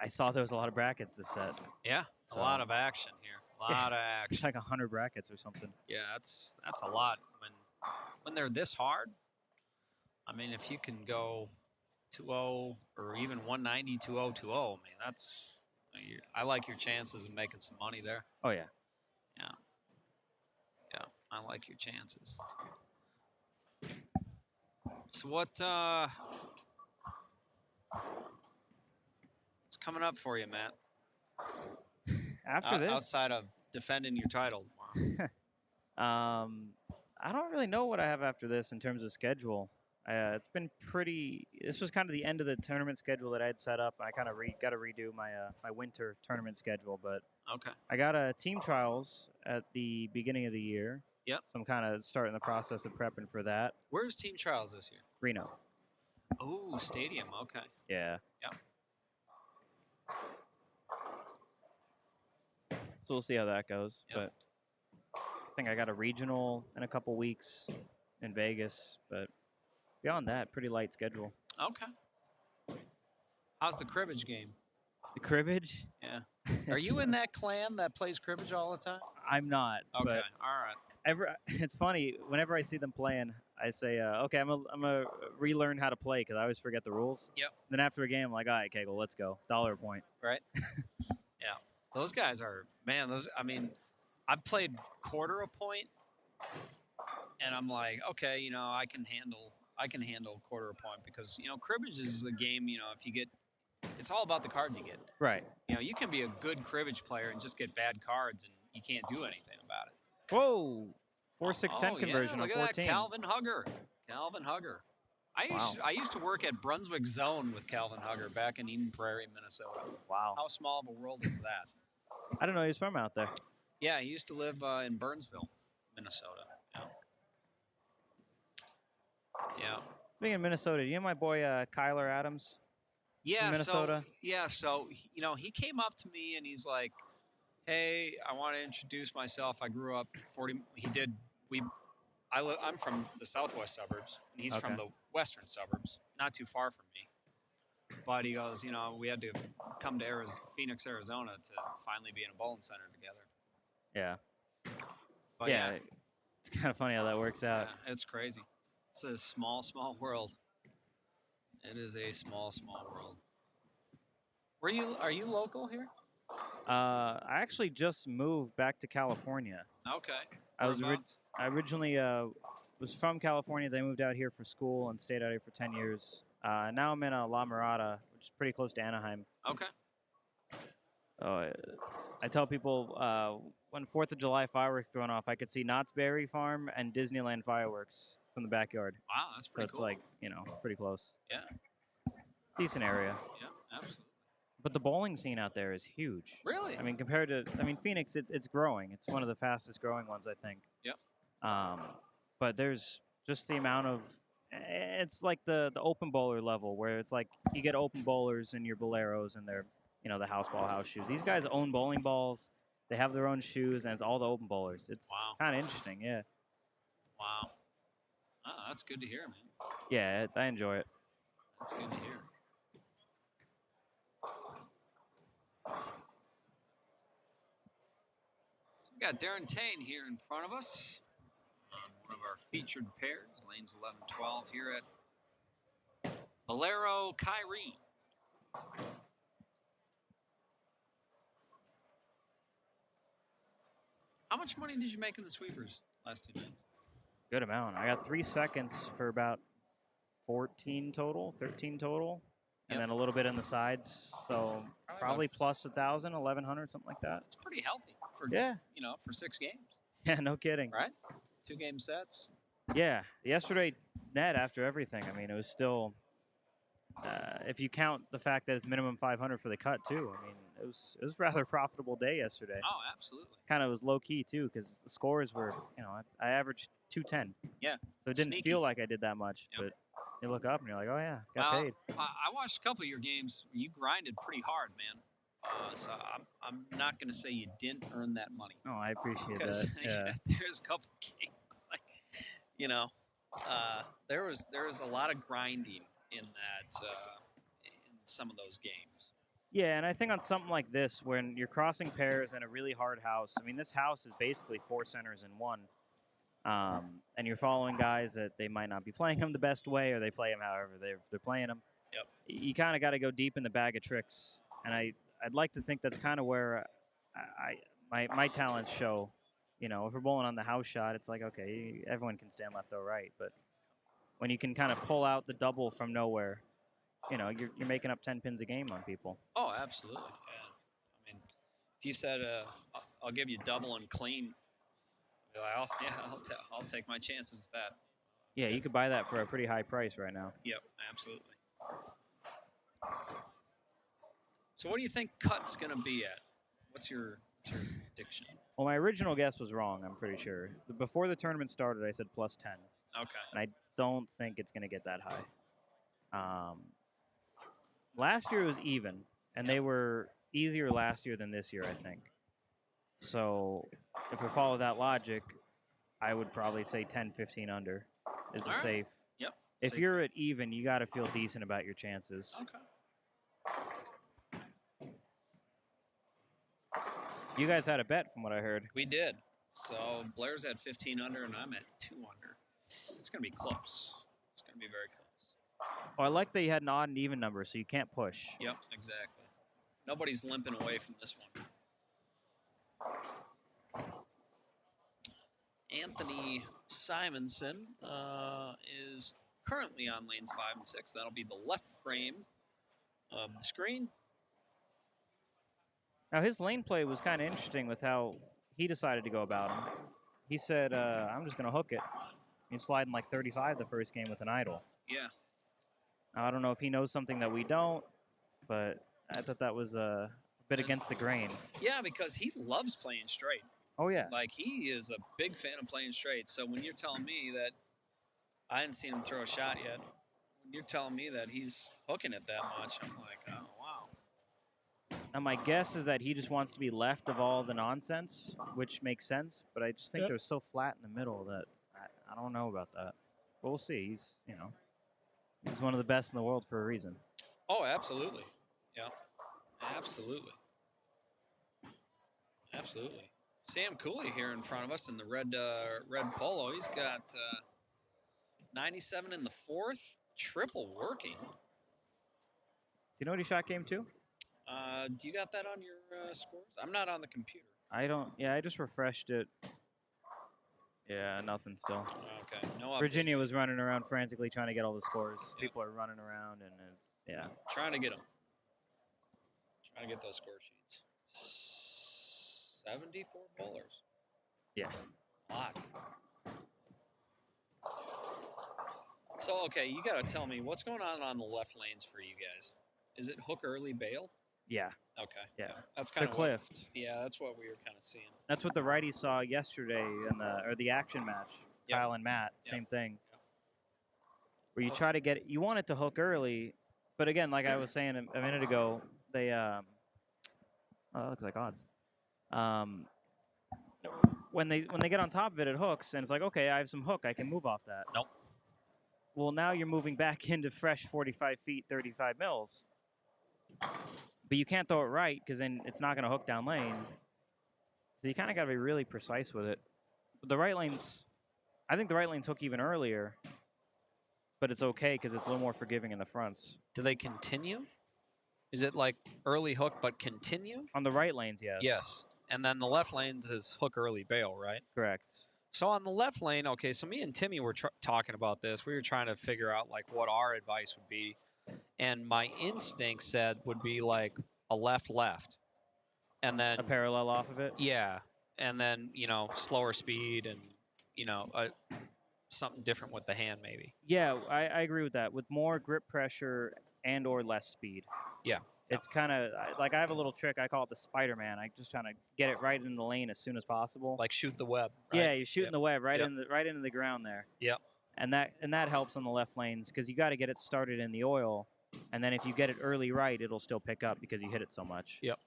I saw there was a lot of brackets this set. Yeah, So- a lot of action here. A lot of It's action. like 100 brackets or something. Yeah, that's a lot when they're this hard. I mean, if you can go 2-0 or even 190, 2-0, 2-0, I mean, I like your chances of making some money there. Oh, yeah. Yeah, I like your chances. So what's coming up for you, Matt? After this, outside of defending your title tomorrow. I don't really know what I have after this in terms of schedule. It's been pretty. This was kind of the end of the tournament schedule that I had set up. I kind of got to redo my my winter tournament schedule, but Okay. I got team trials at the beginning of the year. Yep. So I'm kind of starting the process of prepping for that. Where's team trials this year? Reno. Oh, stadium. Okay. Yeah. Yep. So we'll see how that goes. Yep. But I think I got a regional in a couple weeks in Vegas. But beyond that, pretty light schedule. Okay. How's the cribbage game? The cribbage? Yeah. Are you in that clan that plays cribbage all the time? I'm not. Okay, But all right. it's funny. Whenever I see them playing, I say, "Okay, I'm gonna relearn how to play because I always forget the rules." Yep. Then after a game, I'm like, "All right, Kegel, let's go. $1 a point." Right. Yeah. Those guys are those. I mean, I've played quarter a point, and I'm like, okay, I can handle quarter a point because cribbage is a game. If you get, it's all about the cards you get. Right. You can be a good cribbage player and just get bad cards, and you can't do anything about it. Whoa. 4-6-10 conversion look on at 14. that, Calvin Hugger. I used to work at Brunswick Zone with Calvin Hugger back in Eden Prairie, Minnesota. Wow. How small of a world is that? I don't know. He's from out there. Yeah, he used to live in Burnsville, Minnesota. Yeah. Speaking of Minnesota, do you know my boy Kyler Adams? Yeah, Minnesota. So he came up to me and he's like, "Hey, I want to introduce myself. I grew up 40." I'm from the southwest suburbs, and he's from the western suburbs, not too far from me. But he goes, we had to come to Phoenix, Arizona, to finally be in a bowling center together. Yeah. But yeah, it's kind of funny how that works out. yeah, it's crazy. It's a small, small world. It is a small, small world. Are you local here? I actually just moved back to California. Okay. I originally was from California. They moved out here for school and stayed out here for 10 years. Now I'm in La Mirada, which is pretty close to Anaheim. Okay. I tell people when 4th of July fireworks going off, I could see Knott's Berry Farm and Disneyland fireworks from the backyard. Wow, that's pretty So cool. it's pretty close. Yeah. Decent area. Yeah, absolutely. But the bowling scene out there is huge. Really? I mean, compared to Phoenix, it's growing. It's one of the fastest growing ones, I think. Yep. But there's just the amount of, it's like the open bowler level where it's like you get open bowlers and your boleros and their, the house ball house shoes. These guys own bowling balls. They have their own shoes, and it's all the open bowlers. It's kind of interesting, yeah. Wow. Oh, that's good to hear, man. Yeah, I enjoy it. That's good to hear. So we got Darren Tane here in front of us on one of our featured pairs, lanes 11, 12 here at Bolero Kyrie. How much money did you make in the sweepers last 2 nights? Good amount. I got 3 seconds for about 13 total, and then a little bit in the sides. So probably plus 1,000, 1,100, something like that. It's pretty healthy for for 6 games. Yeah, no kidding. Right? 2 game sets. Yeah, yesterday net after everything. I mean, it was still. If you count the fact that it's minimum 500 for the cut too, I mean, it was a rather profitable day yesterday. Oh, absolutely. Kind of was low key too because the scores were, I averaged 210. Yeah. So it didn't Sneaky. feel like I did that much, Yep. but you look up and you're like, oh yeah, got paid. I watched a couple of your games. You grinded pretty hard, man. So I'm not going to say you didn't earn that money. Oh, I appreciate Because that. Yeah. there's a couple of games, there was a lot of grinding in that in some of those games. Yeah, and I think on something like this, when you're crossing pairs in a really hard house, I mean, this house is basically 4 centers in one. And you're following guys that they might not be playing them the best way, or they play them however they're playing them. Yep. You kind of got to go deep in the bag of tricks, and I'd like to think that's kind of where my talents show. If we're bowling on the house shot, it's like, okay, everyone can stand left or right, but when you can kind of pull out the double from nowhere, you're making up 10 pins a game on people. Oh, absolutely. Yeah. I mean, if you said I'll give you double and clean, I'd be like, I'll take my chances with that. Yeah, you could buy that for a pretty high price right now. Yep, absolutely. So what do you think cut's going to be at? What's your prediction? Well, my original guess was wrong, I'm pretty sure. Before the tournament started, I said plus 10. Okay. And I don't think it's going to get that high. Last year was even, and they were easier last year than this year, I think. So if we follow that logic, I would probably say 10, 15 under is the safe. Yep. If safe. you're at even, you got to feel decent about your chances. Okay. You guys had a bet from what I heard. We did. So Blair's at 15 under, and I'm at 2 under. It's going to be close. It's going to be very close. Oh, I like that you had an odd and even number, so you can't push. Yep, exactly. Nobody's limping away from this one. Anthony Simonson is currently on lanes 5 and 6. That'll be the left frame of the screen. Now, his lane play was kind of interesting with how he decided to go about him. He said, I'm just going to hook it. He's sliding like 35 the first game with an idle. Yeah. Now, I don't know if he knows something that we don't, but I thought that was a bit against the grain. Yeah, because he loves playing straight. Oh, yeah. Like, he is a big fan of playing straight. So when you're telling me that I hadn't seen him throw a shot yet, when you're telling me that he's hooking it that much, I'm like, oh, wow. Now, my guess is that he just wants to be left of all the nonsense, which makes sense. But I just think they're so flat in the middle that I don't know about that. But we'll see. He's, he's one of the best in the world for a reason. Oh, absolutely. Yeah, absolutely. Absolutely. Sam Cooley here in front of us in the red polo. He's got 97 in the fourth, triple working. Do you know what he shot game 2? Do you got that on your scores? I'm not on the computer. I don't. Yeah, I just refreshed it. Yeah, nothing still. Okay, no update. Virginia was running around frantically trying to get all the scores. People are running around and yeah. Trying to get them. Trying to get those score sheets. 74 bowlers. Yeah. A lot. So, okay, you got to tell me, what's going on the left lanes for you guys? Is it hook early bail? Yeah. Okay. Yeah. That's kind The of cliffed. Yeah, that's what we were kind of seeing. That's what the righties saw yesterday in the action match. Yep. Kyle and Matt, Yep. same thing. Where you try to get it, you want it to hook early, but again, like I was saying a minute ago, they oh, that looks like odds. When they get on top of it, it hooks, and it's like, okay, I have some hook, I can move off that. Nope. Well, now you're moving back into fresh 45 feet, 35 mils. But you can't throw it right because then it's not going to hook down lane. So you kind of got to be really precise with it. But the right lanes, I think the right lanes hook even earlier, but it's okay because it's a little more forgiving in the fronts. Do they continue? Is it like early hook but continue? On the right lanes, yes. Yes. And then the left lanes is hook early bail, right? Correct. So on the left lane, okay, so me and Timmy were talking about this. We were trying to figure out like what our advice would be. And my instinct said would be like a left. And then A parallel off of it? yeah, and then, slower speed and, something different with the hand maybe. Yeah, I agree with that. With more grip pressure and or less speed. Yeah. It's kind of like I have a little trick. I call it the Spider-Man. I just trying to get it right in the lane as soon as possible. Like shoot the web, right? Yeah, you're shooting Yep. the web right Yep. into the ground there. Yep. And that helps on the left lanes because you got to get it started in the oil, and then if you get it early right, it'll still pick up because you hit it so much. Yep.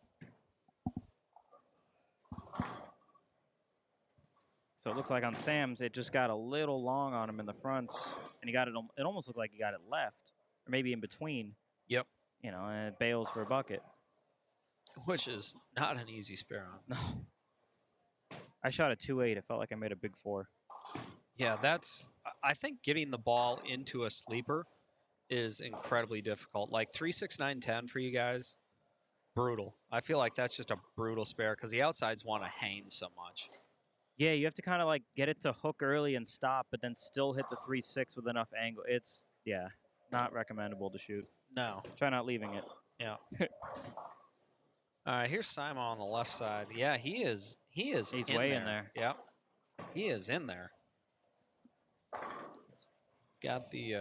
So it looks like on Sam's, it just got a little long on him in the fronts, and he got it. It almost looked like he got it left, or maybe in between. Yep. And it bails for a bucket. Which is not an easy spare on. No. I shot a 2.8. It felt like I made a big 4. Yeah, I think getting the ball into a sleeper is incredibly difficult. Like 3.6910 for you guys, brutal. I feel like that's just a brutal spare because the outsides want to hang so much. Yeah, you have to kind of like get it to hook early and stop, but then still hit the 3.6 with enough angle. It's, not recommendable to shoot. No. Try not leaving it. Yeah. All right, here's Simon on the left side. Yeah, he's He's in way there. in there. Yep. He is in there. Got the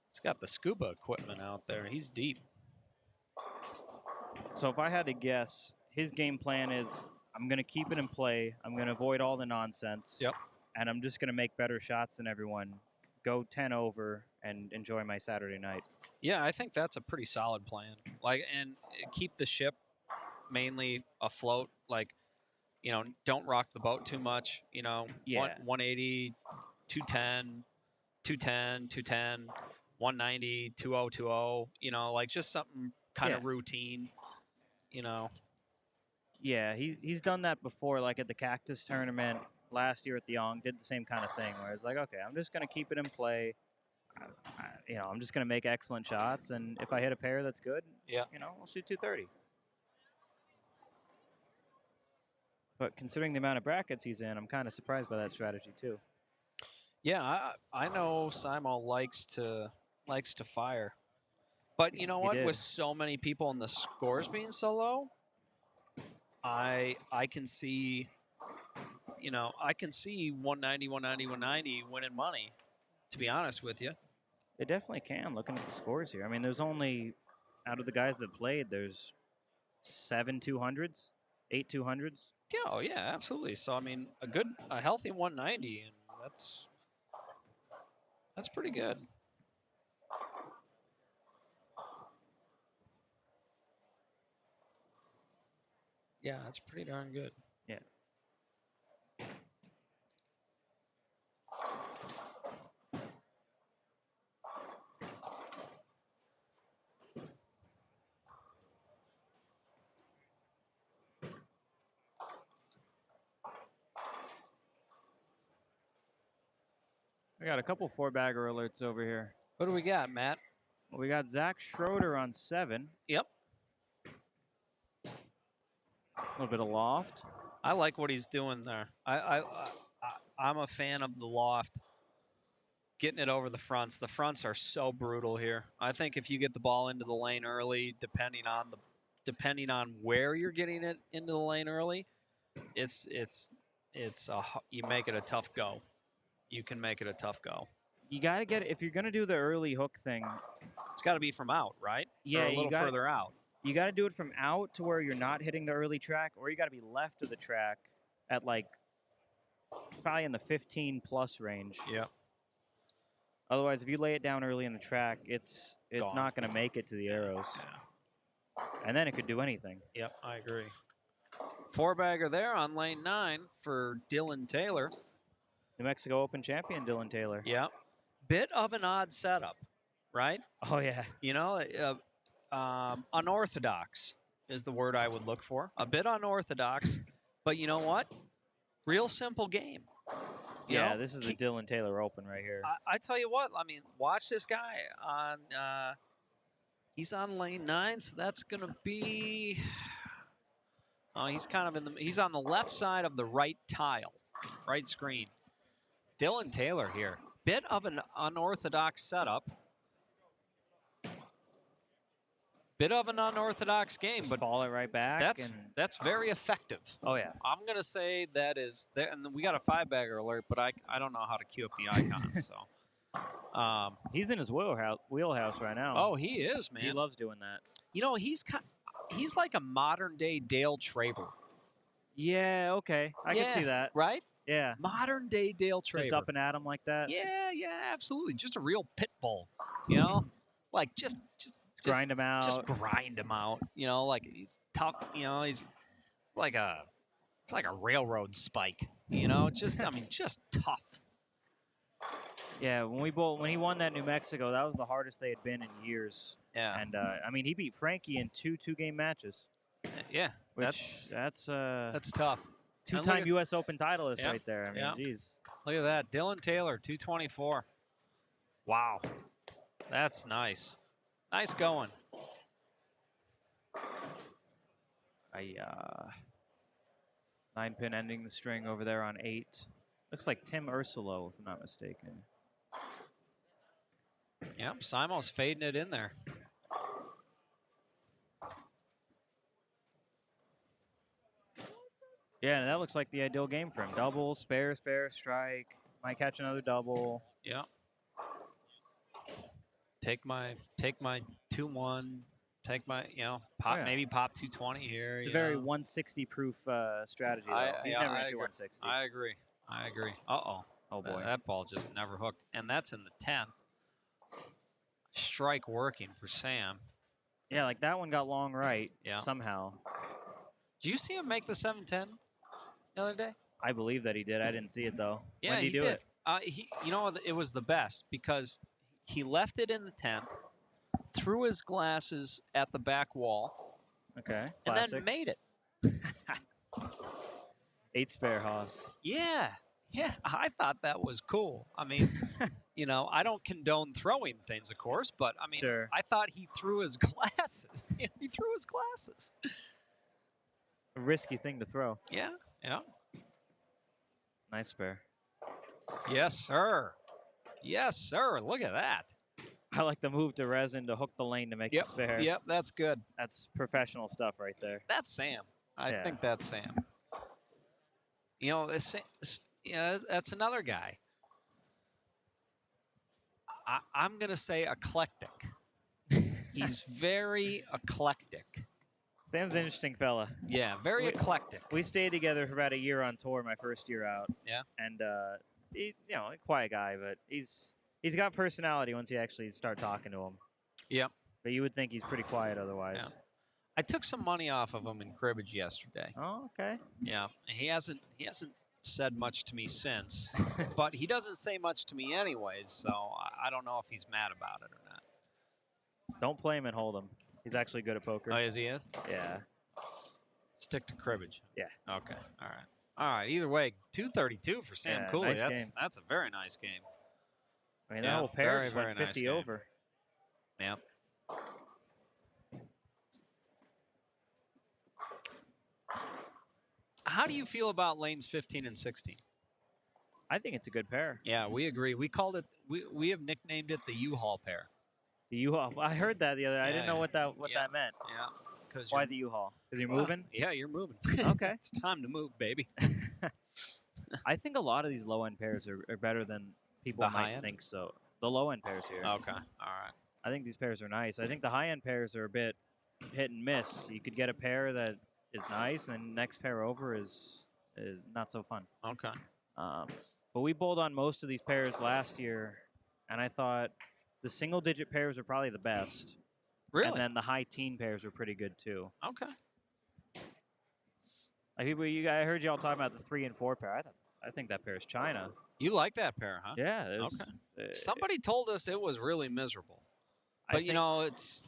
it's got the scuba equipment out there. He's deep. So if I had to guess, his game plan is I'm going to keep it in play. I'm going to avoid all the nonsense. Yep. And I'm just going to make better shots than everyone. Go 10 over and enjoy my Saturday night. Yeah, I think that's a pretty solid plan. Like, and keep the ship mainly afloat. Like, don't rock the boat too much. Yeah. 180, 210, 210, 210, 190, 2020. Like just something kind of routine. Yeah, he's done that before, like at the Cactus tournament last year at the Ong, did the same kind of thing where it's like, okay, I'm just going to keep it in play. I'm just going to make excellent shots, and if I hit a pair that's good, we'll shoot 230. But considering the amount of brackets he's in, I'm kind of surprised by that strategy too. Yeah, I know Simon likes to fire, but you know what? did. With so many people and the scores being so low, I can see, I can see 190, 190, 190 winning money. To be honest with you, They definitely can. Looking at the scores here, I mean, there's only out of the guys that played, there's 7 200s, 8 200s. yeah, oh yeah, absolutely. So I mean, a healthy 190, and that's pretty good. Yeah, that's pretty darn good. Yeah. We got a couple 4-bagger alerts over here. What do we got, Matt? We got Zach Schroeder on 7. Yep. A little bit of loft. I like what he's doing there. I'm a fan of the loft. Getting it over the fronts. The fronts are so brutal here. I think if you get the ball into the lane early, depending on where you're getting it into the lane early, you make it a tough go. You can make it a tough go. You got to get, if you're going to do the early hook thing, it's got to be from out, right? Yeah, or a little further out. You got to do it from out to where you're not hitting the early track, or you got to be left of the track at like probably in the 15+ range. Yeah. Otherwise, if you lay it down early in the track, it's not going to make it to the arrows. Yeah. And then it could do anything. Yep, I agree. 4-bagger there on lane 9 for Dylan Taylor. New Mexico Open champion Dylan Taylor. Yep. Bit of an odd setup, right? Oh, yeah. Unorthodox is the word I would look for. A bit unorthodox, but you know what? Real simple game. Yeah, this is the Dylan Taylor Open right here. I tell you what, I mean, watch this guy on. He's on lane 9, so that's gonna be. He's kind of he's on the left side of the right tile, right screen. Dylan Taylor here, bit of an unorthodox setup. Bit of an unorthodox game, but fall it right back. That's very effective. Oh yeah, I'm gonna say that is there, and we got a 5-bagger alert, but I don't know how to queue up the icons. So, he's in his wheelhouse right now. Oh, he is, man. He loves doing that. He's like a modern day Dale Traber. Yeah, okay, I can see that. Right? Yeah, modern day Dale Traber. Just up and at him like that. Yeah, absolutely. Just a real pit bull. Like just grind him out. Just grind him out. Like he's tough. He's like it's like a railroad spike. Just tough. Yeah, when he won that New Mexico, that was the hardest they had been in years. Yeah. And I mean, he beat Frankie in two-game matches. Yeah, that's tough. Two-time U.S. Open titleist right there. I mean, geez. Look at that, Dylan Taylor, 224. Wow, that's nice. Nice going. 9-pin ending the string over there on 8. Looks like Tim Ursulo, if I'm not mistaken. Yep, Simo's fading it in there. Yeah, that looks like the ideal game for him. Double, spare, strike. Might catch another double. Yeah. Take my 2-1. Take my pop maybe pop 220 here. It's a very 160 proof strategy. Though. He's never going to shoot 160. I agree. Oh boy, that ball just never hooked, and that's in the 10th. Strike working for Sam. Yeah, like that one got long right. Yeah. Somehow. Did you see him make the 710 the other day? I believe that he did. I didn't see it though. Yeah, when did he do did. it? It was the best because he left it in the 10th, threw his glasses at the back wall. Okay. And then made it. 8 spare Haas. Yeah. Yeah, I thought that was cool. I mean, you know, I don't condone throwing things, of course, but I mean, Sure. I thought he threw his glasses. He threw his glasses. A risky thing to throw. Yeah, yeah. Nice spare. Yes, sir. Yes, sir. Look at that. I like the move to resin to hook the lane to make the spare. Yep, that's good. That's professional stuff right there. That's Sam. I Yeah. think that's Sam. You know, that's another guy. I'm going to say eclectic. He's very eclectic. Sam's an interesting fella. Yeah, very eclectic. We stayed together for about a year on tour my first year out. Yeah. And he, you know, a quiet guy, but he's got personality once you actually start talking to him. Yep. But you would think he's pretty quiet otherwise. Yeah. I took some money off of him in cribbage yesterday. Oh, okay. Yeah, he hasn't said much to me since, but he doesn't say much to me anyways, so I don't know if he's mad about it or not. Don't play him and hold him. He's actually good at poker. Oh, is he? Yeah. Stick to cribbage. Yeah. Okay. All right. All right. Either way, 232 for Sam Yeah, Cooley. nice game. That's a very nice game. I mean, Yeah, that whole pair very, just very went nice 50 game. over. Yeah. How do you feel about lanes 15 and 16? I think it's a good pair. Yeah, we agree. We called it. We have nicknamed it the U-Haul pair. The U-Haul. I heard that the other. I didn't know what that meant. Yeah. Because Why the U-Haul? Because you're moving. Yeah, you're moving. Okay. It's time to move, baby. I think a lot of these low-end pairs are better than people The high might end? think. So the low-end pairs here. Okay. All right. I think these pairs are nice. I think the high-end pairs are a bit hit and miss. You could get a pair that is nice, and next pair over is not so fun. Okay. But we bowled on most of these pairs last year, and I thought the single-digit pairs are probably the best. Really? And then the high-teen pairs were pretty good too. Okay. Like I heard y'all talking about the 3 and 4 pair. I think that pair is China. You like that pair, huh? Yeah. It was, Okay. Somebody told us it was really miserable. But you know, it's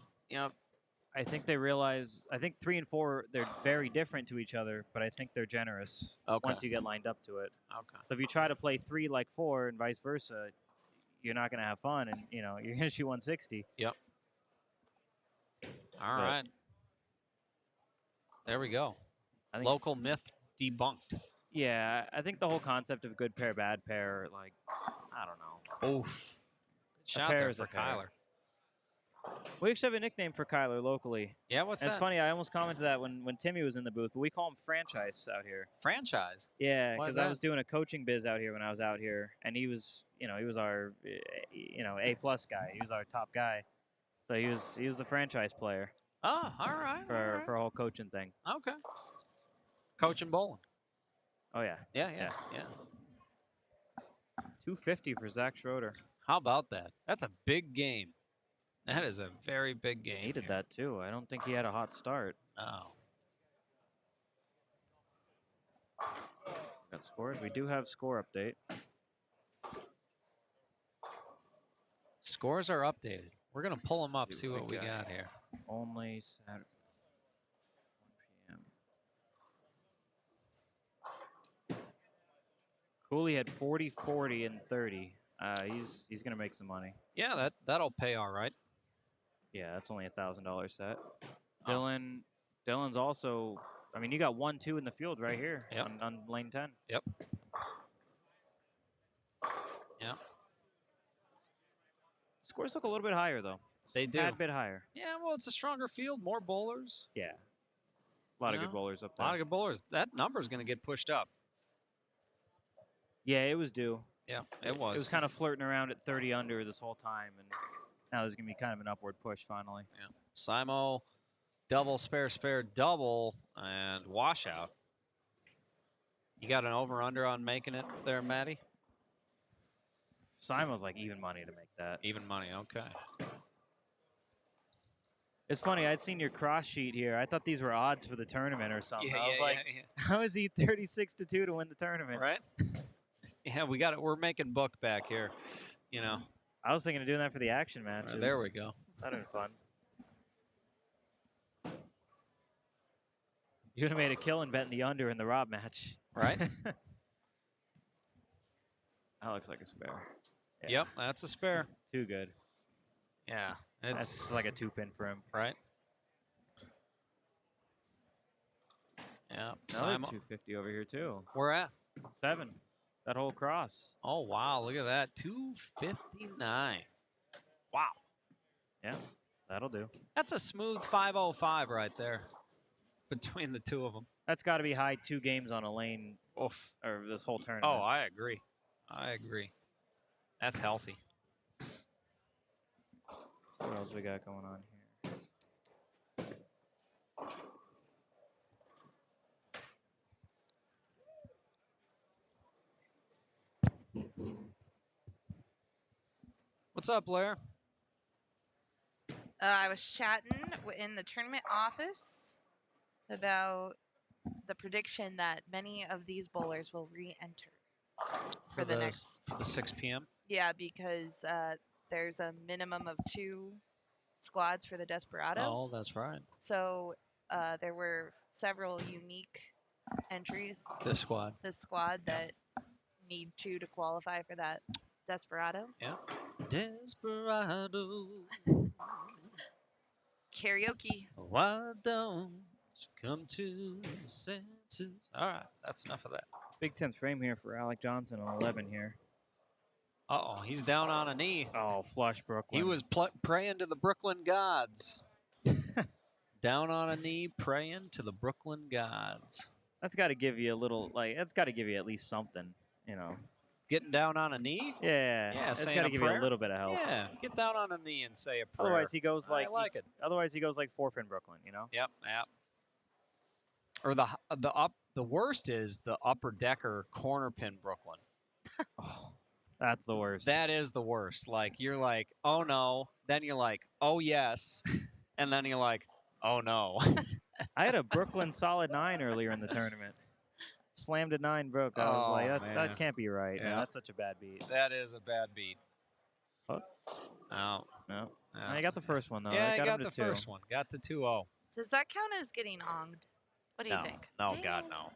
I think they realize. I think 3 and 4 they're very different to each other, but I think they're generous once you get lined up to it. Okay. So if you try to play 3 like 4 and vice versa, you're not going to have fun, and you're going to shoot 160. Yep. All right. There we go. I think Local myth debunked. Yeah, I think the whole concept of good pair, bad pair, like I don't know. Oof. Good shot pair there is for a pair. Kyler. We actually have a nickname for Kyler locally. Yeah, what's And that? it's funny, I almost commented that when Timmy was in the booth, but we call him Franchise out here. Franchise. Yeah, Why is because I that? was doing a coaching biz out here when I was out here, and he was, he was our, A+ guy. He was our top guy. So he was the franchise player Oh, all right. for a whole coaching thing. Okay. Coaching bowling. Oh yeah, Yeah. 250 for Zach Schroeder. How about that? That's a big game. That is a very big game. He needed here. that too. I don't think he had a hot start. Oh. Got scores. We do have score update. Scores are updated. We're going to pull them up, see what we got. got here. Only Saturday. 1 p.m. Cooley had 40, 40, and 30. He's gonna make some money. Yeah, that'll pay all right. Yeah, that's only $1,000 set. Oh. Dylan's also. I mean, you got 1-2 in the field right here Yep. on lane 10. Yep. Yeah. Scores look a little bit higher though. They do. Tad bit higher. Yeah, well, it's a stronger field, more bowlers. Yeah. A lot of You good know, bowlers up A there. lot of good bowlers. That number's going to get pushed up. Yeah, it was due. Yeah, it was. It was kind of flirting around at 30 under this whole time, and now there's gonna be kind of an upward push finally. Yeah. Simo, double, spare, double, and washout. You got an over-under on making it there, Matty? Simon's like even money to make that. Even money, okay. It's funny. I'd seen your cross sheet here. I thought these were odds for the tournament or something. I was like, how is he 36-2 to win the tournament? Right? Yeah, we got it. We're making book back here. You know. I was thinking of doing that for the action matches. There we go. That'd be fun. You would have made a killing betting the under in the Rob match. Right? That looks like a spare. Yeah. Yep, that's a spare. Too good. Yeah, That's like a 2-pin for him. right. Yeah, Another Simon. 250 over here too. We're at 7. That whole cross. Oh wow, look at that, 259. Wow, Yeah, that'll do. that's a smooth 505 right there between the two of them. That's got to be high 2 games on a lane. Oof. Or this whole tournament. Oh, I agree. I agree. That's healthy. What else we got going on here? What's up, Blair? I was chatting in the tournament office about the prediction that many of these bowlers will re-enter for the next. For the 6 p.m. Yeah, because there's a minimum of 2 squads for the Desperado. Oh, that's right. So there were several unique entries. This squad. This squad that need 2 to qualify for that Desperado. Yeah. Desperado. Karaoke. Why don't you come to the senses? All right, that's enough of that. Big 10th frame here for Alec Johnson on 11 here. Uh-oh, he's down on a knee. Oh, flush Brooklyn. He was praying to the Brooklyn gods. Down on a knee, praying to the Brooklyn gods. That's got to give you a little, like, that's got to give you at least something, you know. Getting down on a knee? Yeah. Yeah, It's saying got to a give you prayer? a little bit of help. Yeah, get down on a knee and say a prayer. Otherwise, he goes like. I like it. Otherwise, he goes like 4-pin Brooklyn, you know? Yep, yep. Or the worst is the upper decker corner pin Brooklyn. Oh, that's the worst. That is the worst. Like, you're like, oh no. Then you're like, oh yes. And then you're like, oh no. I had a Brooklyn solid 9 earlier in the tournament. Slammed a 9, broke. I was Oh, like, man. that can't be right. Yeah. No, that's such a bad beat. That is a bad beat. What? No. No. No. I got the first one, though. Yeah, I I got him the to 2. first one. Got the 2-0. Does that count as getting onged? What do you No, think? no, Dang God, it. no.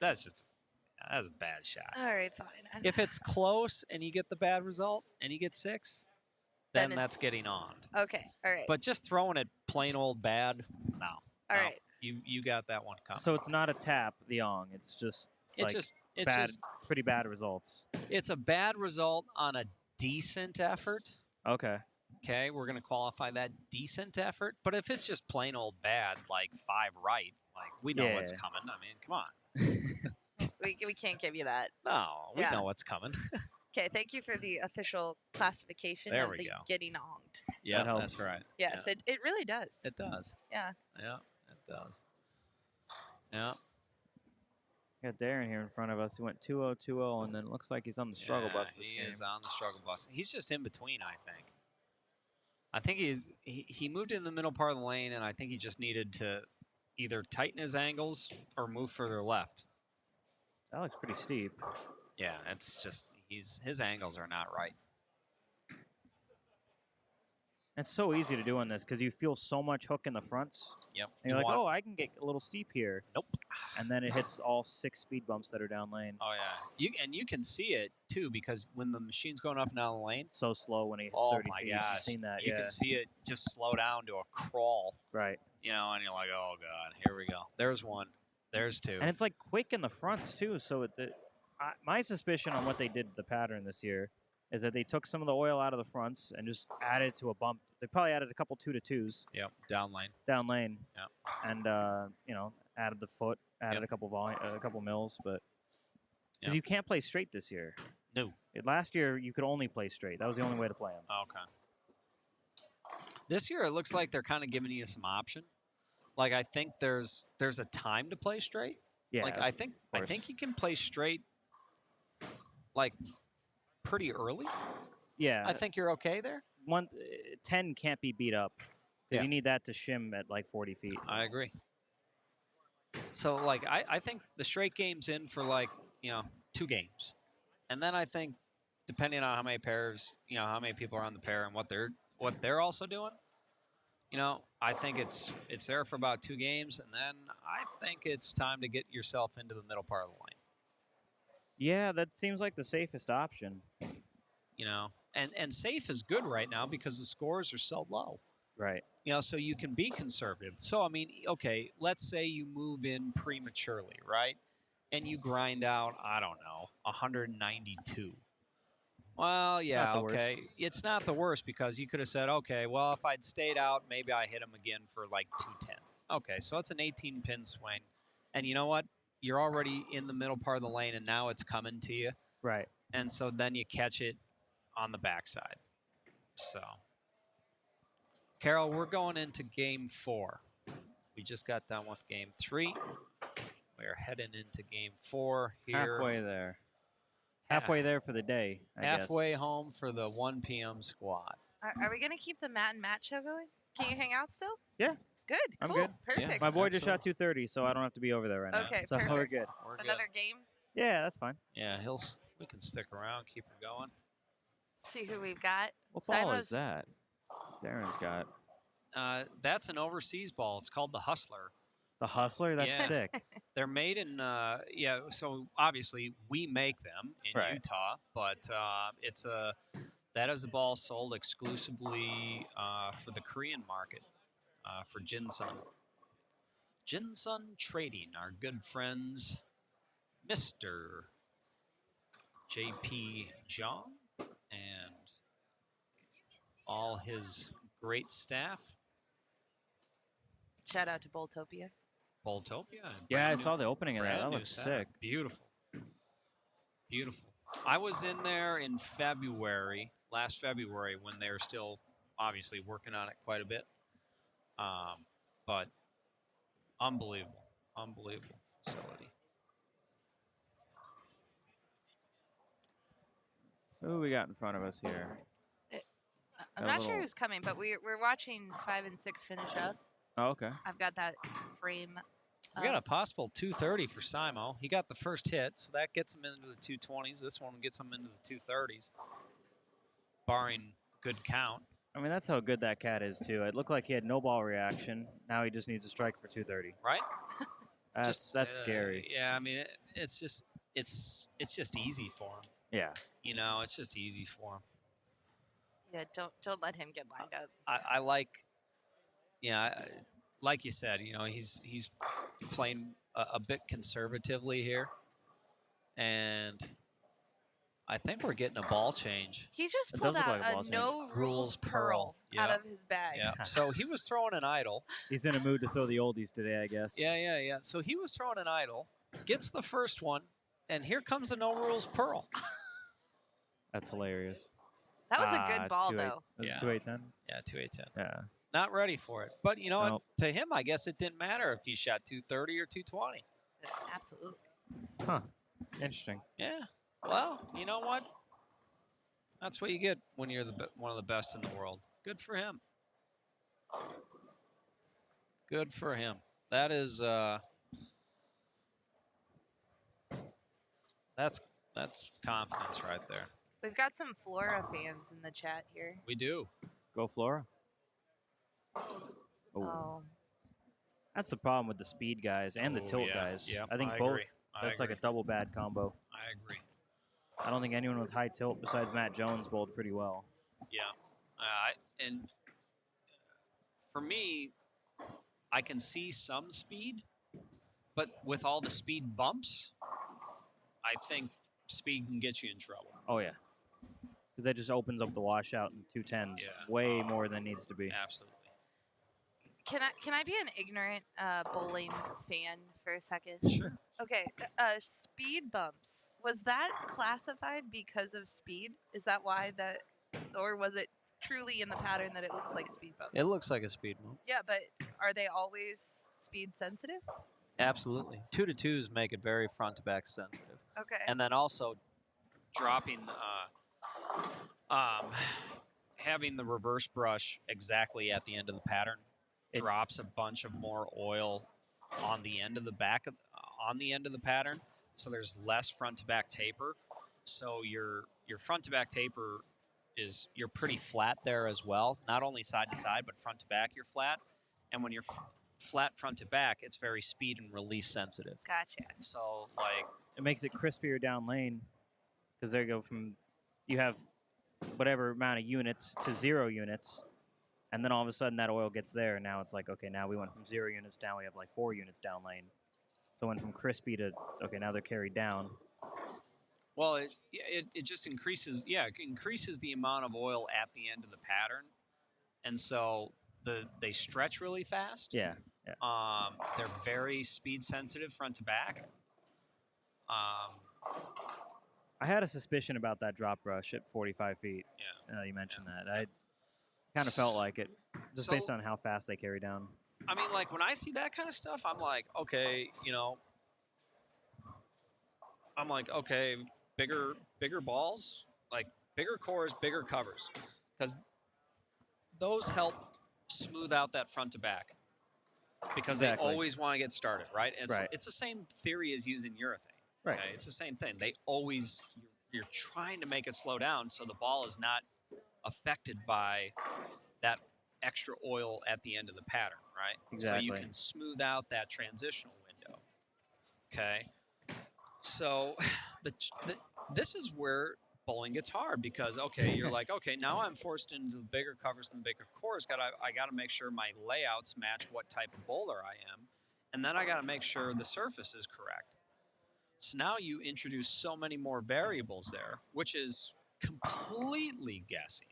That's a bad shot. All right, fine. If it's close and you get the bad result and you get 6, Then then it's- that's getting on. Okay, all right. But just throwing it plain old bad, no. All no. right. You got that one coming. So it's not a tap, the Ong. It's just like it's bad, just pretty bad results. it's a bad result on a decent effort. Okay. Okay, we're gonna qualify that decent effort. But if it's just plain old bad, like 5 right, like we know what's Yeah. coming. I mean, come on. We can't give you that. No, we Yeah. know what's coming. Okay, thank you for the official classification There of we the go. getting onged. Yeah, helps. that's right. Yes, it really does. It does. Yeah. Yeah, it does. Yeah. Got Darren here in front of us. He went 2-0, 2-0, and then it looks like he's on the struggle Yeah, bus this he game. is on the struggle bus. He's just in between, I think. I think he moved in the middle part of the lane, and I think he just needed to either tighten his angles or move further left. That looks pretty steep. Yeah, it's just his angles are not right. It's so easy to do on this because you feel so much hook in the fronts. Yep. And you're like, oh, I can get a little steep here. Nope. And then it hits all 6 speed bumps that are down lane. Oh yeah. You can see it too because when the machine's going up and down the lane, So slow when it hits oh 30 my feet. gosh, You've seen that, you yeah. can see it just slow down to a crawl. Right. You know, and you're like, oh god, here we go. There's one. There's 2. And it's like quick in the fronts too. So my suspicion on what they did to the pattern this year is that they took some of the oil out of the fronts and just added to a bump. They probably added a couple 2-2s Yep. Down lane. down lane. Yep. And added the foot, added Yep. a couple mils, but because Yep. you can't play straight this year. No. Last year you could only play straight. That was the only way to play them. Okay. This year it looks like they're kind of giving you some option. Like I think there's a time to play straight. Yeah. Like I think you can play straight like pretty early. Yeah. I think you're okay there. 10 can't be beat up because Yeah. you need that to shim at like 40 feet. I agree. So like I think the straight game's in for like, 2 games. And then I think depending on how many pairs, how many people are on the pair and what they're also doing, you know, I think it's there for about 2 games, and then I think it's time to get yourself into the middle part of the lane. Yeah, that seems like the safest option. You know, and safe is good right now because the scores are so low. Right. You know, so you can be conservative. So I mean, okay, let's say you move in prematurely, right? And you grind out, I don't know, 192. Well, yeah, Not the okay. worst. It's not the worst because you could have said, okay, well, if I'd stayed out, maybe I hit him again for like 210. Okay, so it's an 18-pin swing. And you know what? You're already in the middle part of the lane, and now it's coming to you. Right. And so then you catch it on the backside. So, Carol, we're going into game 4. We just got done with game 3. We are heading into game 4 here. Halfway there. Halfway there for the day, I guess. Halfway home for the 1 p.m. squad. Are we going to keep the Matt and Matt show going? Can you hang out still? Yeah. Good. I'm Cool. good. Perfect. Yeah. My boy just shot 230, so I don't have to be over there right now. Okay, So we're perfect. good. We're good. Another game. Yeah, that's fine. Yeah, we can stick around, keep it going. See who we've got. What ball Simo's- is that? Darren's got. That's an overseas ball. It's called the Hustler. The Hustler? That's Yeah. sick. They're made in, so obviously we make them in Right. Utah, but that is a ball sold exclusively for the Korean market, for Jinsun. Jinsun Trading, our good friends, Mr. J.P. Jong and all his great staff. Shout out to Boltopia. Boltopia. Yeah, I saw the opening of that. brand That new looks setup. sick. Beautiful. Beautiful. I was in there in February, last February, when they were still obviously working on it quite a bit. But unbelievable. Unbelievable facility. So who we got in front of us here? I'm Got a not sure little- who's coming, but we're watching 5 and 6 finish up. Oh, okay. I've got that frame. We got a possible 230 for Simo. He got the first hit, so that gets him into the 220s. This one gets him into the 230s, barring good count. I mean, that's how good that cat is, too. It looked like he had no ball reaction. Now he just needs a strike for 230. Right? That's scary. Yeah, I mean, it's just easy for him. Yeah. You know, it's just easy for him. Yeah, don't let him get lined up. I like, like you said, you know, he's playing a bit conservatively here, and I think we're getting a ball change. He just It pulled does look out like a ball a change. no rules Rules pearl pearl. out Yeah. of his bag. Yeah. So he was throwing an idle. He's in a mood to throw the oldies today, I guess. Yeah. So he was throwing an idle, gets the first one, and here comes a no rules pearl. That's hilarious. That was a good ball, 2-8 though. Was Yeah. it 2-8-10? Yeah, 2-8-10. Yeah. Not ready for it. But you know Nope. what? To him, I guess it didn't matter if he shot 230 or 220. Absolutely. Huh. Interesting. Yeah. Well, you know what? That's what you get when you're one of the best in the world. Good for him. Good for him. That is that's confidence right there. We've got some Flora fans in the chat here. We do. Go Flora. Oh. That's the problem with the speed guys and the Oh, tilt yeah. guys. Yep, I think I both. agree. I That's like a agree. double bad combo. I agree. I don't think anyone with high tilt besides Matt Jones bowled pretty well. Yeah. And for me, I can see some speed, but with all the speed bumps, I think speed can get you in trouble. Oh, yeah. Because that just opens up the washout in 210s Yeah. way more than needs to be. Absolutely. Can I be an ignorant bowling fan for a second? Sure. Okay, speed bumps. Was that classified because of speed? Is that why that, or was it truly in the pattern that it looks like speed bumps? It looks like a speed bump. Yeah, but are they always speed sensitive? Absolutely. 2-2s make it very front to back sensitive. Okay. And then also dropping, having the reverse brush exactly at the end of the pattern drops a bunch of more oil on the end of the pattern, so there's less front to back taper. So your front to back taper is you're pretty flat there as well. Not only side to side, but front to back, you're flat. And when you're flat front to back, it's very speed and release sensitive. Gotcha. So, like, It makes it crispier down lane because they go from you have whatever amount of units to 0 units, and then all of a sudden that oil gets there, and now it's like, okay, now we went from 0 units down, we have like 4 units down lane. So it went from crispy to, okay, now they're carried down. well, it just increases, it increases the amount of oil at the end of the pattern. And so they stretch really fast. Yeah. They're very speed sensitive front to back. I had a suspicion about that drop brush at 45 feet. Yeah. You mentioned that. I kind of felt like it, just based on how fast they carry down. I mean, like, when I see that kind of stuff, I'm like, okay, bigger balls, like bigger cores, bigger covers, because those help smooth out that front to back, because they always want to get started, right? It's the same theory as using urethane. Right. Okay? It's the same thing. You're trying to make it slow down so the ball is not affected by that extra oil at the end of the pattern, right? Exactly. So you can smooth out that transitional window. Okay. So this is where bowling gets hard, because, okay, you're like, okay, now I'm forced into the bigger covers and bigger cores. I got to make sure my layouts match what type of bowler I am, and then I got to make sure the surface is correct. So now you introduce so many more variables there, which is completely guessing.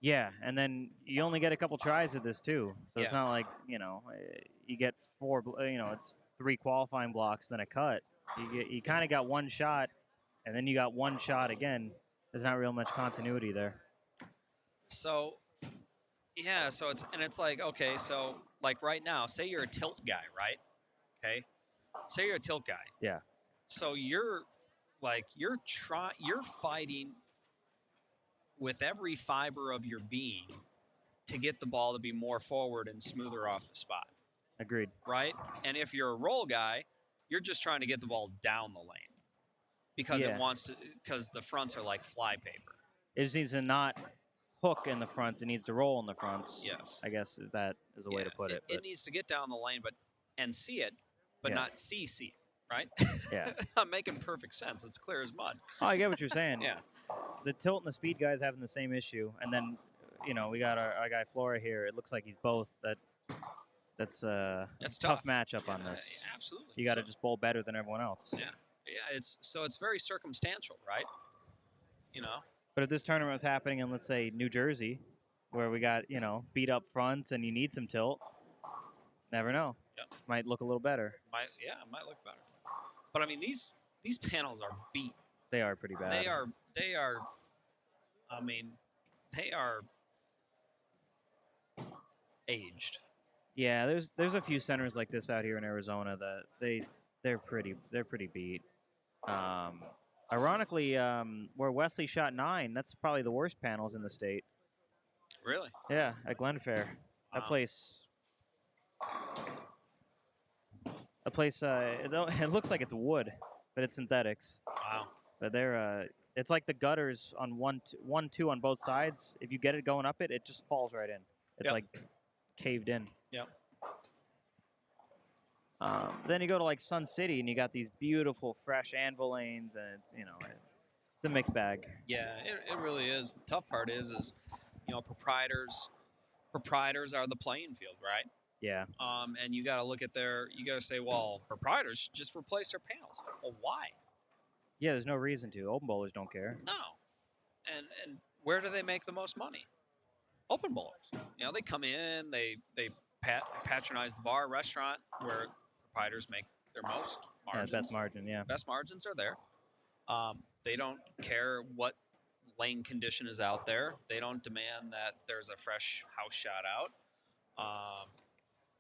Yeah, and then you only get a couple tries at this too, so it's not like you get 4. It's 3 qualifying blocks, then a cut. You kind of got one shot, and then you got one shot again. There's not real much continuity there. So, yeah, it's like, okay, so like right now, say you're a tilt guy, right? Okay, say you're a tilt guy. Yeah. So you're fighting with every fiber of your being to get the ball to be more forward and smoother off the spot. Agreed. Right? And if you're a roll guy, you're just trying to get the ball down the lane because because the fronts are like flypaper. It just needs to not hook in the fronts. It needs to roll in the fronts. Yes. I guess that is a way to put it. It needs to get down the lane and see it, but not see it, right? Yeah. I'm making perfect sense. It's clear as mud. Oh, I get what you're saying. Yeah. The tilt and the speed guys having the same issue, and then we got our guy Flora here. It looks like he's both. That's a tough matchup on this. Yeah, absolutely. You got to just bowl better than everyone else. Yeah. It's very circumstantial, right? But if this tournament was happening in, let's say, New Jersey, where we got beat up fronts and you need some tilt, never know. Yep. Might look a little better. It might look better. But I mean, these panels are beat. They are pretty bad. They are. I mean, they are aged. Yeah, there's a few centers like this out here in Arizona that they're pretty beat. Ironically, where Wesley shot 9, that's probably the worst panels in the state. Really? Yeah, at Glenfair. That place. It looks like it's wood, but it's synthetics. Wow. But it's like the gutters on 1, 2 on both sides. If you get it going up it just falls right in. It's like caved in. Yep. Then you go to like Sun City and you got these beautiful fresh anvil lanes, and it's it's a mixed bag. Yeah, it really is. The tough part is proprietors are the playing field, right? Yeah. And you got to look at you got to say, well, proprietors just replace their panels. Well, why? Yeah, there's no reason to. Open bowlers don't care. No. And where do they make the most money? Open bowlers. They come in, they patronize the bar, restaurant where proprietors make their most margins. Best margin, yeah. Best margins are there. They don't care what lane condition is out there. They don't demand that there's a fresh house shot out.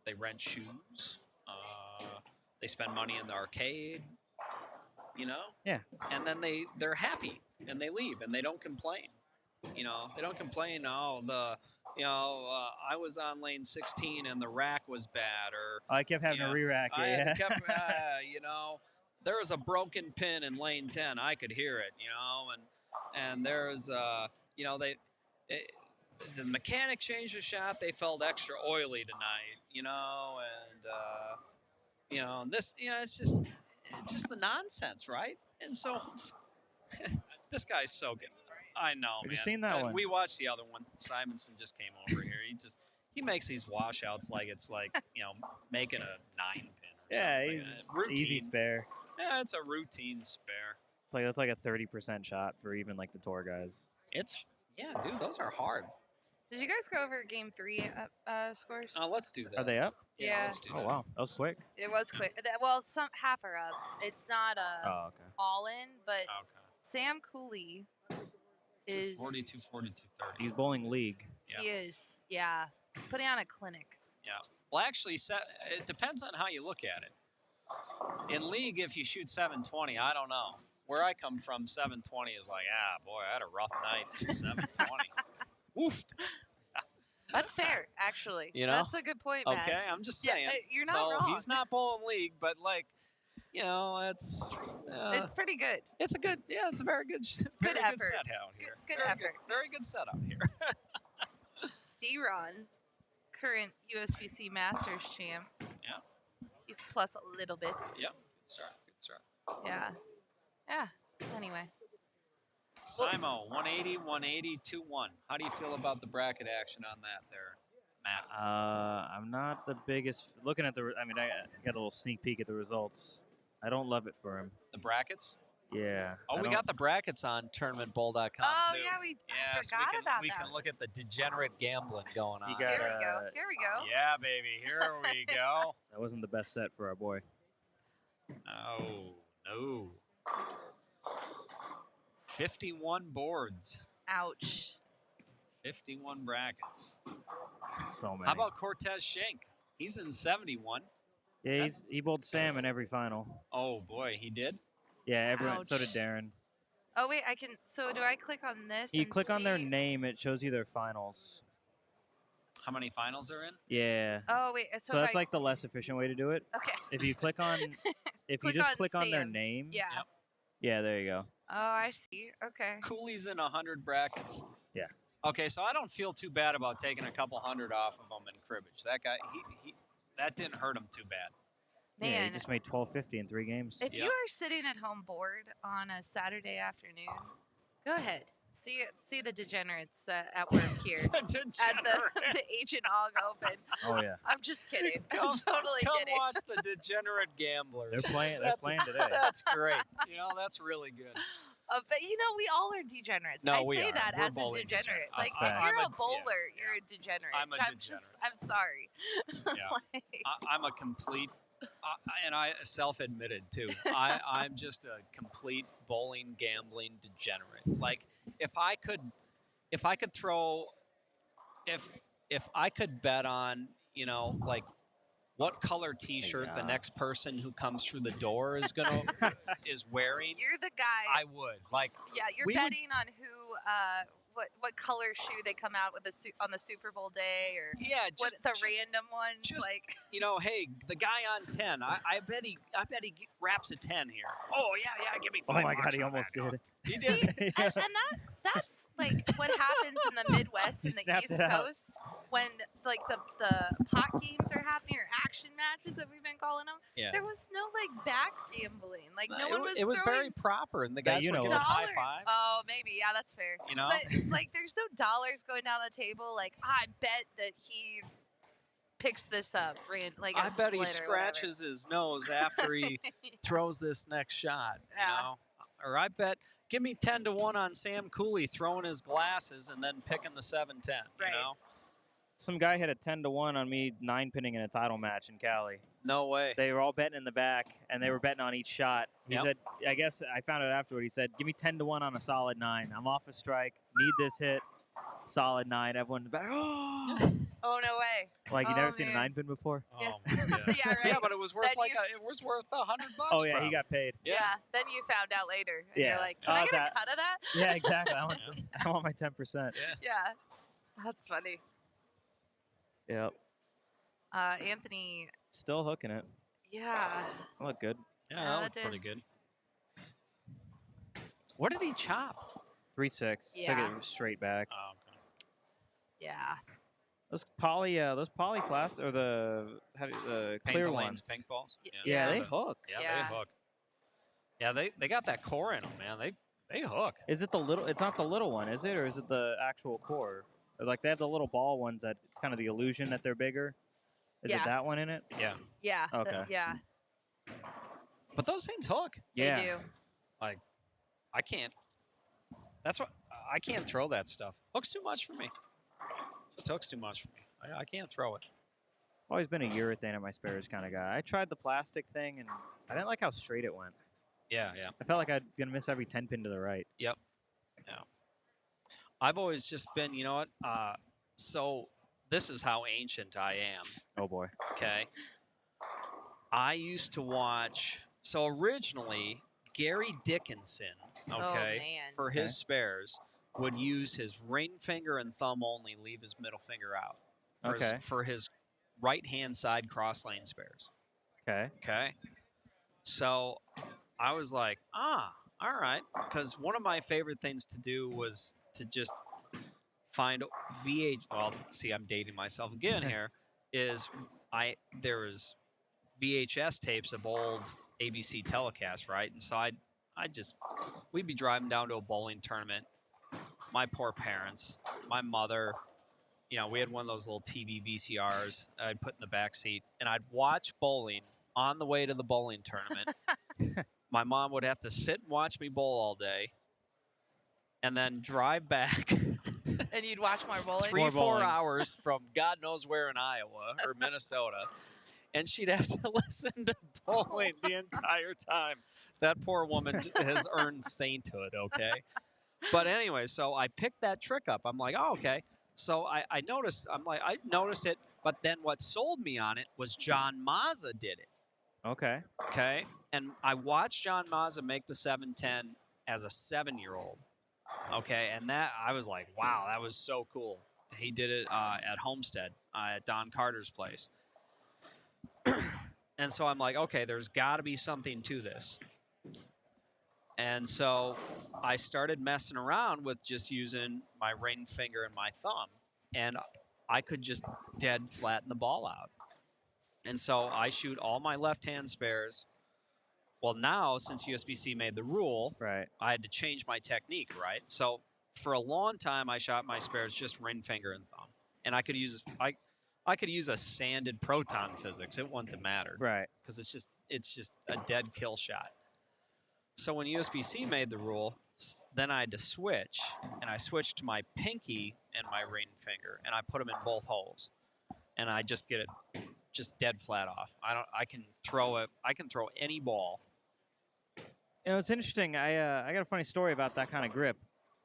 They rent shoes. They spend money in the arcade. Yeah. And then they're happy and they leave and they don't complain. They don't complain. I was on lane 16 and the rack was bad, or I kept having to re-rack it. I kept, there was a broken pin in lane 10. I could hear it, and and there's the mechanic changed the shot. They felt extra oily tonight, and this, it's just the nonsense, right? And so this guy's so good. I know, Have man. you seen that one? We watched the other one. Simonson just came over here. He makes these washouts like it's like making a 9-pin. Yeah, something. he's easy spare. Yeah, it's a routine spare. That's like a 30% shot for even like the tour guys. Dude, those are hard. Did you guys go over Game 3 scores? Let's do that. Are they up? Yeah. Let's do Oh that. wow, that was quick. It was quick. Well, some half are up. It's not Oh okay. all in, but Okay. Sam Cooley is 42, 30. He's bowling league. Yeah. he is putting on a clinic. Yeah. Well, actually, it depends on how you look at it. In league, if you shoot 720, I don't know. Where I come from, 720 is like, boy, I had a rough night. 720. Woofed. That's fair, actually. You know? That's a good point, Matt. Okay, I'm just Yeah, saying. you're not so wrong. He's not bowling league, but it's It's pretty good. it's a good, it's a very good, very good effort. set out here. Good very effort. Very good set out here. D-Ron, current USBC Masters champ. Yeah. He's plus a little bit. Yep. Good start. Good start. Yeah. Yeah. Anyway. Simo, 180, 180, 2-1. How do you feel about the bracket action on that there, Matt? I'm not the biggest. Looking at I got a little sneak peek at the results. I don't love it for him. The brackets? Yeah. Oh, we got the brackets on tournamentbowl.com Oh, too. yeah, I Yes, forgot about we that. can look at the degenerate gambling going on. You got, Here we go. Here we go. Yeah, baby. Here we go. That wasn't the best set for our boy. No. 51 boards. Ouch. 51 brackets. So many. How about Cortez Schenk? He's in 71. Yeah, he bowled Sam in every final. Oh, boy, he did? Yeah, everyone. So did Ouch. Darren. Oh, wait, so do I click on this? You and click on their see- name, it shows you their finals. How many finals are in? Yeah. Oh, wait, so So if that's like the less efficient way to do it. Okay. If you click on, if you Click just on click on their Sam. name. Yeah. Yep. Yeah, there you go. Oh, I see. Okay. Cooley's in 100 brackets. Yeah. Okay, so I don't feel too bad about taking a couple hundred off of him in cribbage. That guy, that didn't hurt him too bad. Yeah, Man, he just made 1250 in 3 games. if you Yep. are sitting at home bored on a Saturday afternoon, go ahead. See the degenerates at work here at the Agent Ong Open. Oh yeah. I'm just kidding. I'm Come totally kidding. watch the degenerate gamblers. They're playing That's- today. That's great. That's really good. But we all are degenerates. No, I we say are. that We're as a bowling degenerate. degenerate. Like That's if facts. you're I'm a a- bowler, yeah, you're a degenerate. I'm a degenerate. I'm sorry. Yeah. Like, I'm a complete, and I self-admitted too. I'm just a complete bowling, gambling degenerate. Like if I could throw, if I could bet on, like what color T-shirt the Yeah. next person who comes through the door is is wearing, you're the guy. I would. Like Yeah, you're we would- betting on who, what color shoe they come out with on the Super Bowl day, or yeah, what just the random ones. just- Like, hey, the guy on 10. I bet he wraps a 10 here. Oh yeah, give me 5 Oh my bucks God, he on almost that, dog. did. He see, did. and that's like what happens in the Midwest He and the snapped East it out. Coast when like the pot games are happening, or action matches that we've been calling them. Yeah. There was no like back gambling. Like no one was. It was very throwing proper, and the That guys you were know giving of. high dollars. fives. Oh, maybe. Yeah, that's fair. But like, there's no dollars going down the table. Like, I bet that he picks this up. Like, I a bet he split or whatever. scratches his nose after he throws this next shot. Yeah. Or I bet, give me 10-1 on Sam Cooley throwing his glasses and then picking the 7-10. Right. You know? Some guy had a 10-1 on me 9-pinning in a title match in Cali. No way. They were all betting in the back, and they were betting on each shot. He Yep. said, I guess I found out afterward. He said, give me 10-1 on a solid 9. I'm off a strike. Need this hit. Solid 9. Everyone's back. Oh, Oh, no way. like you Oh, never seen a man. 9-pin before? Oh, Yeah. my God. Yeah, right. Yeah, but it was worth Then you- it was worth $100. Oh yeah, he probably. got paid. Yeah. Then you found out later. And Yeah. You're like, can I How's get that? a cut of that? Yeah, exactly. I want my 10%. Yeah. That's funny. Yep. Anthony. Still hooking it. Yeah. I look good. Yeah, Yeah, that that looked did. pretty good. What did he chop? 3.6. Yeah. Took it straight back. Oh, okay. Yeah. Those polyplast or the Paint clear the ones. lanes, pink balls. Yeah, they the- hook. Yeah, Yeah. they hook. Yeah, they got that core in them, man. They hook. Is it the little? It's not the little one, is it, or is it the actual core? Or, like they have the little ball ones that it's kind of the illusion that they're bigger. Is Yeah. it that one in it? Yeah, Yeah. Okay. Yeah. but those things hook. Yeah. They do. Like, I can't. That's what I can't throw that stuff. Hooks too much for me. Just hooks too much for me. I can't throw it. Always been a urethane at my spares kind of guy. I tried the plastic thing and I didn't like how straight it went. Yeah. I felt like I was gonna miss every 10 pin to the right. Yep. Yeah. I've always just been, you know what? So this is how ancient I am. Oh boy. Okay. I used to watch. So originally, Gary Dickinson, okay, man. for his Okay. spares, would use his ring finger and thumb only, leave his middle finger out. Okay. For his right hand side cross lane spares. Okay. Okay. So I was like, all right. Because one of my favorite things to do was to just find well, see, I'm dating myself again here, there was VHS tapes of old ABC telecasts, right? And so we'd be driving down to a bowling tournament. My poor parents, my mother, we had one of those little TV VCRs I'd put in the back seat, and I'd watch bowling on the way to the bowling tournament. My mom would have to sit and watch me bowl all day, and then drive back And you'd watch more bowling. 3-4 bowling. hours from God knows where in Iowa or Minnesota, and she'd have to listen to bowling the entire time. That poor woman has earned sainthood, okay? But anyway, so I picked that trick up. I'm like, oh, okay. So I noticed, I noticed it, but then what sold me on it was John Mazza did it, Okay. okay? And I watched John Mazza make the 710 as a 7-year-old, okay? And that, I was like, wow, that was so cool. He did it at Homestead, at Don Carter's place. And so I'm like, okay, there's got to be something to this. And so I started messing around with just using my ring finger and my thumb. And I could just dead flatten the ball out. And so I shoot all my left-hand spares. Well, now, since USBC made the rule, Right. I had to change my technique, right? So for a long time, I shot my spares just ring finger and thumb. And I could use a sanded proton physics. It wouldn't have mattered. Right. Because it's just a dead kill shot. So when USBC made the rule, then I had to switch, and I switched to my pinky and my ring finger, and I put them in both holes, and I just get it just dead flat off. I can throw any ball. It's interesting. I got a funny story about that kind of grip.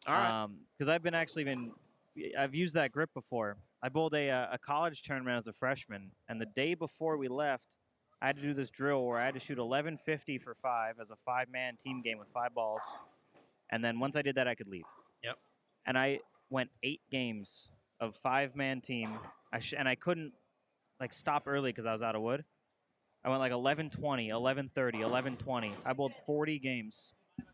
All right. Because I've used that grip before. I bowled a college tournament as a freshman, and the day before we left, I had to do this drill where I had to shoot 1150 for 5 as a 5-man team game with 5 balls. And then once I did that, I could leave. Yep. And I went 8 games of 5-man team. And I couldn't stop early because I was out of wood. I went 11:20, 11:30, 11:20. I bowled 40 games.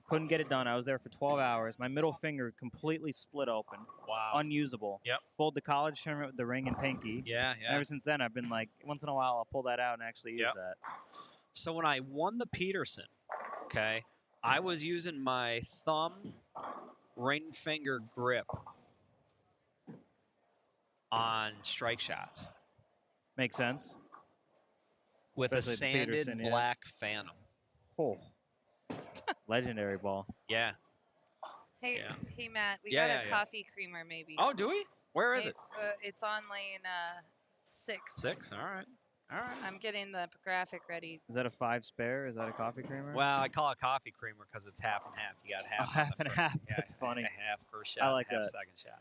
Couldn't get it done. I was there for 12 hours. My middle finger completely split open. Wow. Unusable. Yep. Bowled the college tournament with the ring and pinky. Yeah. And ever since then, I've been once in a while, I'll pull that out and actually use Yep. that. So when I won the Peterson, okay, I was using my thumb ring finger grip on strike shots Makes sense. with Especially a the sanded Peterson, yeah. black Phantom. Oh. Legendary ball. Yeah. Hey, Yeah. hey, Matt, we Yeah, got yeah, a yeah. coffee creamer maybe. Oh, do we? Where is May- it? It's on lane 6. 6. All right. I'm getting the graphic ready. Is that a 5 spare? Is that a coffee creamer? Well, I call it coffee creamer because it's half and half. You got half. Oh, on half the and first- half. Yeah, That's funny. A half first shot. I like half that. second shot.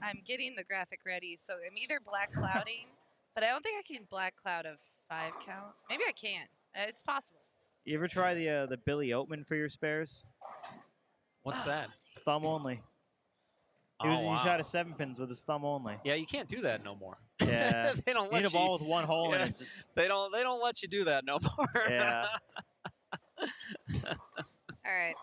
I'm getting the graphic ready, so I'm either black clouding, but I don't think I can black cloud a 5 count. Maybe I can. It's possible. You ever try the Billy Oatman for your spares? What's that? Thumb only. Oh, He wow. shot a 7 pins with his thumb only. Yeah, you can't do that no more. Yeah. they don't You let need a you. ball with one hole in Yeah. it. Just, They don't let you do that no more. yeah. All right.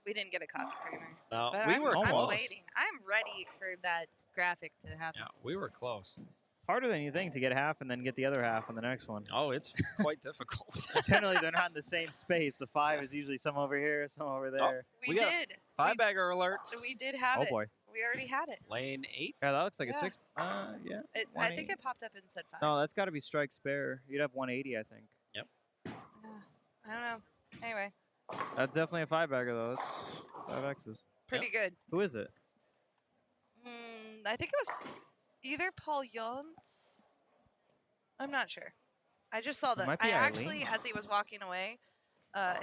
We didn't get a coffee creamer. No, But we I'm, were I'm close. waiting. I'm ready for that graphic to happen. Yeah, we were close. It's harder than you think to get half and then get the other half on the next one. Oh, it's quite difficult. Generally, they're not in the same space. The 5 is usually some over here, some over there. We got did. Five-bagger alert. We did have Oh it. boy. We already had it. Lane 8. Yeah, that looks like Yeah. a 6. Yeah. I think it popped up and said 5. No, that's got to be strike spare. You'd have 180, I think. Yep. I don't know. Anyway, That's definitely a 5-bagger, though. That's 5 X's. pretty good. Who is it? I think it was either Paul Jones. I'm not sure. I just saw that. might be I Eileen. actually, as he was walking away,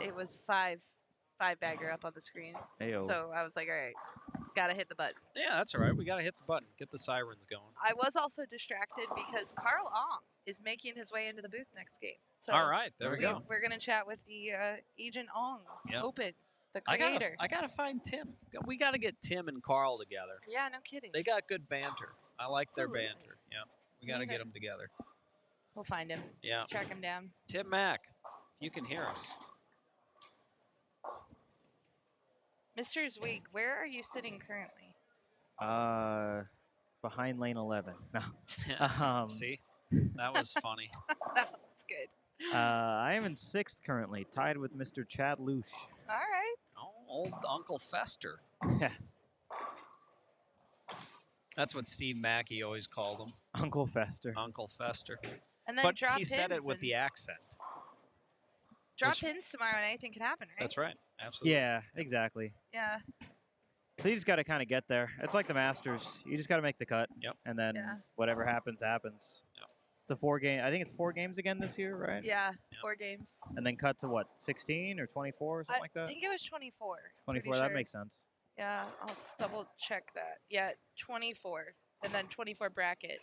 it was five bagger up on the screen. Ayo. So I was like, all right, gotta hit the button. Yeah, that's all right. We got to hit the button. Get the sirens going. I was also distracted because Carl Ong is making his way into the booth next game. So All right, there we go. We're gonna chat with the Agent Ong Yep. Open, the I creator. gotta find Tim. We gotta get Tim and Carl together. Yeah, no kidding. They got good banter. I like their Absolutely. banter. Yeah, we gotta get them together. We'll find him. Yeah, Track him down. Tim Mack, if you can hear us. Mr. Zweig, where are you sitting currently? Behind lane 11. No. See, that was funny. That was good. I am in 6th currently, tied with Mr. Chad Loosh. All right. Oh, old Uncle Fester. Yeah. That's what Steve Mackey always called him, Uncle Fester. Uncle Fester. And then But drop he said it pins with and- the accent. Drop which- pins tomorrow and anything can happen, right? That's right. Absolutely. Yeah, exactly. Yeah. So you just got to kind of get there. It's like the Masters. You just got to make the cut. Yep. And then Yeah. whatever happens, happens. Yep. It's a 4-game. I think it's 4 games again this year, right? Yeah. Yeah. 4 games. And then cut to what, 16 or 24 or something like I that? think it was 24. 24. Pretty That sure. makes sense. Yeah, I'll double check that. Yeah, 24. And then 24 bracket.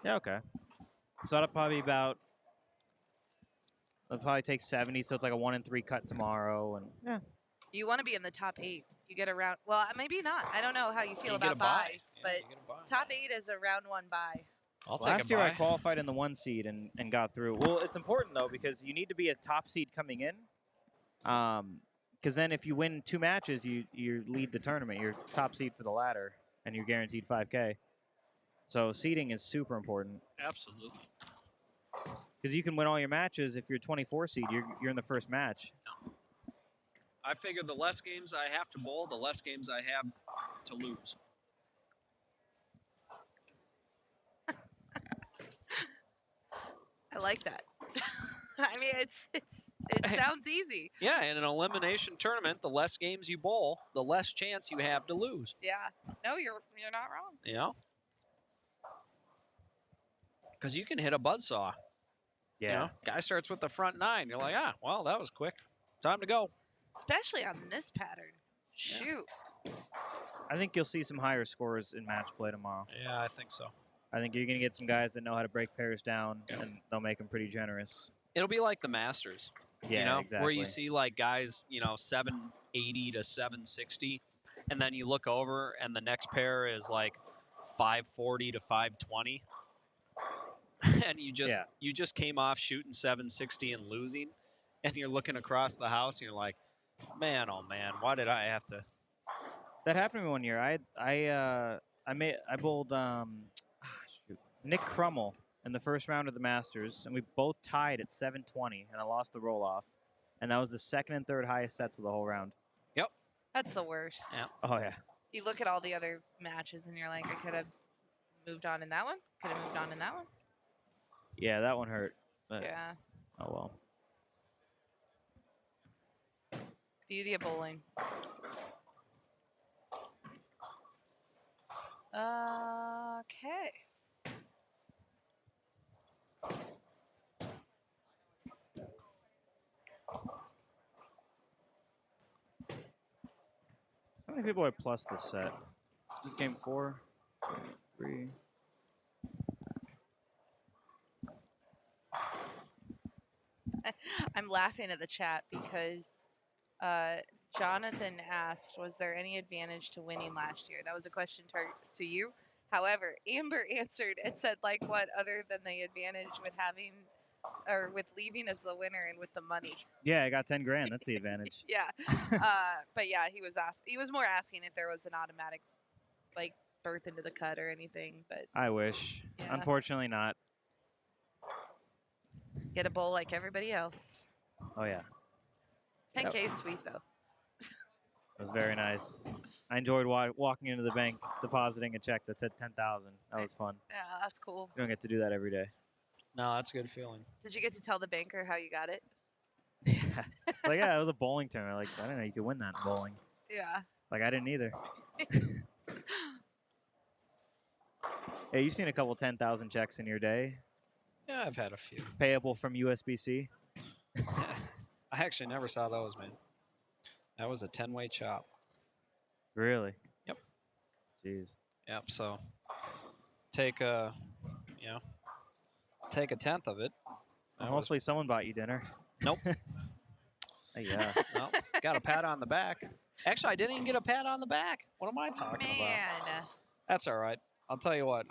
Yeah. Okay. So that'll probably be about. It'll probably take 70, so it's like a 1-3 cut tomorrow, and yeah. You want to be in the top 8. You get a round. Well, maybe not. I don't know how you feel You get a about bye. buys, Yeah, but you get a bye. top 8 is a round 1 buy. I'll take Last a year I bye. qualified in the 1 seed and got through. Well, it's important though because you need to be a top seed coming in. Because then if you win 2 matches, you lead the tournament. You're top seed for the ladder, and you're guaranteed 5K. So seeding is super important Absolutely. because you can win all your matches. If you're 24 seed, you're in the first match. I figure the less games I have to bowl, the less games I have to lose. I like that. I mean, it sounds easy. Yeah, in an elimination tournament, the less games you bowl, the less chance you have to lose. Yeah. No, you're not wrong. You know? Because you can hit a buzzsaw. You know? Guy starts with the front 9. You're like, well, that was quick. Time to go. Especially on this pattern. Shoot. I think you'll see some higher scores in match play tomorrow. Yeah, I think so. I think you're going to get some guys that know how to break pairs down, and they'll make them pretty generous. It'll be like the Masters. Yeah, you know, exactly. where you see like guys, 780 to 760, and then you look over and the next pair is like 540 to 520, and you just came off shooting 760 and losing, and you're looking across the house and you're like, man, oh man, why did I have to? That happened to me one year. I bowled Nick Crummell in the first round of the Masters, and we both tied at 720, and I lost the roll off, and that was the second and third highest sets of the whole round. Yep. That's the worst. Yeah. Oh yeah. You look at all the other matches and you're like, I could have moved on in that one. Could have moved on in that one. Yeah, that one hurt. But, Yeah. Oh well. Beauty of bowling. Okay. How many people are plus this set? This is game 4, 3. I'm laughing at the chat because Jonathan asked, was there any advantage to winning last year? That was a question to you. However, Amber answered and said, like what, other than the advantage with having or with leaving as the winner and with the money. Yeah, I got 10 grand. That's the advantage. Yeah. But yeah, he was more asking if there was an automatic like berth into the cut or anything. But I wish. Yeah. Unfortunately, not. get a bowl like everybody else. Oh yeah, 10K sweet though. it was very nice. I enjoyed walking into the bank, depositing a check that said 10,000. That was fun. Yeah, that's cool. You don't get to do that every day. No, that's a good feeling. Did you get to tell the banker how you got it? Yeah. Like, yeah, it was a bowling tournament. Like, I didn't know you could win that in bowling. Yeah. Like, I didn't either. Hey, you've seen a couple 10,000 checks in your day, Yeah, I've had a few. payable from USBC. I actually never saw those, man. That was a 10-way chop. Really? Yep. Jeez. Yep. So take a, take a tenth of it. Well, hopefully someone bought you dinner. Nope. Yeah. Well, got a pat on the back. Actually, I didn't even get a pat on the back. What am I talking about? Man. That's all right. I'll tell you what.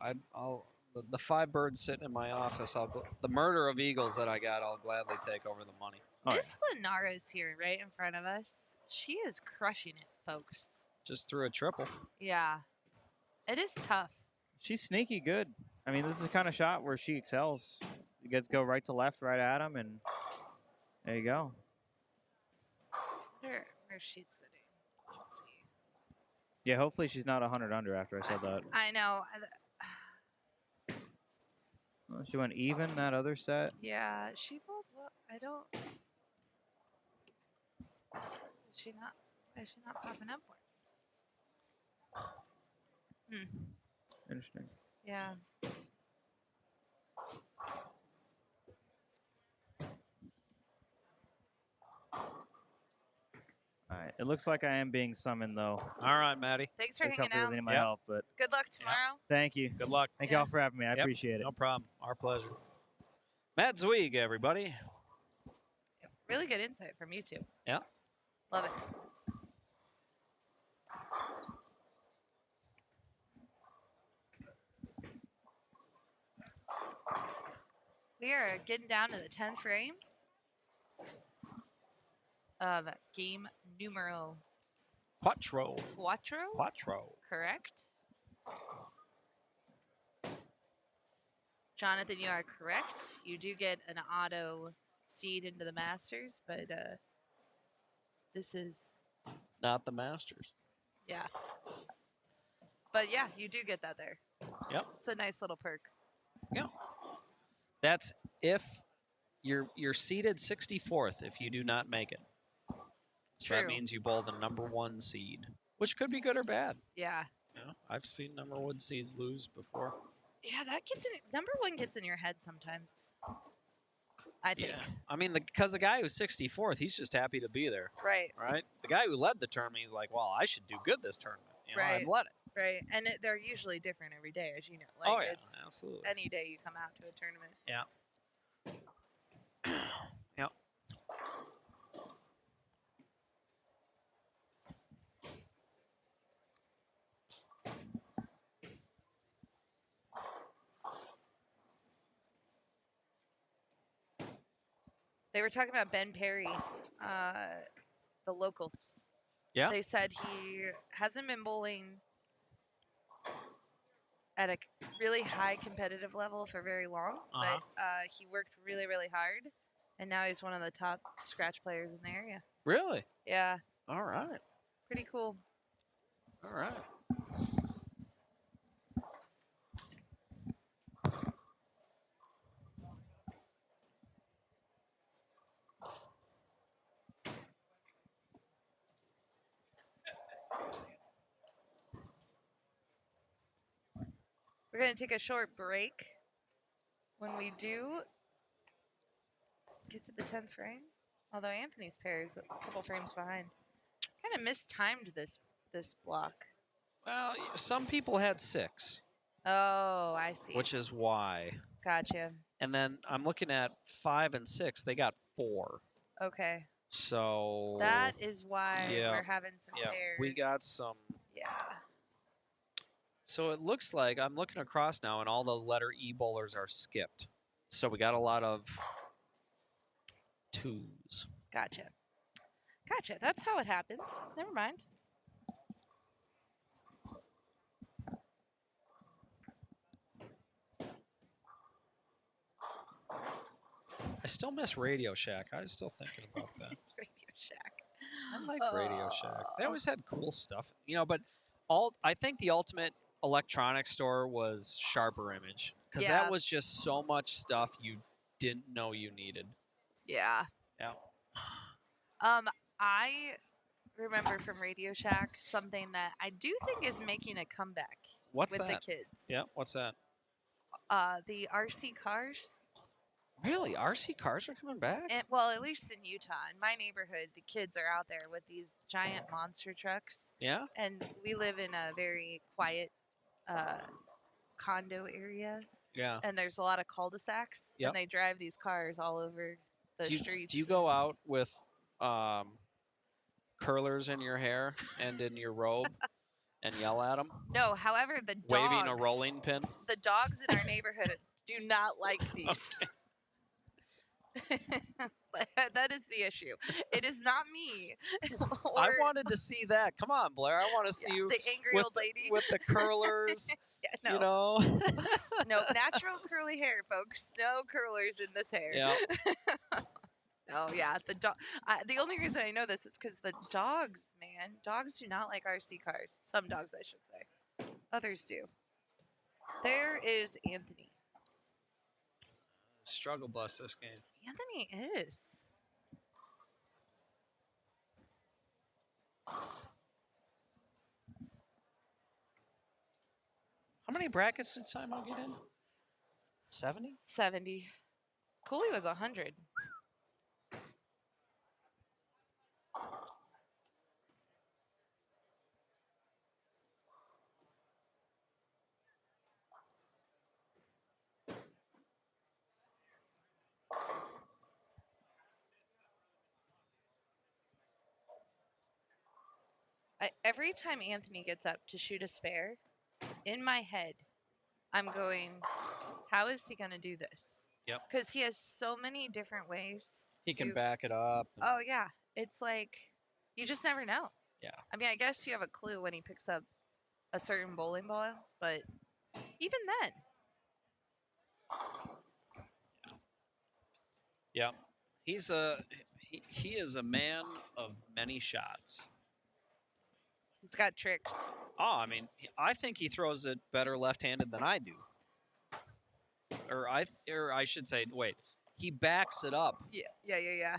The 5 birds sitting in my office. The murder of eagles that I got. I'll gladly take over the money. Miss Lenara's here right in front of us. She is crushing it, folks. Just threw a triple. Yeah. It is tough. She's sneaky good. I mean, this is the kind of shot where she excels. You get to go right to left, right at him, and there you go. Where's she sitting? Let's see. Yeah, hopefully she's not 100 under after I said that. I know. Well, she went even that other set. Yeah, she bowled well. I don't. Is she not? Why is she not popping up for it? Interesting. Yeah. All right. It looks like I am being summoned, though. All right, Maddie. Thanks for Pick hanging up out. really my Yep. help, but Good luck tomorrow. thank you. Good luck. Thank Yeah. y'all for having me. I Yep. appreciate it. No problem. Our pleasure. Matt Zweig, everybody. Really good insight from you two. Yeah. Love it. We are getting down to the 10th frame of game numero Quattro. cuatro. Correct. Jonathan, you are correct. You do get an auto seed into the Masters, but this is, Not the Masters. yeah. But yeah, you do get that there. Yep. It's a nice little perk. Yeah. That's if you're seeded 64th if you do not make it. So that True. means you bowl the number 1 seed, which could be good or bad. Yeah. You know, I've seen number 1 seeds lose before. Yeah, that gets in. Number 1 gets in your head sometimes. I think. Yeah. I mean, because the guy who's 64th, he's just happy to be there, Right. right? The guy who led the tournament, he's like, well, I should do good this tournament. You know, Right. I've led it. Right. And they're usually different every day, as you know. Like, Oh, yeah, it's absolutely. any day you come out to a tournament. Yeah. Yep. They were talking about Ben Perry, the locals. Yeah. They said he hasn't been bowling at a really high competitive level for very long, Uh-huh. but he worked really, really hard, and now he's one of the top scratch players in the area. Really? Yeah, All right. pretty cool. All right. We're going to take a short break. When we do get to the 10th frame, although Anthony's pair is a couple frames behind. Kind of mistimed this block. Well, some people had 6, Oh, I see. which is why. Gotcha. And then I'm looking at 5 and 6. They got 4. Okay. So That is why yeah, we're having some yeah, pairs. we got some. Yeah. So it looks like I'm looking across now, and all the letter E bowlers are skipped. So we got a lot of 2s. Gotcha. Gotcha. That's how it happens. Never mind. I still miss Radio Shack. I was still thinking about that. Radio Shack. I like Radio Shack. They Oh. always had cool stuff, but I think the ultimate electronics store was Sharper Image because Yeah. that was just so much stuff you didn't know you needed. Yeah. Yeah. I remember from Radio Shack something that I do think is making a comeback What's with that? the kids. Yeah. What's that? The RC cars. Really? RC cars are coming back? Well, at least in Utah, in my neighborhood, the kids are out there with these giant monster trucks, Yeah. and we live in a very quiet condo area, Yeah. and there's a lot of cul-de-sacs, Yep. and they drive these cars all over the streets. Do you go out with curlers in your hair and in your robe and yell at them? No, however, the dogs, Waving a rolling pin? the dogs in our neighborhood do not like these. That is the issue. It is not me. I wanted to see that. Come on, Blair. I want to see you the angry with old lady with the curlers. Yeah, You know. no natural curly hair, folks. No curlers in this hair. Yeah. Oh yeah, the only reason I know this is because the dogs, man, dogs do not like RC cars. Some dogs, I should say. Others do. There is Anthony. Struggle bus this game. Anthony is. How many brackets did Simon get in? 70? 70. Cooley was 100. Every time Anthony gets up to shoot a spare, in my head, I'm going, how is he going to do this? Yep. Because he has so many different ways. He can to- back it up. Oh, yeah. It's like, you just never know. Yeah. I mean, I guess you have a clue when he picks up a certain bowling ball, but even then. Yeah. He is a man of many shots. He's got tricks. Oh, I mean, I think he throws it better left-handed than I do. Or I should say, wait, he backs it up Yeah.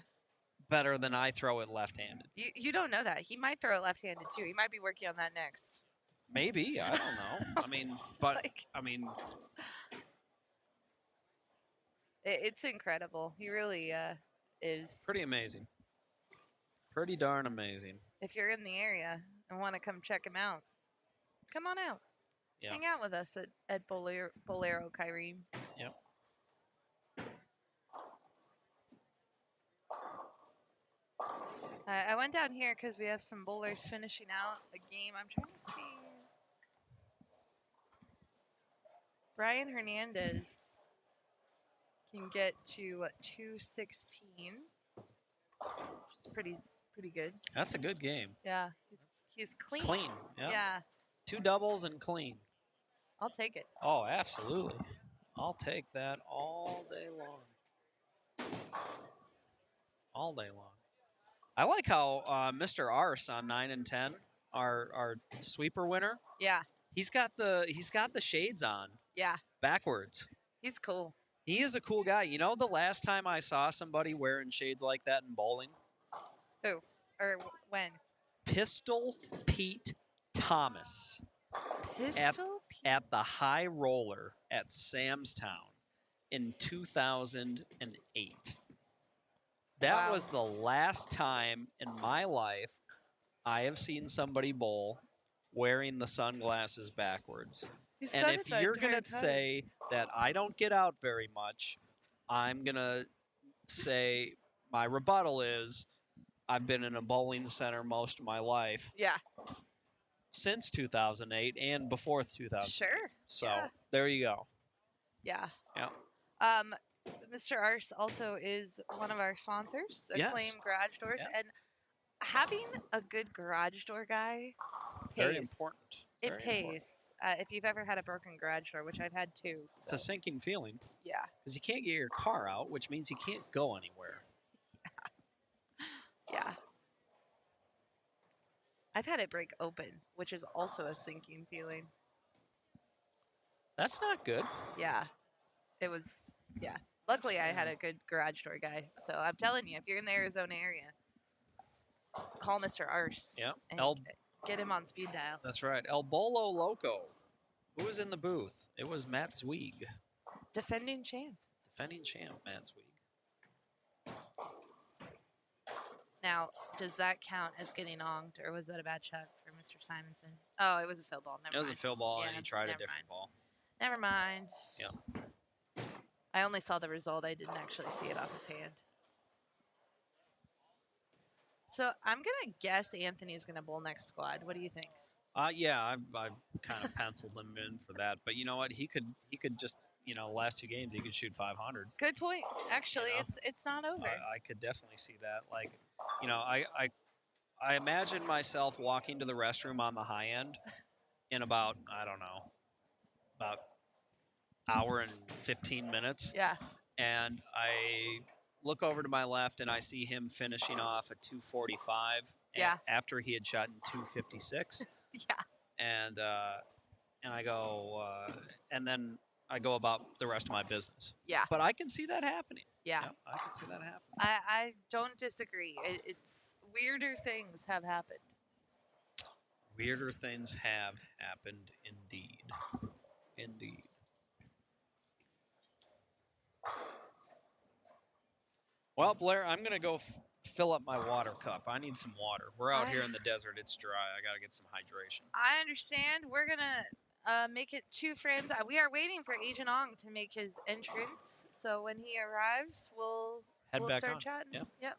better than I throw it left-handed. You don't know that. He might throw it left-handed, too. He might be working on that next. Maybe, I don't know. I mean, but Like- I mean, It's incredible. He really is. pretty amazing. Pretty darn amazing. If you're in the area and want to come check him out, come on out. Yeah. Hang out with us at Bolero Kyrene. Yep. I went down here because we have some bowlers finishing out a game. I'm trying to see. Brian Hernandez can get to 216, which is pretty good. That's a good game. Yeah, he's clean. Clean. Yeah. Yeah, 2 doubles and clean. I'll take it. Oh, absolutely. I'll take that all day long. All day long. I like how Mr. Arse on 9 and 10, our sweeper winner, Yeah, he's got the shades on yeah, backwards. he's cool. He is a cool guy. You know, the last time I saw somebody wearing shades like that in bowling, Who or when? Pistol Pete Thomas Pistol Pete. at the High Roller at Samstown in 2008. That Wow. was the last time in my life I have seen somebody bowl wearing the sunglasses backwards. He's And done if it the you're entire going to time. say that I don't get out very much, I'm going to say my rebuttal is I've been in a bowling center most of my life Yeah, since 2008 and before 2008. sure. So yeah. there you go. Yeah. Yeah. Mr. Arse also is one of our sponsors, Yes. Acclaim Garage Doors, Yeah. and having a good garage door guy pays. Very important. It Very pays. important. If you've ever had a broken garage door, which I've had too. It's a So, sinking feeling yeah. because you can't get your car out, which means you can't go anywhere. Yeah. I've had it break open, which is also a sinking feeling. That's not good. Yeah. It was, yeah. Luckily, I had a good garage door guy. So I'm telling you, if you're in the Arizona area, call Mr. Arse. Yeah. And El, get him on speed dial. that's right. El Bolo Loco. Who was in the booth? It was Matt Zweig. Defending champ. Defending champ, Matt Zweig. Now, does that count as getting onged, or was that a bad shot for Mr. Simonson? Oh, it was a fill ball. Never It was mind. a fill ball, and Yeah, he tried a never different mind. ball. Never mind. Yeah. I only saw the result. I didn't actually see it off his hand. So I'm gonna guess Anthony's gonna bowl next squad. What do you think? Yeah, I kind of penciled him in for that. But you know what? He could just, last 2 games he could shoot 500. Good point. Actually, You know? it's not over. I could definitely see that. Like, I imagine myself walking to the restroom on the high end in about, I don't know, about hour and 15 minutes. Yeah. And I look over to my left and I see him finishing off at 245. Yeah. After he had shot in 256. Yeah. And I go, and then I go about the rest of my business. Yeah. But I can see that happening. Yeah. Yep, I can see that happening. I don't disagree. It's weirder things have happened. Weirder things have happened, indeed. Indeed. Well, Blair, I'm going to go fill up my water cup. I need some water. We're out here in the desert. It's dry. I got to get some hydration. I understand. We're going to make it 2 frames. We are waiting for Agent Ong to make his entrance. So when he arrives, we'll back start on. chatting. Yeah. Yep.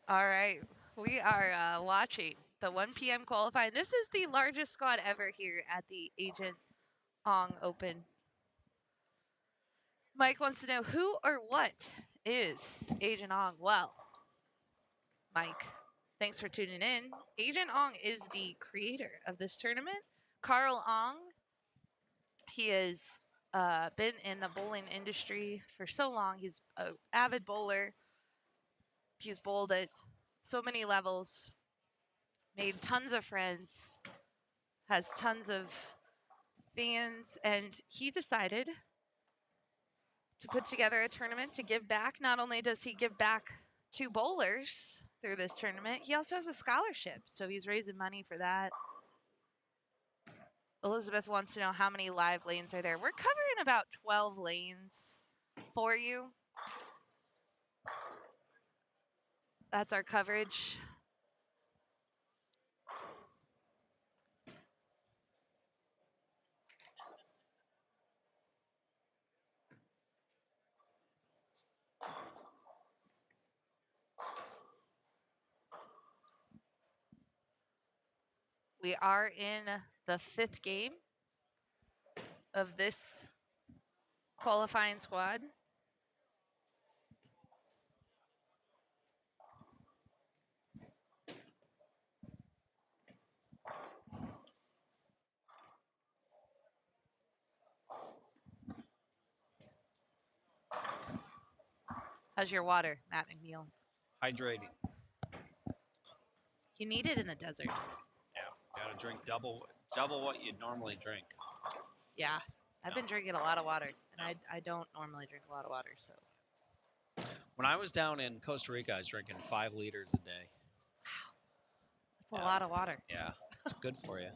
All right. We are watching the 1 p.m. qualifying. This is the largest squad ever here at the Agent Ong Open. Mike wants to know who or what is Agent Ong? Well, Mike, Thanks for tuning in. Agent Ong is the creator of this tournament. Carl Ong, he has been in the bowling industry for so long. He's an avid bowler. He's bowled at so many levels, made tons of friends, has tons of fans, and he decided to put together a tournament to give back. Not only does he give back to bowlers through this tournament, he also has a scholarship, so he's raising money for that. Elizabeth wants to know how many live lanes are there. We're covering about 12 lanes for you. That's our coverage. We are in the 5th game of this qualifying squad. How's your water, Matt McNeil? Hydrating. You need it in the desert. Yeah, gotta drink double what you'd normally drink. Yeah, I've been drinking a lot of water, and I don't normally drink a lot of water, so. When I was down in Costa Rica, I was drinking 5 liters a day. That's a lot of water. Yeah, it's good for you.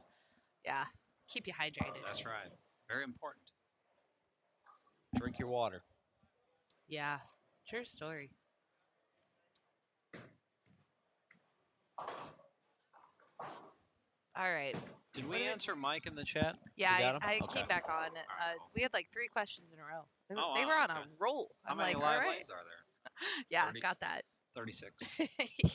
Yeah, keep you hydrated. That's right. Very important. Drink your water. Yeah, true story. All right. Did What we do answer Mike in the chat? Yeah, We got him? I Okay. came back on. We had like 3 questions in a row. They, Oh, they wow, were on okay. a roll. How I'm many like, live all right. lanes are there? Yeah, 30. got that. 36. Yeah.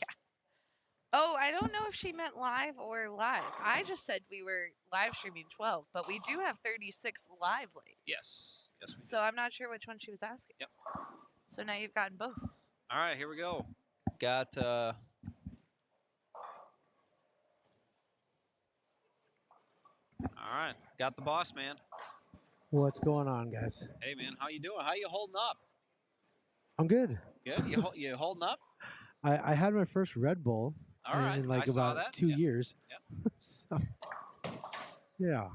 Oh, I don't know if she meant live or live. I just said we were live streaming 12, but we do have 36 live lanes. Yes. Yes, we do. So I'm not sure which one she was asking. Yep. So now you've gotten both. All right, here we go. Got all right. Got the boss man. What's going on, guys? Hey man, how you doing? How you holding up? I'm good. Good. You holding up? I had my first Red Bull All right. in like I saw about that. 2 Yep. years. Yep. So, yeah.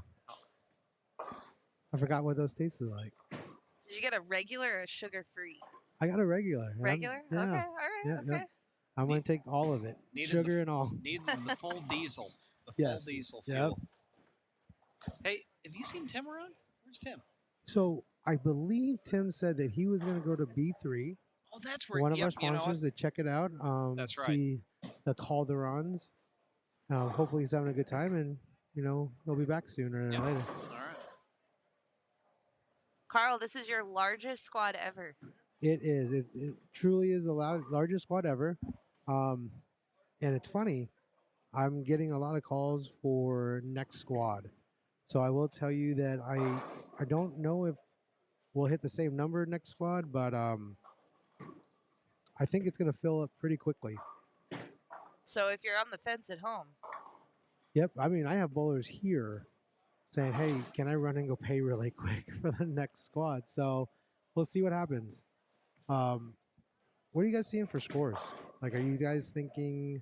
I forgot what those tasted like. Did you get a regular or a sugar-free? I got a regular. Regular? Yeah. Okay, all right, Yeah, okay. yeah. I'm going to take all of it. Needed Sugar and all. Needed the full diesel. The full Yes. diesel Yep. fuel. Hey, have you seen Tim around? Where's Tim? So I believe Tim said that he was going to go to B3, Oh, that's where one of yep, our you know sponsors, what? to check it out. That's right. See the Calderons. Hopefully he's having a good time, and, he'll be back sooner or Yep. later. All right. Carl, this is your largest squad ever. It is. It truly is the largest squad ever. And it's funny, I'm getting a lot of calls for next squad. So I will tell you that I don't know if we'll hit the same number next squad, but I think it's going to fill up pretty quickly. So if you're on the fence at home, Yep. I mean, I have bowlers here saying, hey, can I run and go pay really quick for the next squad? So we'll see what happens. What are you guys seeing for scores? Like, are you guys thinking...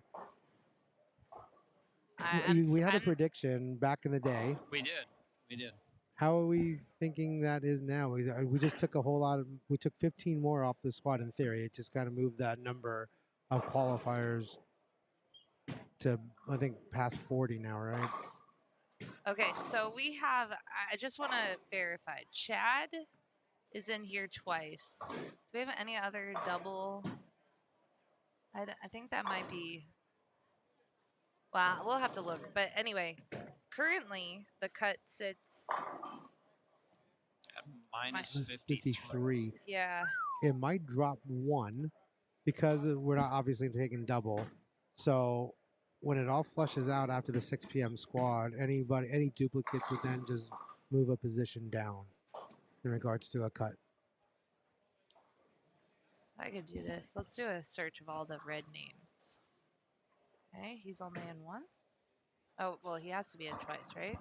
we had a prediction back in the day. We did. How are we thinking that is now? We just took we took 15 more off the squad in theory. It just kind of moved that number of qualifiers to, I think, past 40 now, right? okay, so we have, I just want to verify, Chad is in here twice. Do we have any other double? I think that might be, well, we'll have to look. But anyway, currently the cut sits, At minus Minus 53. yeah, It might drop 1 because we're not obviously taking double. So when it all flushes out after the 6 p.m. squad, any duplicates would then just move a position down in regards to a cut. I could do this. Let's do a search of all the red names. Okay, he's only in once. Oh, well, he has to be in twice, right?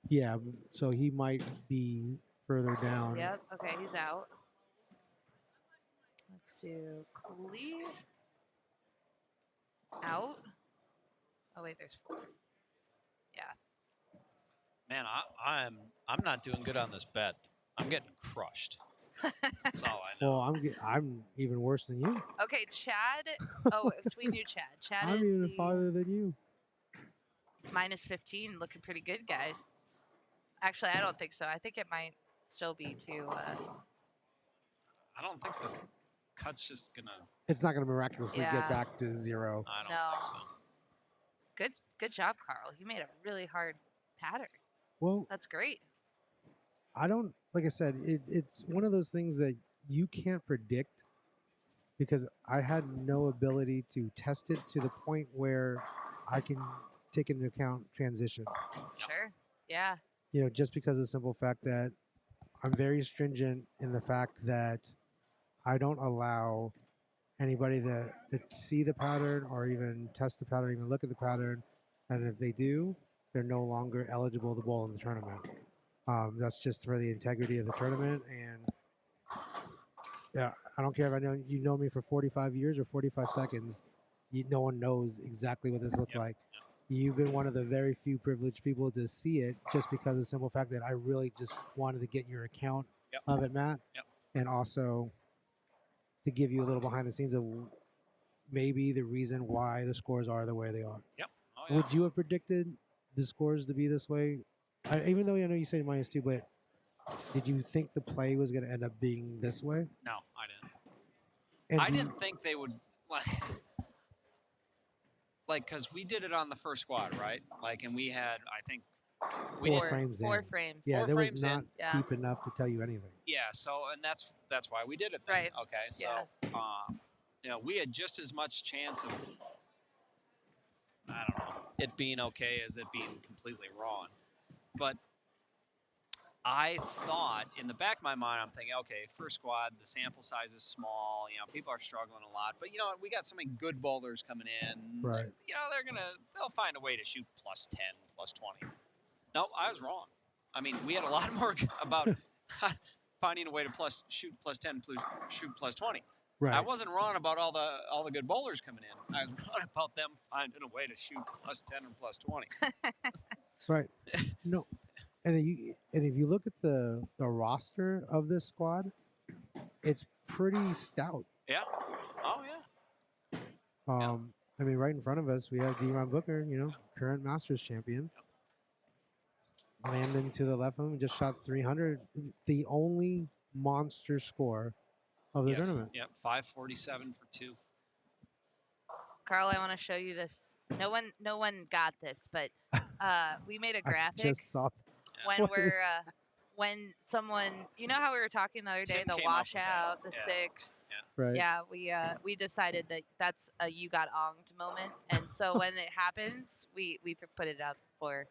Yeah, so he might be further down. Yep. Okay, he's out. Let's do Cooley. Out. Oh wait, there's 4. Yeah. Man, I'm not doing good on this bet. I'm getting crushed. That's all I know. Well, I'm even worse than you. Okay, Chad. Oh, between you, Chad. Chad I'm is even the farther than you. minus 15, looking pretty good, guys. Actually, I don't think so. I think it might still be too. I don't think the cut's just gonna. It's not going to miraculously Yeah. get back to 0. I don't No. think so. Good job, Carl. You made a really hard pattern. Well, That's great. I don't, like I said, it's one of those things that you can't predict because I had no ability to test it to the point where I can take into account transition. Sure. Yeah. You know, just because of the simple fact that I'm very stringent in the fact that I don't allow anybody to see the pattern or even test the pattern, even look at the pattern. And if they do, they're no longer eligible to bowl in the tournament. That's just for the integrity of the tournament. And yeah, I don't care if you know me for 45 years or 45 seconds. No one knows exactly what this looks like. You've been one of the very few privileged people to see it just because of the simple fact that I really just wanted to get your account of it, Matt. And also to give you a little behind the scenes of maybe the reason why the scores are the way they are. Oh, Would you have predicted the scores to be this way? Even though I know you said -2, but did you think the play was going to end up being this way? No, I didn't. And I didn't think they would because we did it on the first squad, right? And we had, I think, Four frames in. 4 frames. Yeah, 4 there was frames not in. Yeah. deep enough to tell you anything. Yeah. So, and that's why we did it. Then. Right. Okay. So, we had just as much chance of, I don't know, it being okay as it being completely wrong. But I thought in the back of my mind, I'm thinking, okay, first squad, the sample size is small. People are struggling a lot, but we got so many good bowlers coming in. Right. They'll find a way to shoot +10, +20. No, I was wrong. I mean, we had a lot more about finding a way to shoot +10, shoot +20. Right. I wasn't wrong about all the good bowlers coming in. I was wrong about them finding a way to shoot +10 or +20. Right. No. And if you look at the roster of this squad, it's pretty stout. Yeah. Oh yeah. I mean, right in front of us, we have D-Ron Booker, current Masters champion. Landon to the left of him just shot 300, the only monster score of the tournament. Yep, 547 for 2. Carl, I want to show you this. No one got this, but we made a I graphic just saw. when What we're is when someone, how we were talking the other day, Tim the came up with washout, the that. 6. Right. Yeah, we decided that that's a you got onged moment, and so when it happens, we put it up for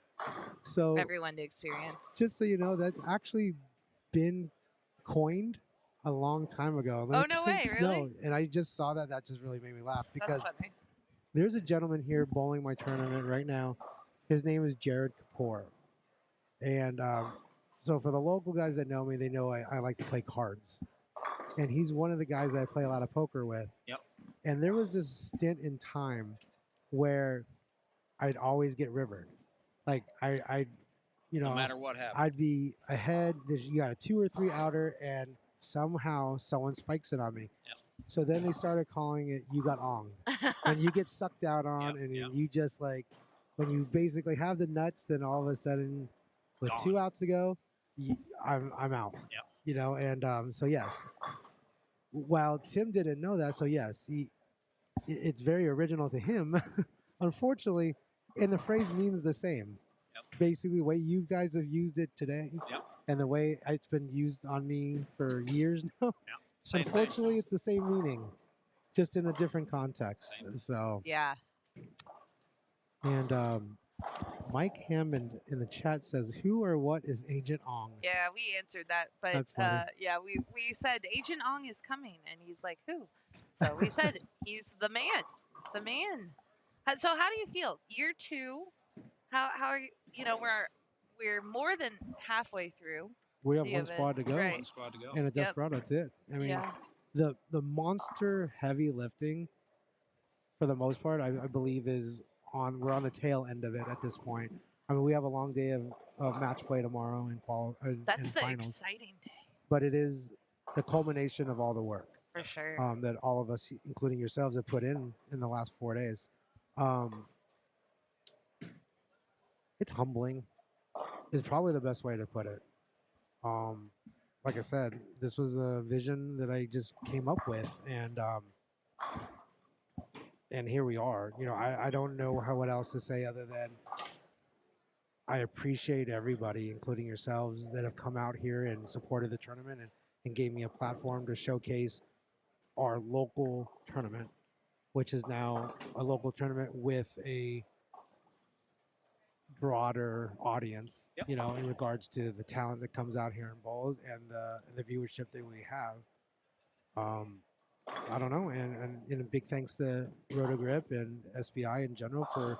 So everyone to experience. just so you know, that's actually been coined a long time ago. Oh, no way, really? No, and I just saw that. That just really made me laugh because That's funny. there's a gentleman here bowling my tournament right now. His name is Jared Kapoor. And so for the local guys that know me, they know I like to play cards. And he's one of the guys that I play a lot of poker with. Yep. And there was this stint in time where I'd always get rivered. Like I No matter what happens. I'd be ahead. You got a 2 or 3 outer, and somehow someone spikes it on me. Yep. So then they started calling it "you got onged," and you get sucked out on, and you just when you basically have the nuts, then all of a sudden, with Gone. 2 outs to go, I'm out. Yep. And so yes, while Tim didn't know that, so yes, it's very original to him. Unfortunately, and the phrase means the same. Yep. Basically, the way you guys have used it today, Yep. and the way it's been used on me for years now. Yep. Same thing. Unfortunately, it's the same meaning, just in a different context. Same. So, Yeah. and Mike Hammond in the chat says, "Who or what is Agent Ong?" Yeah, we answered that, but That's funny. yeah, we said Agent Ong is coming, and he's like, who? So we said he's the man, So how do you feel? Year 2, how are you? You know, we're more than halfway through. We have the one event, squad to go, right? One squad to go. and a Yep. Desperado. That's it. I mean, Yeah. the monster heavy lifting, for the most part, I believe is on. We're on the tail end of it at this point. I mean, we have a long day of match play tomorrow That's and the finals, exciting day but it is the culmination of all the work for sure. that all of us, including yourselves, have put in the last 4 days. It's humbling, is probably the best way to put it. Like I said, this was a vision that I just came up with, and here we are. You know, I don't know what else to say other than I appreciate everybody, including yourselves, that have come out here and supported the tournament and gave me a platform to showcase our local tournament, which is now a local tournament with a broader audience, Yep. you know, in regards to the talent that comes out here in bowls and the viewership that we have. I don't know, and a big thanks to Rotogrip and SBI in general for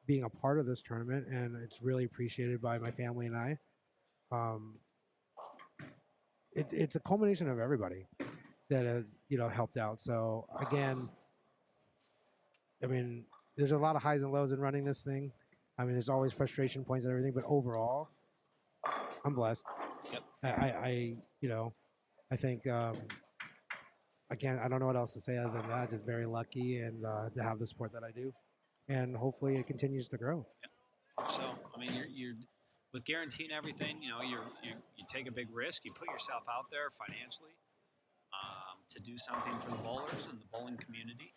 being a part of this tournament, and it's really appreciated by my family and I. It's a culmination of everybody that has, you know, helped out. So again, I mean, there's a lot of highs and lows in running this thing. I mean, there's always frustration points and everything, but overall, I'm blessed. Yep. I you know, I think I don't know what else to say other than that. Just very lucky and to have the support that I do, and hopefully it continues to grow. So, I mean, you're with guaranteeing everything. You know, you take a big risk. You put yourself out there financially to do something for the bowlers and the bowling community.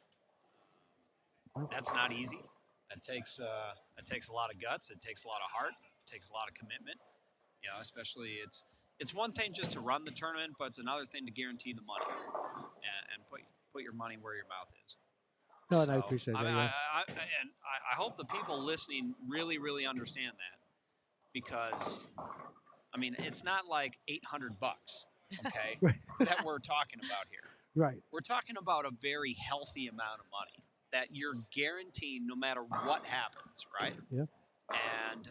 That's not easy. That takes a lot of guts. It takes a lot of heart. It takes a lot of commitment. You know, especially it's one thing just to run the tournament, but it's another thing to guarantee the money and put your money where your mouth is. No, and I appreciate that. Yeah. I hope the people listening really, really understand that, because, I mean, it's not like $800, okay, that we're talking about here. Right. We're talking about a very healthy amount of money that you're guaranteeing no matter what happens, right? Yeah. And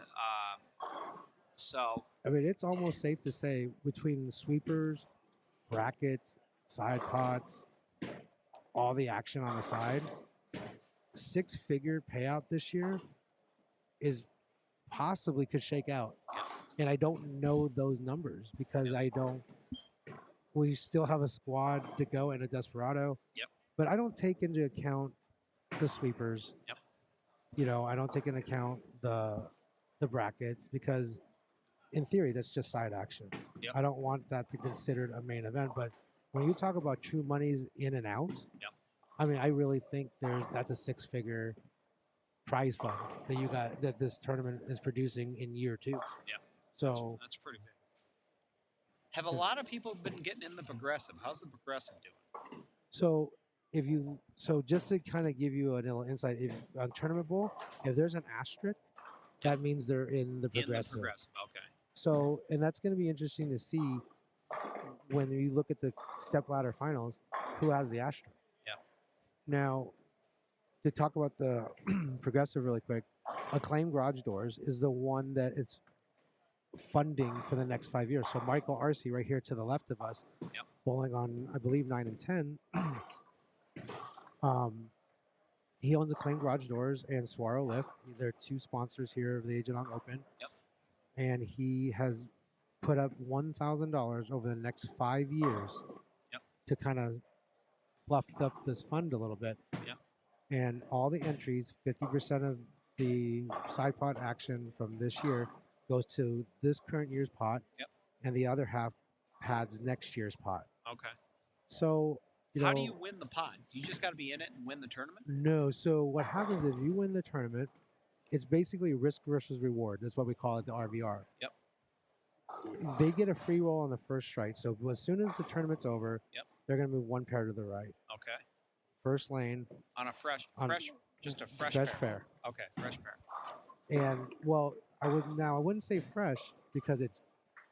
so, I mean, it's almost safe to say between sweepers, brackets, side pots, all the action on the side, 6-figure payout this year is possibly could shake out. And I don't know those numbers because we still have a squad to go and a Desperado. Yep. But I don't take into account the sweepers. Yep. You know, I don't take into account the brackets because in theory that's just side action. Yep. I don't want that to be considered a main event, but when you talk about true monies in and out, Yep. I mean, I really think that's a 6-figure prize fund that this tournament is producing in year 2. Yeah. So that's pretty big. Have a lot of people been getting in the progressive? How's the progressive doing? So just to kind of give you a little insight, on Tournament Bowl, if there's an asterisk, that means they're in the progressive. In the progressive, okay. So, and that's going to be interesting to see when you look at the step ladder finals, who has the asterisk. Yeah. Now, to talk about the progressive really quick, Acclaim Garage Doors is the one that is funding for the next 5 years. So Michael Arce, right here to the left of us, bowling on, I believe, 9 and 10. He owns Acclaim Garage Doors and Swaro Lift. They're 2 sponsors here of the Agent Ong Open. Yep. And he has put up $1,000 over the next 5 years to kind of fluff up this fund a little bit. Yep. And all the entries, 50% of the side pot action from this year goes to this current year's pot, and the other half pads next year's pot. Okay. So, how do you win the pot? You just got to be in it and win the tournament? No. So what happens if you win the tournament, it's basically risk versus reward. That's what we call it, the RVR. Yep. They get a free roll on the first strike. So as soon as the tournament's over, they're going to move 1 pair to the right. Okay. First lane. On a fresh fresh pair. Okay, fresh pair. And, well, I wouldn't say fresh because it's,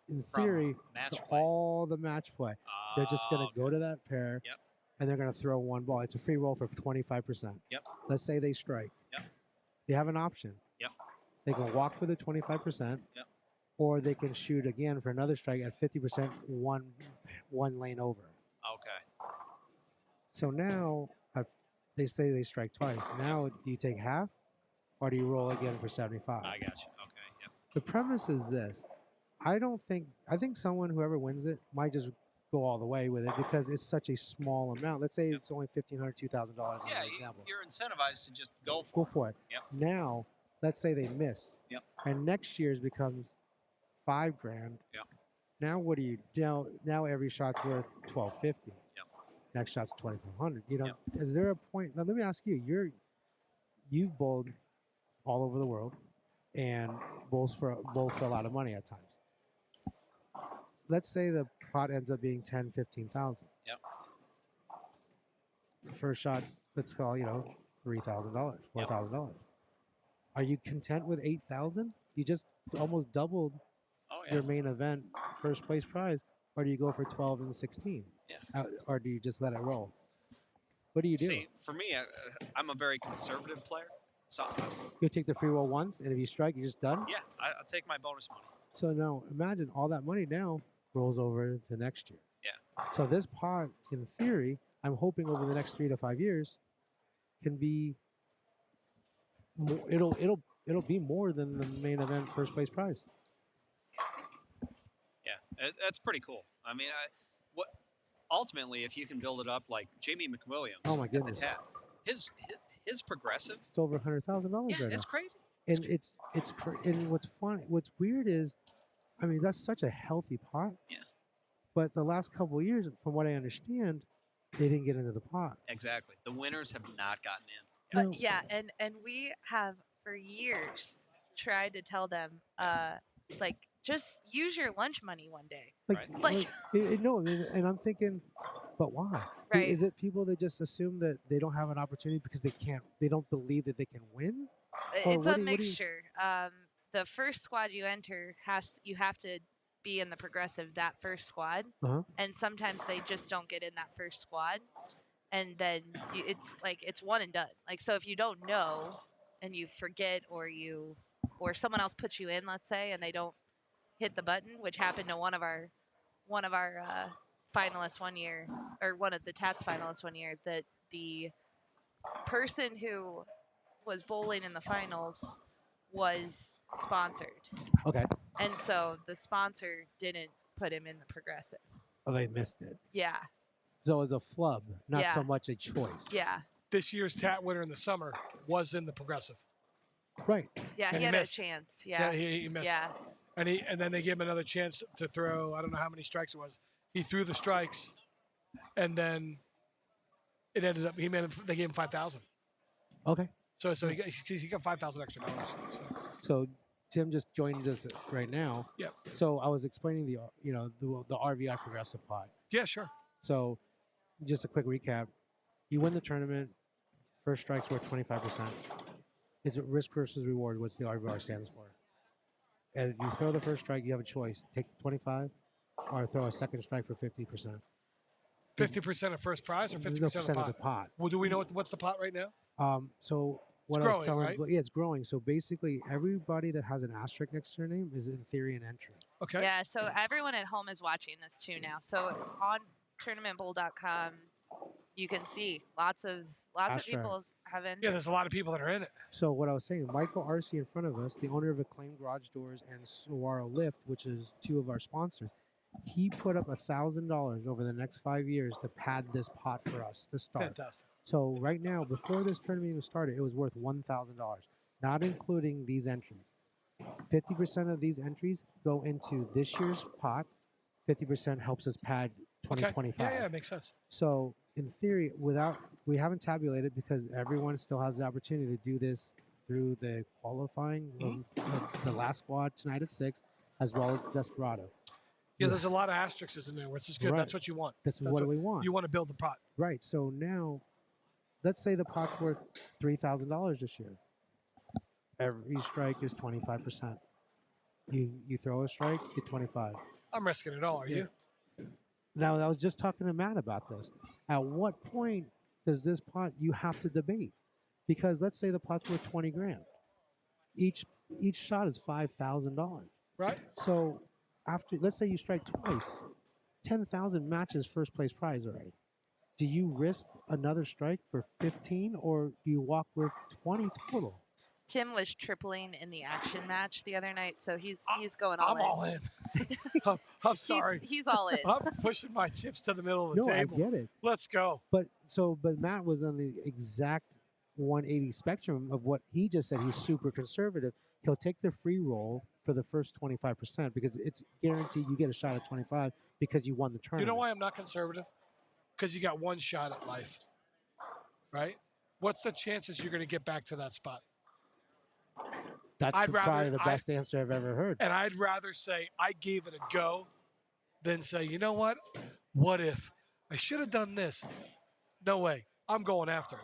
in theory, match play. all the match play. They're just going to go to that pair. Yep. and they're going to throw one ball. It's a free roll for 25%. Yep. Let's say they strike. Yep. They have an option. Yep. They can walk with a 25%. Yep. Or they can shoot again for another strike at 50%, one lane over. Okay. So now they say they strike twice. Now, do you take half, or do you roll again for 75? I got you. Okay. Yep. The premise is this: I think whoever wins it might just go all the way with it because it's such a small amount. Let's say it's only $1,500, $2,000 as Yeah, an example. you're incentivized to just go for Go it. for it. Yep. Now, let's say they miss. Yep. And next year's becomes $5,000. Yep. Now what do you now every shot's worth $1,250. Yep. Next shot's $2,500. You know, Yep. is there a point? Now let me ask you. You've bowled all over the world and bowled for a lot of money at times. Let's say the pot ends up being 10, 15,000. Yep. The first shot's, let's call, $3,000, $4,000. Are you content with 8,000? You just almost doubled your main event first place prize, or do you go for 12 and 16? Yeah. Or do you just let it roll? What do you do? See, for me, I'm a very conservative player. So, You take the free roll once, and if you strike, you're just done? yeah, I'll take my bonus money. So now imagine all that money now rolls over to next year. Yeah. So this pot, in theory, I'm hoping over the next 3 to 5 years can be more, it'll be more than the main event first place prize. Yeah, that's pretty cool. I mean, ultimately, if you can build it up like Jamie McWilliams Oh my at the goodness. tap, his progressive, It's over $100,000 yeah, right now. it's crazy. And and what's weird is, I mean, that's such a healthy pot. Yeah. But the last couple of years, from what I understand, they didn't get into the pot. Exactly. The winners have not gotten in. No. Yeah, and we have for years tried to tell them, like, just use your lunch money one day. Right. No, I mean, and I'm thinking, but why? Right. Is it people that just assume that they don't have an opportunity because they don't believe that they can win? Or It's what a do you- mixture. The first squad you enter you have to be in the progressive that first squad, Uh-huh. and sometimes they just don't get in that first squad, and then it's like it's one and done. Like, so if you don't know and you forget or someone else puts you in, let's say, and they don't hit the button, which happened to one of our finalists one year, or one of the Tats finalists one year, that the person who was bowling in the finals was sponsored, Okay. and so the sponsor didn't put him in the progressive. Oh, they missed it. Yeah, So it was a flub, not Yeah. so much a choice. yeah, This year's TAT winner in the summer was in the progressive. Right. yeah. And He he had missed. a chance. Yeah, he missed. yeah. And then they gave him another chance to throw. I don't know how many strikes it was. He threw the strikes, and then it ended up they gave him 5,000. Okay. So he got 5,000 extra dollars. So Tim just joined us right now. Yep. So I was explaining the RVI progressive pot. Yeah, sure. So just a quick recap. You win the tournament, first strike's worth 25%. It's risk versus reward, which the RVR stands for. And if you throw the first strike, you have a choice. Take the 25 or throw a second strike for 50%. 50% of first prize or 50% of the pot? Well, do we know what's the pot right now? So what It's I was growing, telling, right? yeah, it's growing. So basically, everybody that has an asterisk next to their name is in theory an entry. Okay. Yeah, so everyone at home is watching this too now. So on tournamentbowl.com, you can see lots of That's right. people have entered. Yeah, there's a lot of people that are in it. So what I was saying, Michael Arce in front of us, the owner of Acclaim Garage Doors and Saguaro Lift, which is two of our sponsors, he put up $1,000 over the next 5 years to pad this pot for us to start. Fantastic. So right now, before this tournament even started, it was worth $1,000, not including these entries. 50% of these entries go into this year's pot. 50% helps us pad 2025. Yeah, makes sense. So in theory, we haven't tabulated because everyone still has the opportunity to do this through the qualifying of the last squad tonight at 6, as well as Desperado. Yeah, there's a lot of asterisks in there, which is good. Right. That's what you want. This is what we want. You want to build the pot. Right. So now, let's say the pot's worth $3,000 this year. Every strike is 25%. You throw a strike, get 25. I'm risking it all. Are you? Now, I was just talking to Matt about this. At what point does this pot you have to debate? Because let's say the pot's worth 20 grand. Each shot is $5,000. Right. So after, let's say you strike twice, 10,000 matches first place prize already. Do you risk another strike for 15, or do you walk with 20 total? Tim was tripling in the action match the other night, so he's going all I'm in. all in. I'm sorry. He's all in. I'm pushing my chips to the middle of the No, table. I get it. Let's go. But Matt was on the exact 180 spectrum of what he just said. He's super conservative. He'll take the free roll for the first 25% because it's guaranteed you get a shot at 25 because you won the tournament. You know why I'm not conservative? Because you got one shot at life, right? What's the chances you're going to get back to that spot? That's probably the best answer I've ever heard. And I'd rather say I gave it a go than say, you know what? What if I should have done this? No way. I'm going after it.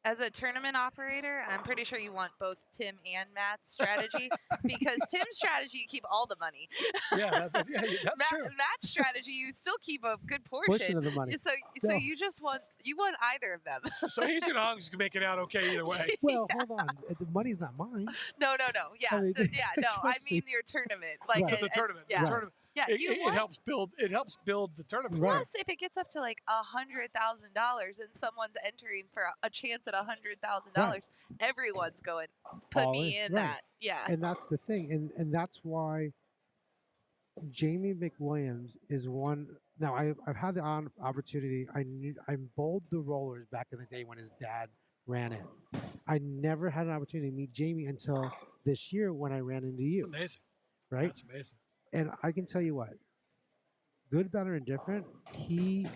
As a tournament operator, I'm pretty sure you want both Tim and Matt's strategy because Tim's strategy, you keep all the money. Yeah, that's true. Matt's strategy, you still keep a good portion of the money. So No. you just want either of them. So Agent Ong's make it out okay either way. Well, hold on. The money's not mine. No. Yeah, I mean, no. I trust mean me. your tournament, like Right. The tournament. yeah. The tournament. Yeah, It helps build. It helps build the tournament. Right. Plus, if it gets up to like $100,000 and someone's entering for a chance at $100,000, everyone's going, put All me in right. that. Yeah. And that's the thing. And that's why Jamie McWilliams is one. Now, I've had the opportunity. I bowled the rollers back in the day when his dad ran it. I never had an opportunity to meet Jamie until this year when I ran into you. Amazing. Right? That's amazing. And I can tell you what, good, bad, or indifferent, he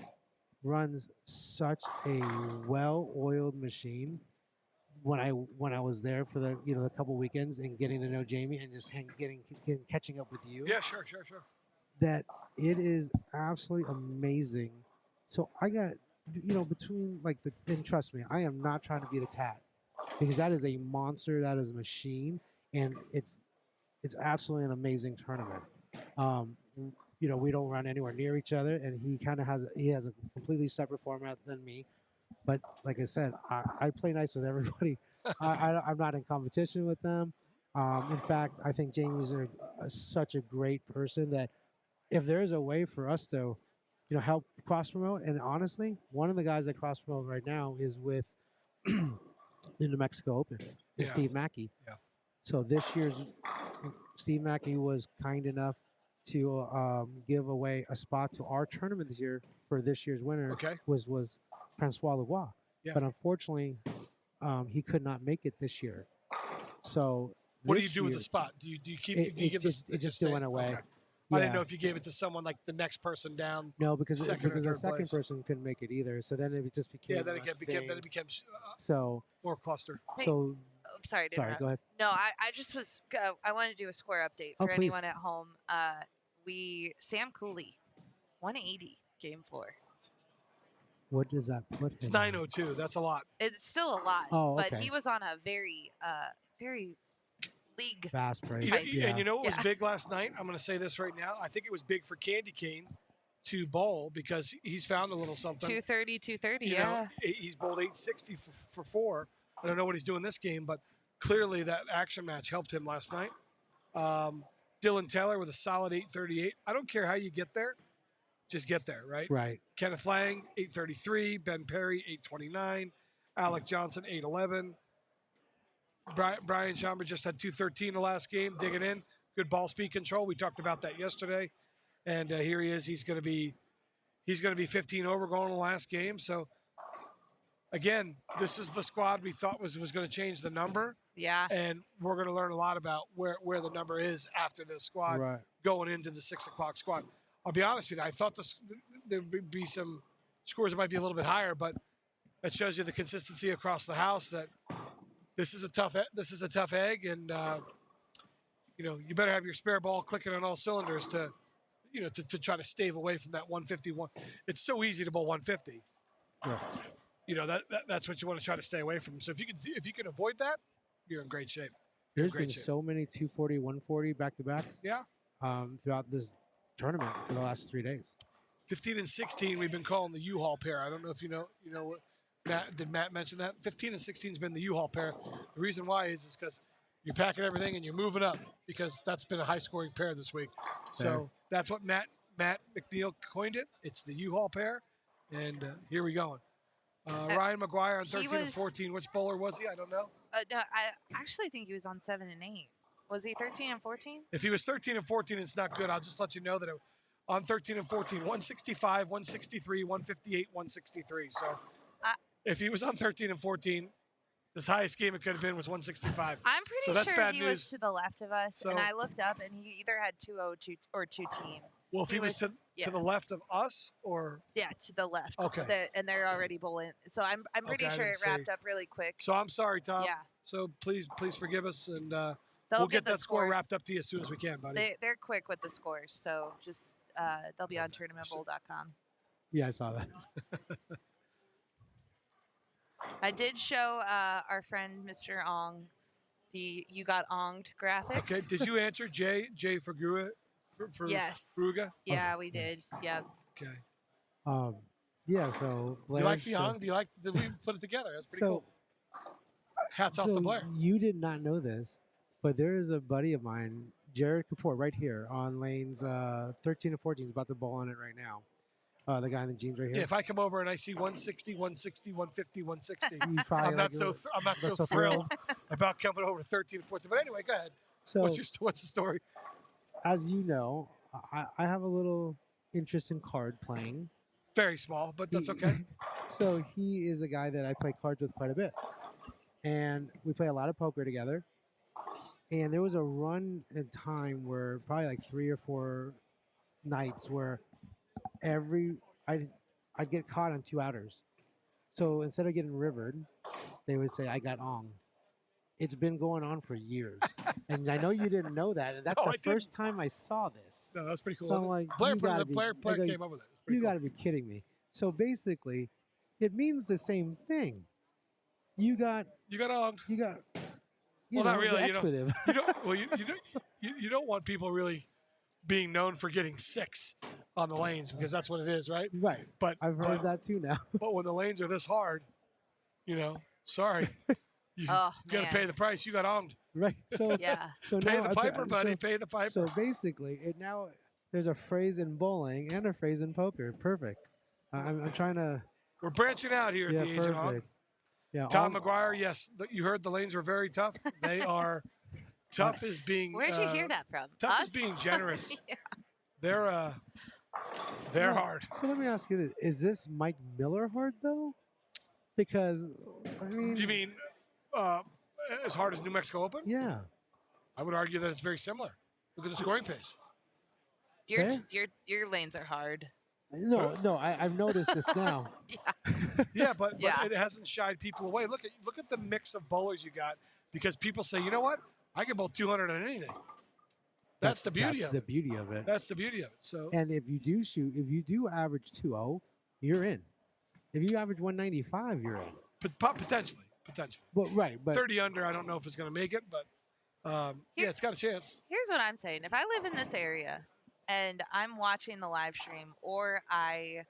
runs such a well-oiled machine. When I was there for the couple weekends and getting to know Jamie and just catching up with you, Yeah, sure. that it is absolutely amazing. So I got between and trust me, I am not trying to be the tat because that is a monster, that is a machine, and it's absolutely an amazing tournament. We don't run anywhere near each other, and he has a completely separate format than me. But like I said, I play nice with everybody. I'm not in competition with them. In fact, I think Jamie's such a great person that if there is a way for us to, help cross promote, and honestly, one of the guys that cross promote right now is with the New Mexico Open, is Steve Mackey. Yeah. So this year's Steve Mackey was kind enough to give away a spot to our tournament this year for this year's winner. Okay. Was Francois Lavoie. Yeah. But unfortunately, he could not make it this year. So what do you do with the spot? Do you keep? It just still went away. Okay. I didn't know if you gave it to someone like the next person down. No, because the third second place. person couldn't make it either. So then it just became Then it became so more cluster. Hey, so. Sorry to Sorry, interrupt. go ahead. No, I just was. I want to do a score update Oh, for please. anyone at home. Sam Cooley, 180, game 4. What does that put? It's him 902. That's a lot. It's still a lot, Oh, but okay. he was on a very league. Fast break. And you know what was Yeah. big last night? I'm going to say this right now. I think it was big for Candy Cane to bowl because he's found a little something. 230, You yeah. know, he's bowled 860 for 4. I don't know what he's doing this game, but clearly that action match helped him last night. Dylan Taylor with a solid 838. I don't care how you get there. Just get there, right? Right. Kenneth Lang, 833. Ben Perry, 829. Alec Johnson, 811. Brian Schomburg just had 213 the last game, digging in. Good ball speed control. We talked about that yesterday. And here he is. He's going to be 15 over going in the last game. So, again, this is the squad we thought was going to change the number. Yeah. And we're going to learn a lot about where the number is after this squad Right. going into the 6 o'clock squad. I'll be honest with you. I thought there would be some scores that might be a little bit higher, but that shows you the consistency across the house that this is a tough egg, and you better have your spare ball clicking on all cylinders to try to stave away from that 151. It's so easy to bowl 150. Yeah. That's what you want to try to stay away from. So if you can avoid that, you're in great shape. There's Great been shape. so many 240, 140 back-to-backs Yeah. throughout this tournament for the last 3 days. 15 and 16, we've been calling the U-Haul pair. I don't know if you know what Matt mention that? 15 and 16 has been the U-Haul pair. The reason why is because you're packing everything and you're moving up because that's been a high-scoring pair this week. So that's what Matt McNeil coined it. It's the U-Haul pair, and here we go. Ryan McGuire on 13 and 14. Which bowler was he? I don't know. No, I actually think he was on 7 and 8. Was he 13 and 14? If he was 13 and 14, it's not good. I'll just let you know that on 13 and 14, 165, 163, 158, 163. So if he was on 13 and 14, his highest game it could have been was 165. I'm pretty so that's sure bad he news. was to the left of us, So- and I looked up, and he either had 2-0 or 2-team. Well, if he was to the left of us, or Yeah, to the left. Okay. And they're already bowling. So I'm pretty Okay, I sure it didn't wrapped see. up really quick. so I'm sorry, Tom. Yeah. So please forgive us, and They'll we'll get the that score scores. wrapped up to you as soon as we can, buddy. They're quick with the scores, so just they'll be on tournamentbowl.com. Yeah, I saw that. I did show our friend Mr. Ong the "You Got Onged" graphic. Okay. Did you answer Jay for Grua? For Yes. Fruga? Yeah, we did. Yeah. Okay. Yeah, so Do Blair. you like the Ong? Do you like that we put it together? That's pretty So, cool. Hats off to Blair. you did not know this, but there is a buddy of mine, Jared Kapoor, right here on lanes 13 and 14. He's about to bowl on it right now. The guy in the jeans right here. Yeah, if I come over and I see 160, 160, 150, 160, He's probably I'm not like, so I'm not so thrilled about coming over 13 and 14. But anyway, go ahead. So, What's the story? as you know, I have a little interest in card playing. Very small, but that's okay. So he is a guy that I play cards with quite a bit. And we play a lot of poker together. And there was a run in time where probably like 3 or 4 nights where I'd get caught on 2 outers. So instead of getting rivered, they would say I got onged. It's been going on for years. And I know you didn't know that. And that's No, the I first time I saw this. No, that's pretty cool. So I'm like, Blair you put it gotta up. be- Blair I go, came up with it. It's pretty You cool. got to be kidding me. So basically, it means the same thing. You got, You got onged. you got, Well, not really, the you know. expletive. You don't. Well, you don't want people really being known for getting 6 on the lanes because that's what it is, right? Right. But I've heard that too now. But when the lanes are this hard, sorry, you Oh, got to man. pay the price. You got onged. Right. So Yeah. so Pay now the I- piper, buddy. So, Pay the piper. so basically, it now there's a phrase in bowling and a phrase in poker. Perfect. I'm trying to. We're branching out here Yeah, at the Agent Ong. perfect. Yeah. Tom all- McGuire, yes, you heard the lanes were very tough. They are tough as being. Where'd you hear that from? Tough Us? as being generous. Yeah. They're Well, hard. So let me ask you this: is this Mike Miller hard though? Because I mean, You mean as hard as New Mexico Open? yeah. I would argue that it's very similar. Look at the scoring pace. Your lanes are hard. No, I've noticed this now. Yeah, but Yeah. it hasn't shied people away. Look at the mix of bowlers you got because people say, you know what, I can bowl 200 on anything. That's the beauty That's of the it. beauty of it. That's the beauty of it. So And if you do average 2-0, you're in. If you average 195, you're in. potentially. Well, right, but 30 under, I don't know if it's going to make it, but yeah, it's got a chance. Here's what I'm saying. If I live in this area and I'm watching the live stream or I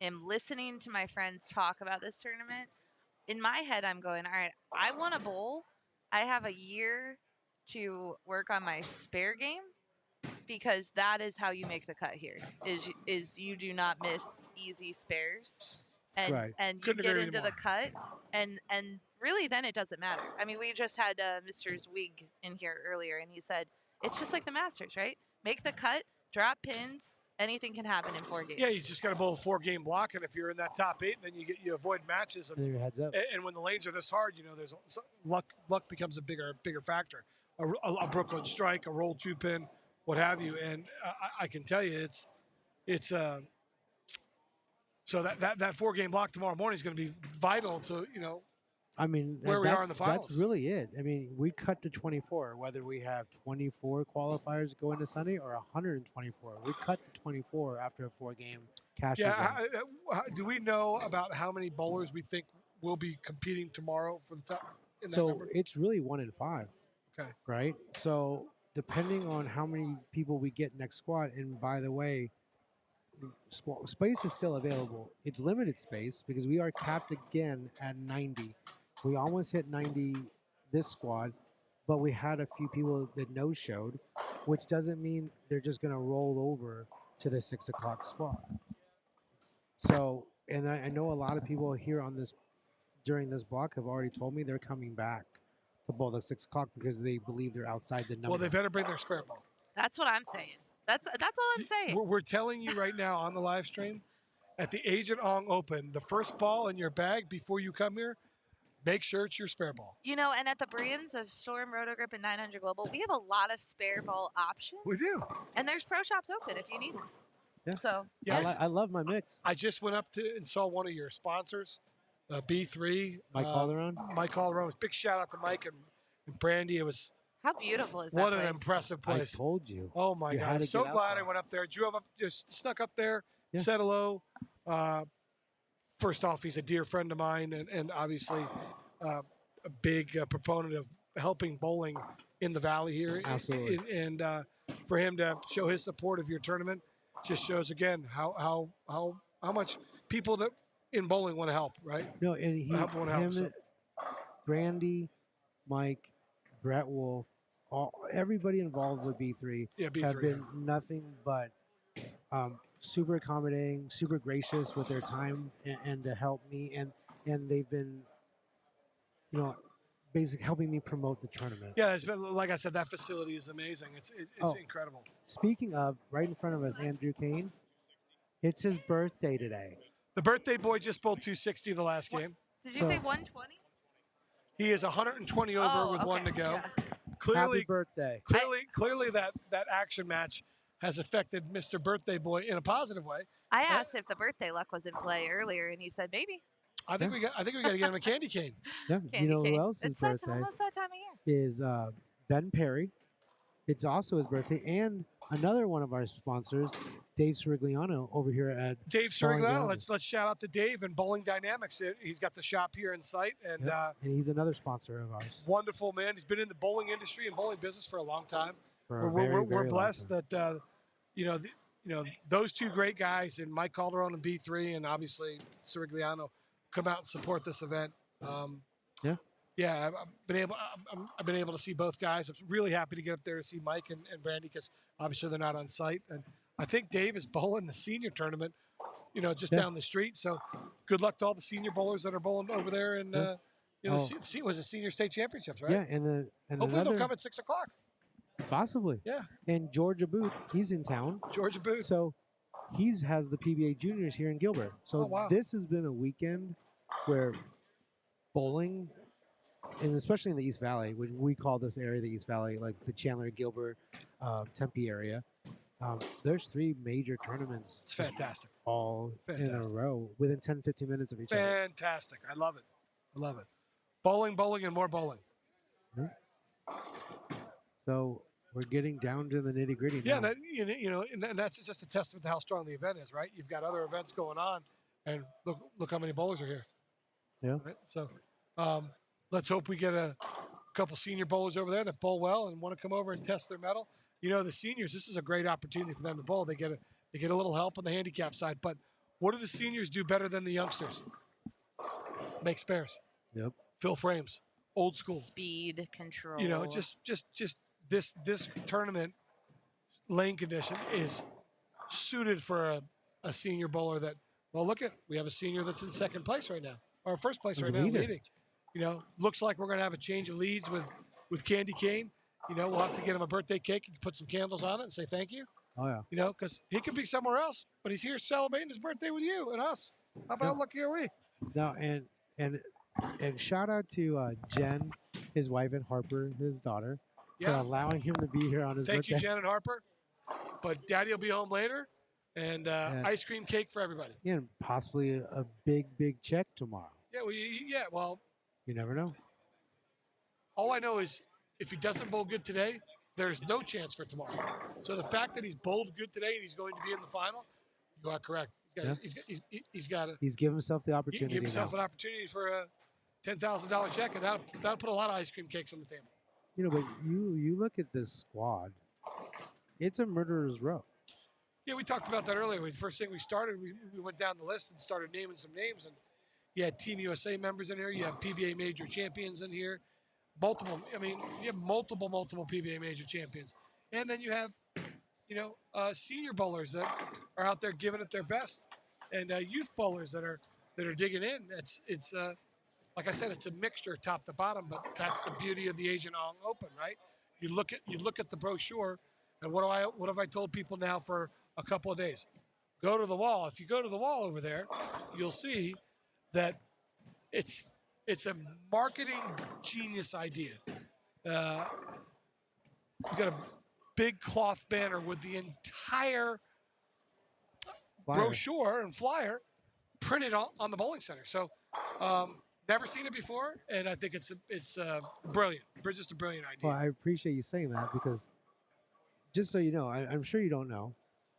am listening to my friends talk about this tournament, in my head I'm going, all right, I want to bowl. I have a year to work on my spare game because that is how you make the cut here. Is you do not miss easy spares. And Right. and you Couldn't get agree with into you the cut and really then it doesn't matter. I mean, we just had Mr. Zwig in here earlier and he said it's just like the Masters, right? Make the cut, drop pins, anything can happen in 4 games. Yeah, you just got to bowl a 4-game block, and if you're in that top 8, then you avoid matches. then your heads up. And when the lanes are this hard, there's luck becomes a bigger factor. A Brooklyn strike, a roll 2-pin, what have you. And I can tell you, it's so that 4-game block tomorrow morning is going to be vital to I mean, where we are in the that's finals. really it. I mean, we cut to 24, whether we have 24 qualifiers going to Sunday or 124. We cut to 24 after a 4-game cash. Yeah, do we know about how many bowlers we think will be competing tomorrow for the top? In that So number? it's really 1 in 5. Okay. Right. So depending on how many people we get next squad, and by the way, space is still available. It's limited space because we are capped again at 90. We almost hit 90 this squad, but we had a few people that no-showed, which doesn't mean they're just going to roll over to the 6 o'clock squad. So, and I know a lot of people here on this during this block have already told me they're coming back to bowl at 6 o'clock because they believe they're outside the number. Well, they better bring their spare ball. That's what I'm saying. That's all I'm saying. We're telling you right now on the live stream, at the Agent Ong Open, the first ball in your bag before you come here, make sure it's your spare ball. You know, and at the brands of Storm, Rotogrip, and 900 Global, we have a lot of spare ball options. We do. And there's pro shops open if you need them. Yeah. So, Yeah. I love my mix. I just went up to and saw one of your sponsors, B3. Mike Calderon. Mike Calderon. Big shout out to Mike and Brandy. It was how beautiful is that what an place? impressive place. I told you. Oh my You God! had I'm to so get out glad there. I went up there. Drove up, just snuck up there, Yeah. said hello. First off, he's a dear friend of mine, and obviously a big proponent of helping bowling in the valley here. Absolutely. And for him to show his support of your tournament just shows again how much people that in bowling want to help, right? No, and Everyone helps, him, Brandy, Mike, Brett Wolf, everybody involved with B3 Yeah, B3. have been nothing but super accommodating, super gracious with their time and to help me, and they've been, basically helping me promote the tournament. Yeah, it's been, like I said, that facility is amazing. It's incredible. Speaking of, right in front of us, Andrew Kane, it's his birthday today. The birthday boy just bowled 260 the last game. Did you say 120? He is 120 over with one to go. Yeah. Clearly, Happy birthday. clearly that action match has affected Mr. Birthday Boy in a positive way. I asked if the birthday luck was in play earlier, and you said maybe. I think we got to get him a candy cane. Yeah, Candy you know cane. who else's It's birthday almost that time of year. is Ben Perry. It's also his birthday, and another one of our sponsors, Dave Sirigliano, over here at Dave Bowling Sirigliano. Dynamics. Let's shout out to Dave and Bowling Dynamics. He's got the shop here in sight, and Yep. And he's another sponsor of ours. wonderful man. He's been in the bowling industry and bowling business for a long time. For a We're very long blessed time. that those two great guys and Mike Calderon and B3 and obviously Sirigliano come out and support this event. I've been able to see both guys. I'm really happy to get up there to see Mike and Brandy because obviously they're not on site. And I think Dave is bowling the senior tournament, just down the street. So good luck to all the senior bowlers that are bowling over there. And it was a senior state championships, right? Yeah, and Hopefully another, they'll come at 6 o'clock. possibly. Yeah, And Georgia Booth, he's in town. Georgia Booth. So he has the PBA juniors here in Gilbert. So Oh, wow. this has been a weekend where bowling, and especially in the East Valley, which we call this area the East Valley, like the Chandler, Gilbert, Tempe area. There's 3 major tournaments It's fantastic. all in a Fantastic. row within 10, 15 minutes of each other. Fantastic. I love it. Bowling, and more bowling. So we're getting down to the nitty gritty Yeah, now. and that's just a testament to how strong the event is, right? You've got other events going on, and look how many bowlers are here. Yeah. Right? So let's hope we get a couple senior bowlers over there that bowl well and want to come over and test their mettle. The seniors, this is a great opportunity for them to bowl. They get a little help on the handicap side, but what do the seniors do better than the youngsters? Make spares, Yep. fill frames, old school. Speed control. Just this tournament lane condition is suited for a senior bowler that. Well, we have a senior that's in second place right now, or first place right now, Leader. leading. Looks like we're going to have a change of leads with Candy Cane. We'll have to get him a birthday cake and put some candles on it and say thank you. Oh, yeah. Because he could be somewhere else, but he's here celebrating his birthday with you and us. How about lucky are we? No, and shout out to Jen, his wife, and Harper, his daughter, for Yeah. allowing him to be here on his Thank birthday. you, Jen and Harper. But Daddy will be home later, and ice cream cake for everybody. And possibly a big check tomorrow. Yeah, well, You never know. all I know is if he doesn't bowl good today, there's no chance for tomorrow. So the fact that he's bowled good today and he's going to be in the final, you are correct. He's got to He's given himself the opportunity give himself now. an opportunity for a $10,000 check, and that'll put a lot of ice cream cakes on the table. But you look at this squad, it's a murderer's row. Yeah, we talked about that earlier. The first thing we started, we went down the list and started naming some names. And you had Team USA members in here. You have PBA major champions in here. Multiple. I mean, you have multiple PBA major champions. And then you have, senior bowlers that are out there giving it their best, and youth bowlers that are digging in. It's like I said, it's a mixture top to bottom. But that's the beauty of the Agent Ong Open, right? You look at the brochure, and what have I told people now for a couple of days? Go to the wall. If you go to the wall over there, you'll see that it's a marketing genius idea. You got a big cloth banner with the entire brochure and flyer printed on the bowling center. So, never seen it before, and I think it's brilliant. It's just a brilliant idea. Well, I appreciate you saying that because, just so you know, I'm sure you don't know,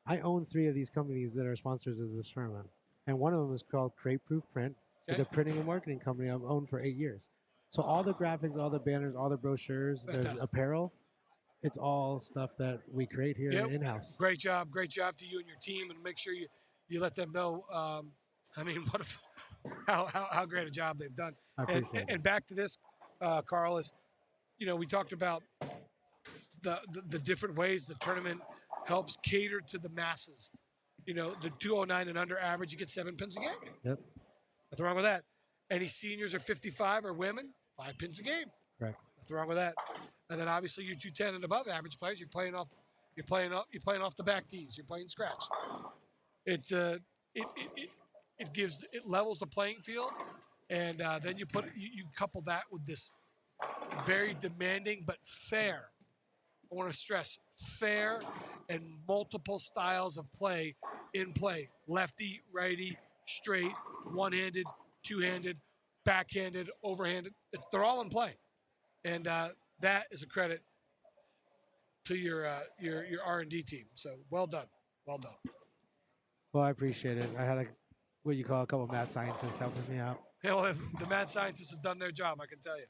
I own 3 of these companies that are sponsors of this tournament, and one of them is called Create Proof Print. It's a printing and marketing company I've owned for 8 years. So all the graphics, all the banners, all the brochures, there's apparel. It's all stuff that we create here in-house. Great job to you and your team, and make sure you let them know. How great a job they've done. I appreciate it. And back to this, Carl, is we talked about the different ways the tournament helps cater to the masses. The 209 and under average, you get 7 pins a game. Yep. Nothing wrong with that. Any seniors or 55 or women, 5 pins a game. Correct. Nothing wrong with that. And then obviously you 210 and above average players, you're playing off the back tees. You're playing scratch. It levels the playing field, and then you couple that with this very demanding but fair. I want to stress fair and multiple styles of play in play. Lefty, righty, straight, one-handed, two-handed, backhanded, overhanded. They're all in play, and that is a credit to your R&D team. So well done. Well, I appreciate it. I had what you call a couple of mad scientists helping me out. Well, the mad scientists have done their job, I can tell you.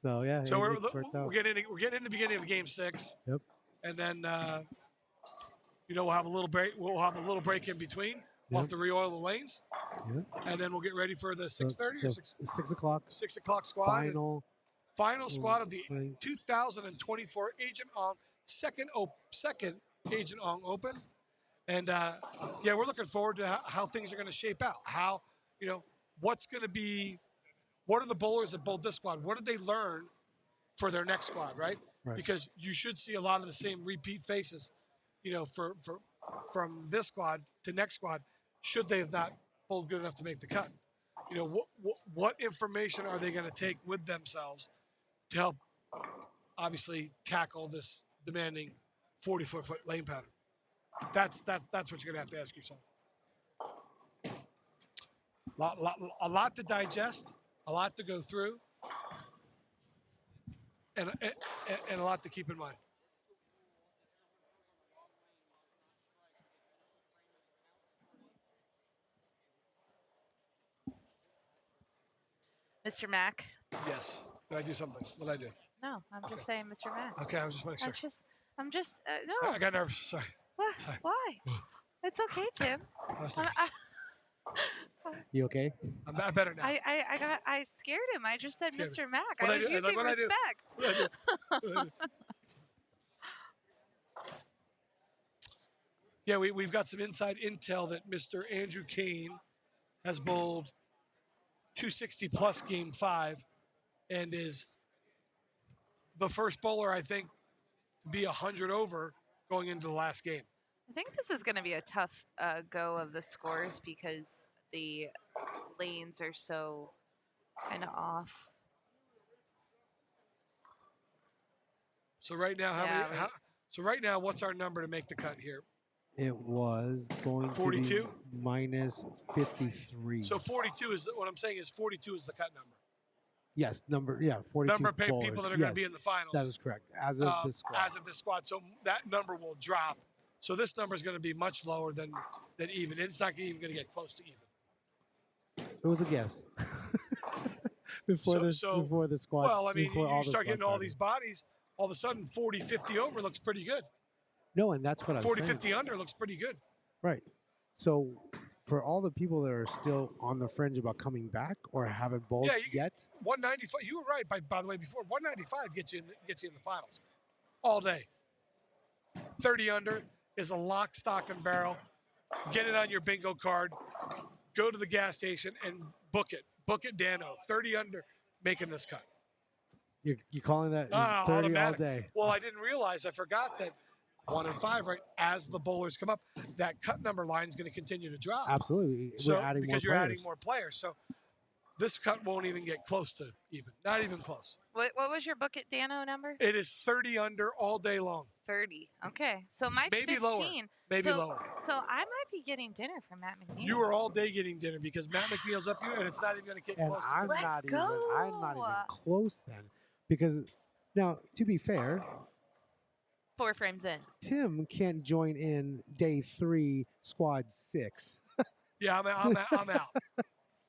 So yeah. So we're getting in the beginning of Game 6. Yep. And then we'll have a little break. We'll have a little break in between. We'll have to re-oil the lanes. Yep. And then we'll get ready for the 6:30 or 6 o'clock. 6 o'clock squad. Final squad of the 20. 2024 Agent Ong second Agent Ong Open. And we're looking forward to how things are going to shape out. How, what's going to be, what are the bowlers that bowled this squad? What did they learn for their next squad, right? Because you should see a lot of the same repeat faces, from this squad to next squad, should they have not bowled good enough to make the cut. What information are they going to take with themselves to help, obviously, tackle this demanding 44-foot lane pattern? That's what you're going to have to ask yourself. A lot to digest, a lot to go through, and a lot to keep in mind. Mr. Mack. Yes. Did I do something? What did I do? No, I'm just saying, Mr. Mack. Okay, I was just making sure. I'm just no. I got nervous. Sorry. What? Sorry. Why? It's okay, Tim. You okay? I'm better now. I scared him. I just said Mr. Mack. I was using respect. Yeah, we've got some inside intel that Mr. Andrew Kane has bowled 260 plus game 5 and is the first bowler, I think, to be 100 over going into the last game. I think this is going to be a tough go of the scores because the lanes are so kind of off. So right now, what's our number to make the cut here? It was going 42? to be minus 53. So 42 is what I'm saying is 42 is the cut number. Yes, 42 number of bowlers. people that are going to be in the finals. That is correct. As of this squad. So that number will drop. So this number is going to be much lower than even. It's not even going to get close to even. It was a guess. before the squad. Well, I mean, before all you the start getting squad all started. these bodies. All of a sudden, 40, 50 over looks pretty good. No, and that's what I was 40, saying. 50 under looks pretty good. Right. So, for all the people that are still on the fringe about coming back or haven't bowled yet, 195. You were right. By the way, before 195 gets you in the finals, all day. 30 under is a lock, stock, and barrel. Get it on your bingo card. Go to the gas station and book it. Book it, Dano. 30 under, making this cut. you're calling that 30 automatic. all day. Well, I didn't realize. I forgot that 1 and 5, right? As the bowlers come up, that cut number line is going to continue to drop. Absolutely. So, We're adding because more you're players. adding more players. So this cut won't even get close to even. Not even close. What was your book at Dano number? It is 30 under all day long. 30. Okay. So my Maybe 15. lower. Maybe lower. So I might be getting dinner from Matt McNeil. You are all day getting dinner because Matt McNeil's up here, and it's not even going to get And close. I'm Let's not go. I'm not even close then, because now to be fair, 4 frames in. Tim can't join in day 3, squad 6. Yeah, I'm out.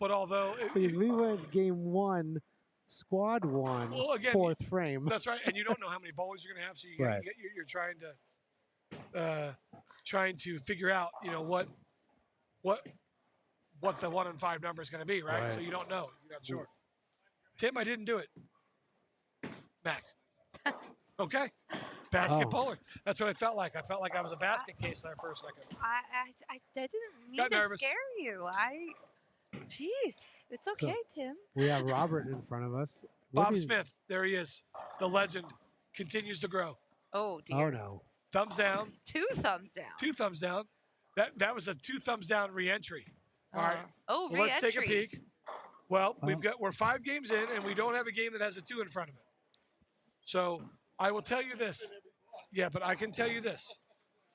But although Because we went game 1, squad 1, Well, again, 4th frame. that's right, and you don't know how many bowlers you're going to have, so Right. you're trying to figure out, what the 1 and 5 number is going to be, right? Right. So you don't know. You're not sure. Tim, I didn't do it. Mac. Okay. Basket Oh. bowler. That's what I felt like. I felt like I was a basket case there for a second. I didn't mean Got to nervous. scare you. Jeez. It's So- okay, Tim. We have Robert in front of us. Bob What is- Smith, there he is. The legend continues to grow. Oh, dear. Oh no. Thumbs down. 2 thumbs down. 2 thumbs down. That was a 2 thumbs down re-entry. All right. Oh, Well, let's take a re-entry. peek. Well, we're 5 games in, and we don't have a game that has a 2 in front of it. So I will tell you this. Yeah, but I can tell you this.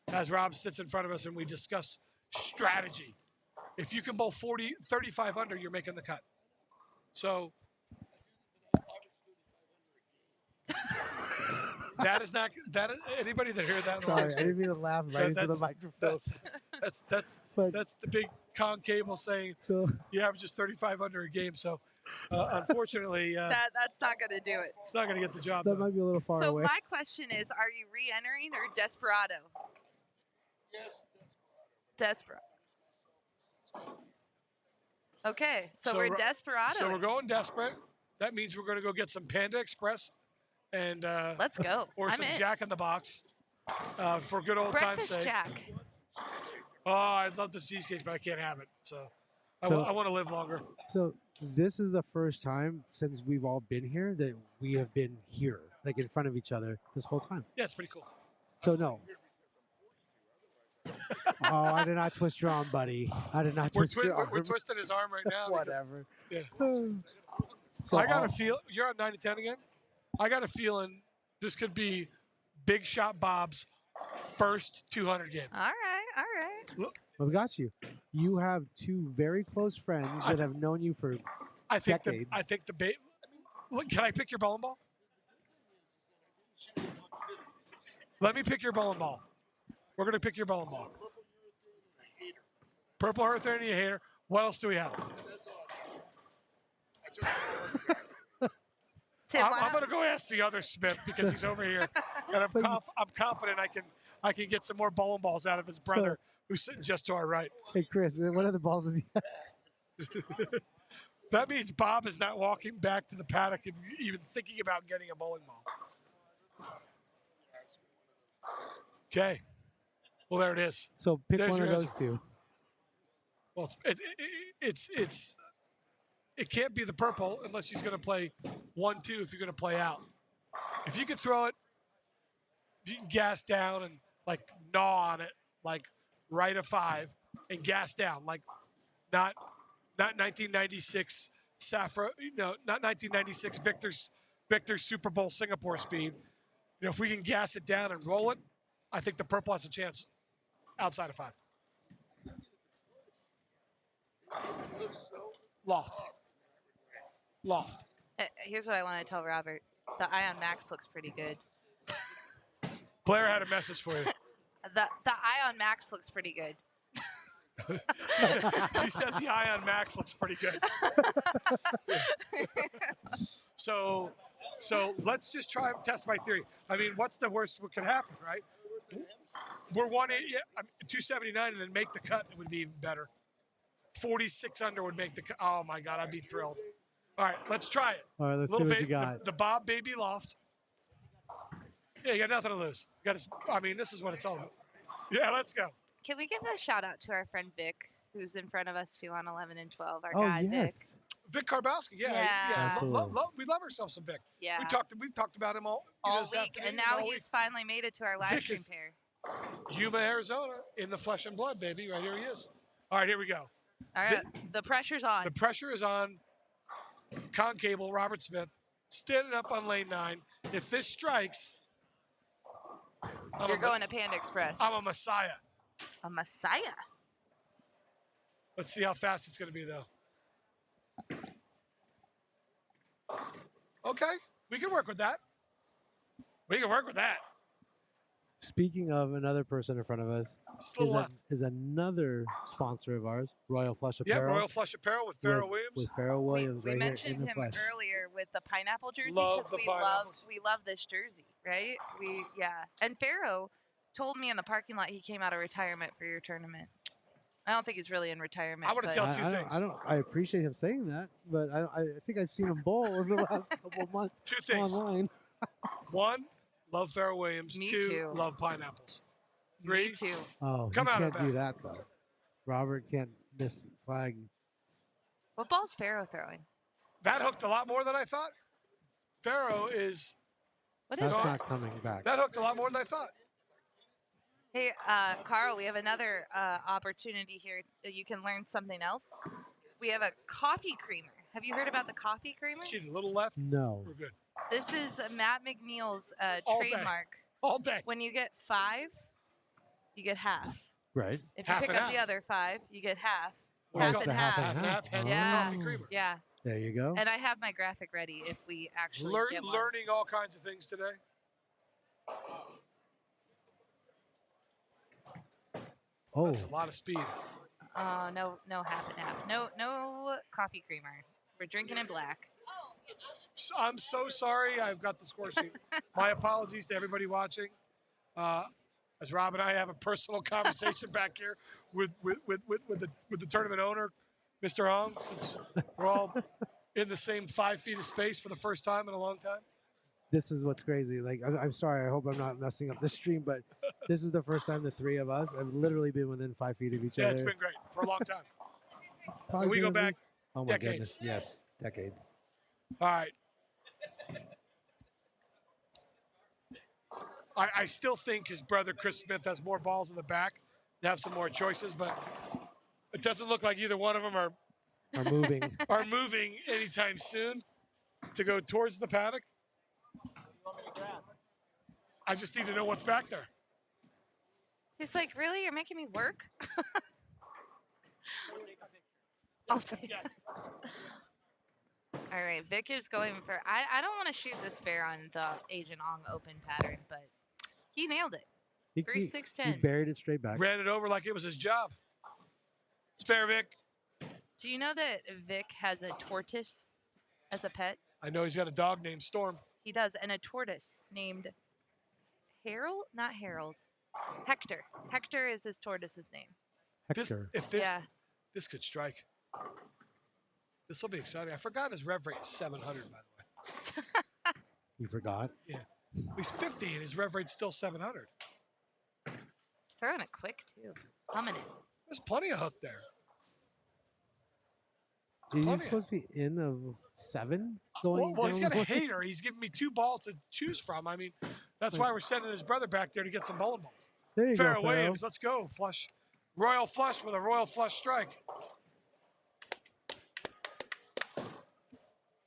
As Rob sits in front of us and we discuss strategy. If you can bowl 35 under, you're making the cut. So that is anybody that heard that? Sorry, I didn't mean to laugh right into the That's- microphone. That's the big concave saying So the average is 35 under a game. So unfortunately, That's not going to do it. it's not going to get the job that done. might be a little far So away. my question is, are you re-entering or Desperado? Yes, Desperado. Okay, so So we're Ro- Desperado. So we're going desperate. That means we're going to go get some Panda Express and Let's go. or I'm some in. Jack in the Box for good old time's Breakfast sake. Jack. Oh, I'd love the cheesecake, but I can't have it. So, So- I want to live longer. So this is the first time since we've all been here that we have been here, like in front of each other this whole time. Yeah, it's pretty cool. So no. Oh, I did not twist your arm, buddy. I did not twist your arm. We're twisting his arm right now. because- Whatever. Yeah. So I got I'll- a feel. You're on 9 to 10 again. I got a feeling this could be Big Shot Bob's first 200 game. All right. I've got you. You have 2 very close friends that have known you for I think decades. Look, can I pick your bowling ball? Let me pick your bowling ball. We're gonna pick your bowling ball. Purple Hearth and a hater. What else do we have? Tim, why I'm don't- gonna go ask the other Smith because he's over here, and I'm confident I can get some more bowling balls out of his brother who's sitting just to our right. Hey, Chris, what other balls does he have? That means Bob is not walking back to the paddock and even thinking about getting a bowling ball. Okay. Well, there it is. So pick There's one of your those 2. Well, it can't be the purple unless he's going to play 1-2 if you're going to play out. If you can throw it, if you can gas down and like gnaw on it, like right a 5 and gas down, like not 1996 Safra, not 1996 Victor's Super Bowl Singapore speed. If we can gas it down and roll it, I think the purple has a chance outside of 5. Loft. Here's what I want to tell Robert. The Ion Max looks pretty good. Blair had a message for you. The Ion Max looks pretty good. she said the Ion Max looks pretty good. So let's just try and test my theory. I mean, what's the worst that could happen, right? We're 279 and then make the cut. It would be even better. 46 under would make the cut. Oh my God, I'd be thrilled. All right, let's try it. All right, let's see what you got. The Bob Baby Loft. Yeah, you got nothing to lose. You got to. I mean, this is what it's all about. Yeah, let's go. Can we give a shout out to our friend Vic, who's in front of us too on 11 and 12? Our Oh, guy yes. Vic Karbowski. Yeah. Yeah. Absolutely. We love ourselves some Vic. Yeah. We've talked about him all this week, afternoon and now all he's finally made it to our live Vic stream is- pair. Yuma, Arizona, in the flesh and blood, baby. Right here he is. All right, here we go. All right, the pressure's on. The pressure is on. Concable, Robert Smith, standing up on lane 9. If this strikes, You're going to Panda Express. I'm a messiah. A messiah. Let's see how fast it's going to be, though. Okay, we can work with that. We can work with that. Speaking of another person in front of us, Still left. is another sponsor of ours, Royal Flush Yeah, Apparel. Royal Flush Apparel with Pharrell Williams. With Pharrell Williams We right mentioned here in the him flesh. earlier with the pineapple jersey Love because the we pineapples. love this jersey, right? And Pharaoh told me in the parking lot he came out of retirement for your tournament. I don't think he's really in retirement. I wanna but- tell two things. I appreciate him saying that, but I think I've seen him bowl over the last couple of months Two things. online. 1, love Pharrell Williams. Me 2, too. love pineapples. 3, Me too. Oh, Come you out of can't do that. that though. Robert can't miss flag. What ball's Pharaoh throwing? that hooked a lot more than I thought. Pharaoh is What is That's that? not coming back. that hooked a lot more than I thought. Hey, Carl, we have another opportunity here. You can learn something else. We have a coffee creamer. Have you heard about the coffee creamer? Cheated a little left. No. We're good. This is Matt McNeil's All day. trademark. All day. When you get 5, you get half. Right. If you Half pick and up half. the other 5, you get half. Well, half you and go half. half and half. Hence Yeah. the coffee creamer. Yeah. There you go. And I have my graphic ready if we actually get one. Learning all kinds of things today. Oh, That's a lot of speed. Oh, no half and half. No coffee creamer. We're drinking in black. I'm so sorry. I've got the score sheet. My apologies to everybody watching. As Rob and I have a personal conversation back here with the tournament owner, Mr. Ong, since we're all in the same 5 feet of space for the first time in a long time. this is what's crazy. Like, I'm sorry. I hope I'm not messing up the stream, but this is the first time the three of us have literally been within 5 feet of each Yeah, other. it's been great for a long time. Probably we been go at back least- Oh my decades. goodness. Yes, decades. All right. I still think his brother Chris Smith has more balls in the back to have some more choices, but it doesn't look like either one of them Are moving. are moving anytime soon to go towards the paddock. I just need to know what's back there. He's like, really? You're making me work? I'll take it. Yes. All right, Vic is going for. I don't want to shoot this fair on the Agent Ong Open pattern, but he nailed it. He, 3, he- 6, he 10. buried it straight back. Ran it over like it was his job. Spare Vic. Do you know that Vic has a tortoise as a pet? I know he's got a dog named Storm. He does, and a tortoise named Harold? Not Harold. Hector. Hector is his tortoise's name. Hector. Yeah. This could strike. This will be exciting. I forgot his rev rate is 700, by the way. You forgot. Yeah. He's 50 and his rev rate's still 700. He's throwing it quick, too. Humming it. There's plenty of hook there. Is he plenty of- supposed to be in of 7 going Well, he's down got a the way? hater. He's giving me 2 balls to choose from. I mean, that's why we're sending his brother back there to get some bowling balls. There you Pharrell go, Pharrell. Williams, let's go. Flush. Royal flush with a royal flush strike.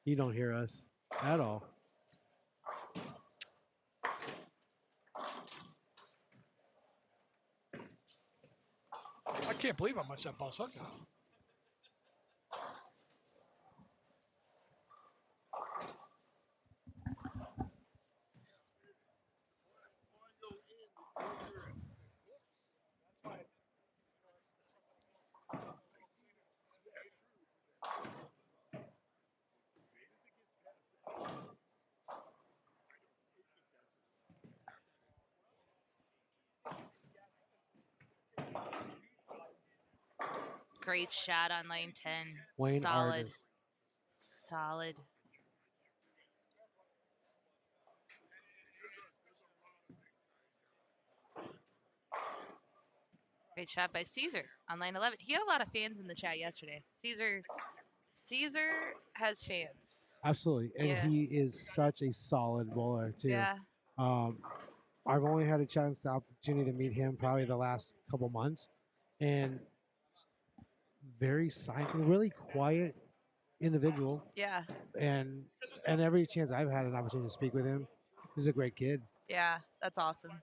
You don't hear us at all. I can't believe how much that ball's hooking. Great shot on lane 10. Wayne Solid. Artis. Solid. Great shot by Caesar on lane 11. He had a lot of fans in the chat yesterday. Caesar has fans. Absolutely, and Yeah. he is such a solid bowler too. Yeah. I've only had a chance, the opportunity to meet him probably the last couple months, and very silent, really quiet individual. Yeah. And every chance I've had an opportunity to speak with him, he's a great kid. Yeah. That's awesome.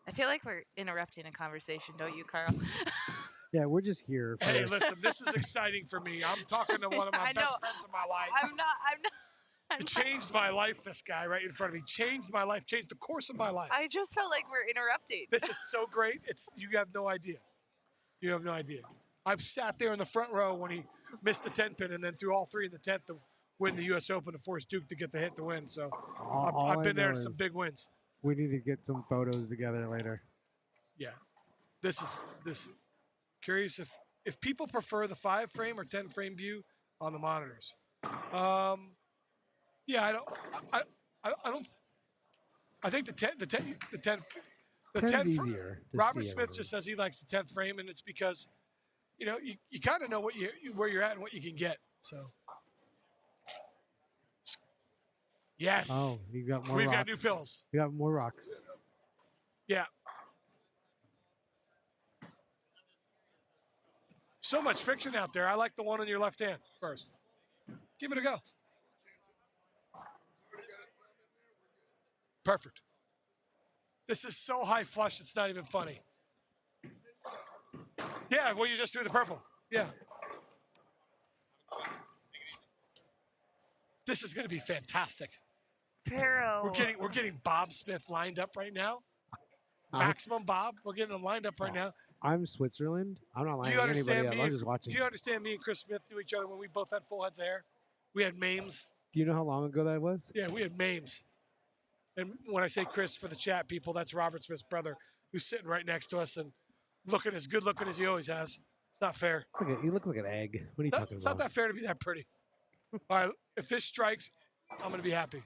I feel like we're interrupting a conversation, don't you, Carl? Yeah, we're just here. For, Hey, listen, this is exciting for me. I'm talking to one of my I know. best friends of my life. I'm not. It changed my life, this guy right in front of me. Changed my life, changed the course of my life. I just felt like we're interrupting. This is so great. You have no idea. You have no idea. I've sat there in the front row when he missed the 10 pin and then threw all three in the 10th to win the U.S. Open to force Duke to get the hit to win. So I've been there to some big wins. We need to get some photos together later. Yeah. This is curious if people prefer the 5 frame or 10 frame view on the monitors. Yeah, I don't. I think the 10's easier. Robert Smith just says he likes the 10th frame, and it's because, you kind of know where you're at and what you can get. So, yes. Oh, you got more. We've rocks. got new pills. We got more rocks. Yeah. So much friction out there. I like the one on your left hand first. Give it a go. Perfect. This is so high flush, it's not even funny. Yeah, well, you just threw the purple. Yeah. This is going to be fantastic. Pero. We're getting Bob Smith lined up right now. Maximum Bob. We're getting him lined up right now. I'm Switzerland. I'm not lining anybody up. I'm just watching. Do you understand me and Chris Smith knew each other when we both had full heads of hair? We had memes. Do you know how long ago that was? Yeah, we had memes. And when I say Chris for the chat people, that's Robert Smith's brother who's sitting right next to us and looking as good looking as he always has. It's not fair. He looks like an egg. What are you talking about? It's not that fair to be that pretty. All right, if this strikes, I'm going to be happy.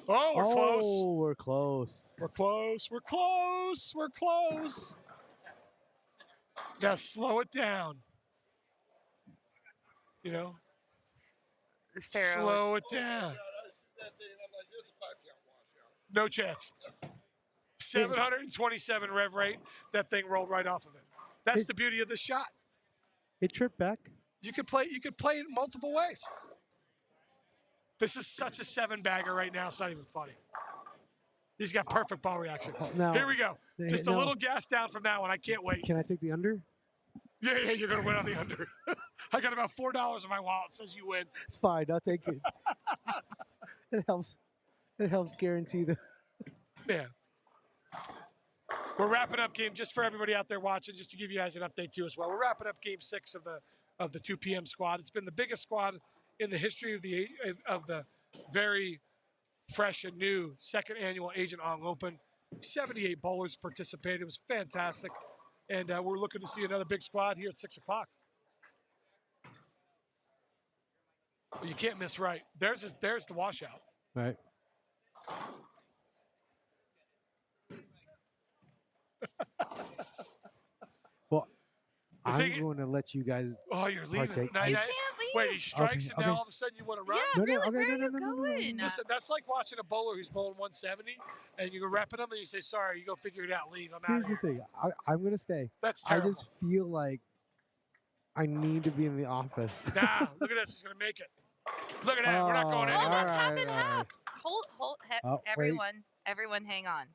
Oh, we're close. Oh, we're close. We're close. We're close. We're close. Now slow it down. Slow it down. No chance. 727 rev rate. That thing rolled right off of it. That's the beauty of this shot. It tripped back. You could play it multiple ways. This is such a 7-bagger right now. It's not even funny. He's got perfect ball reaction. Now, here we go. Just a little gas down from that one. I can't wait. Can I take the under? Yeah, you're going to win on the under. I got about $4 in my wallet. It says you win. It's fine. I'll take it. It helps. It helps guarantee the. Yeah. We're wrapping up game just for everybody out there watching, just to give you guys an update too as well. We're wrapping up game 6 of the 2 p.m. squad. It's been the biggest squad in the history of the very fresh and new second annual Agent Ong Open. 78 bowlers participated. It was fantastic. And we're looking to see another big squad here at 6 o'clock. Well, you can't miss right. There's the washout. Right. Well, I'm going to let you guys you're leaving. partake. You can't leave. Wait, he strikes and now all of a sudden you want to run? Yeah, really, where are you going? Listen, that's like watching a bowler who's bowling 170 and you go repping him and you say, sorry, you go figure it out, leave. I'm out Here's of the here. thing. I'm going to stay. That's I terrible. just feel like I need to be in the office. Nah, look at this. He's going to make it. Look at that. We're not going Oh, anywhere. that's half and half. Hold, Oh, everyone hang on.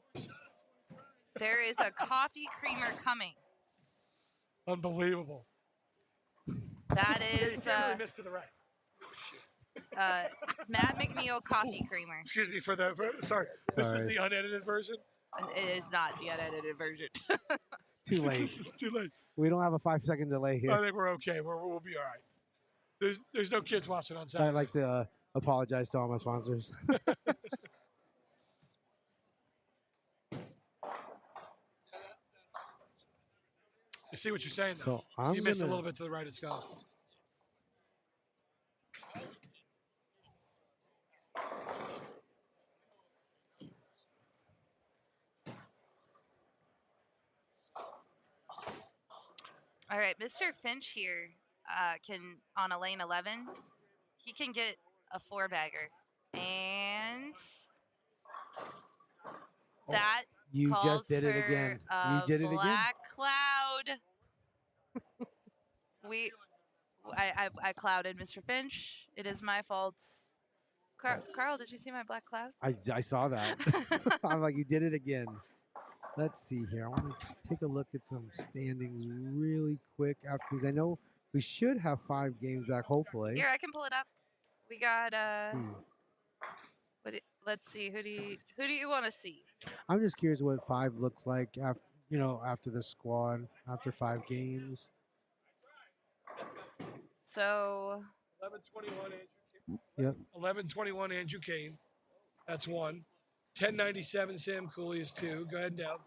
There is a coffee creamer coming. Unbelievable. That You is can't really miss to the right. Matt McNeil coffee creamer. Excuse me sorry. This is the unedited version. It is not the unedited version. Too late. Too late. We don't have a 5-second delay here. I think we're okay. We'll be all right. There's no kids watching on I Saturday. like to apologize to all my sponsors. I see what you're saying, though. So I'm You missed a gonna- little bit to the right. It's gone. All right, Mr. Finch here can on a lane 11. He can get a 4-bagger, and that You calls just did it for again. a You did it again. black cloud. I clouded Mr. Finch. It is my fault. Carl, did you see my black cloud? I saw that. I'm like, you did it again. Let's see here. I want to take a look at some standings really quick after, because I know we should have 5 games back, hopefully. Here, I can pull it up. We got See. let's see. Who do you want to see? I'm just curious what 5 looks like after the squad, after 5 games. So 11:21, Andrew. Yep. 11:21, Andrew Kane. That's 1. 10:97, Sam Cooley is 2. Go ahead and down.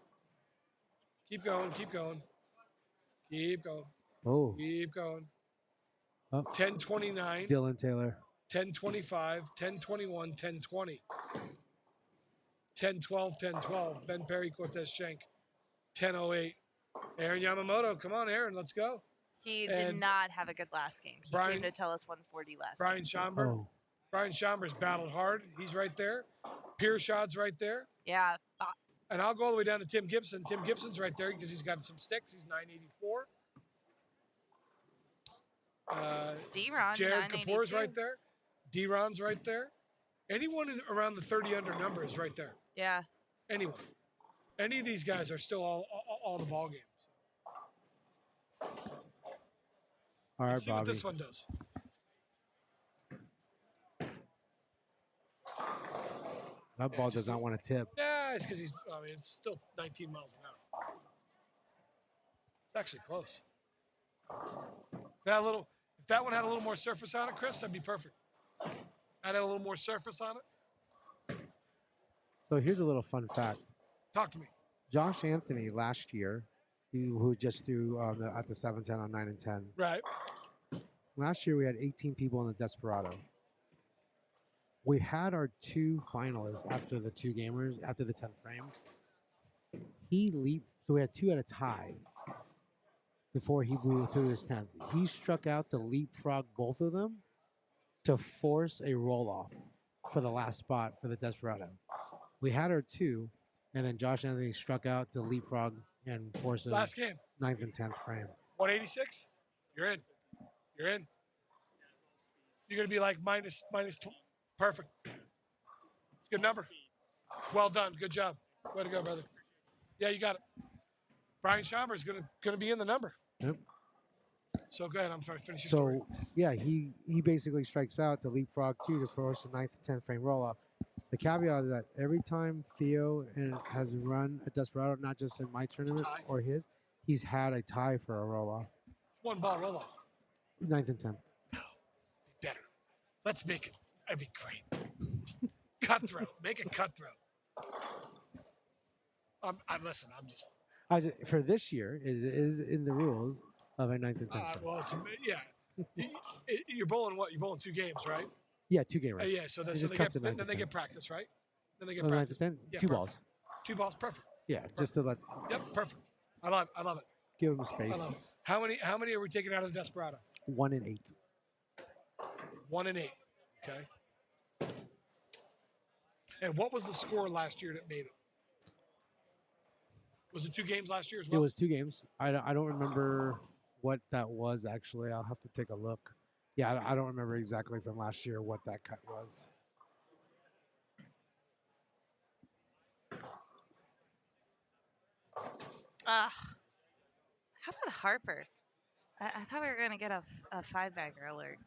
Keep going. Keep going. Keep going. Oh, Keep going. Oh. 10:29. Dylan Taylor. 10:25, 10:21, 10:20. 10:12, 10:12. Ben Perry, Cortez Schenk. 10:08. Aaron Yamamoto. Come on, Aaron. Let's go. he did And not have a good last game. He Brian- came to tell us 140 last Brian game. Schomburg. Oh, Brian Schomburg's battled hard. He's right there. Piershot's right there. Yeah, And I'll go all the way down to Tim Gibson. Tim Gibson's right there because he's got some sticks. He's 984. D-Ron, Jared 982. Kapoor's right there. D-Ron's right there. Anyone around the 30 under number is right there. Yeah. Anyone. Any of these guys are still all the ball games. all right, Let's see what Bobby. this one does. That ball does not want to tip. Nah, it's because it's still 19 miles an hour. It's actually close. If that one had a little more surface on it, Chris, that'd be perfect. Add a little more surface on it. So here's a little fun fact. Talk to me. Josh Anthony last year, who just threw at the 7-10 on 9 and 10. Right. Last year we had 18 people in the Desperado. We had our 2 finalists after the 2 gamers, after the 10th frame. He leaped, so we had 2 at a tie before he blew through his 10th. He struck out to leapfrog both of them to force a roll-off for the last spot for the Desperado. We had our 2, and then Josh Anthony struck out to leapfrog and force a Last game. 9th and 10th frame. 186? You're in. You're in. You're going to be like minus. Perfect. It's a good number. Well done. Good job. Way to go, brother. Yeah, you got it. Brian Schomburg is going to be in the number. Yep. So go ahead. I'm sorry. Finish your story. So yeah, he basically strikes out to leapfrog 2 to force a 9th and 10th frame roll-off. The caveat is that every time Theo has run a Desperado, not just in my tournament or his, he's had a tie for a roll-off. 1 ball roll off. 9th and 10th. No. Be better. Let's make it. That'd be great. Cutthroat. Make it cutthroat. Listen, For this year, it is in the rules of a 9th and 10th. well, yeah. You're bowling what? You're bowling 2 games, right? Yeah, 2 game right. Yeah, so, It just cuts it 9th then and they 10th. get practice, right? Then they get 9th practice. and 10th, Yeah, 2 perfect. balls. 2 balls, perfect. Yeah, just to let Yep, perfect. I love it. give him I space. love it. How many are we taking out of the Desperado? 1 and 8. 1 and 8. Okay. And what was the score last year that made it? Was it 2 games last year as well? It was 2 games. I don't remember what that was actually. I'll have to take a look. Yeah, I don't remember exactly from last year what that cut was. How about Harper? I thought we were going to get a 5-bagger alert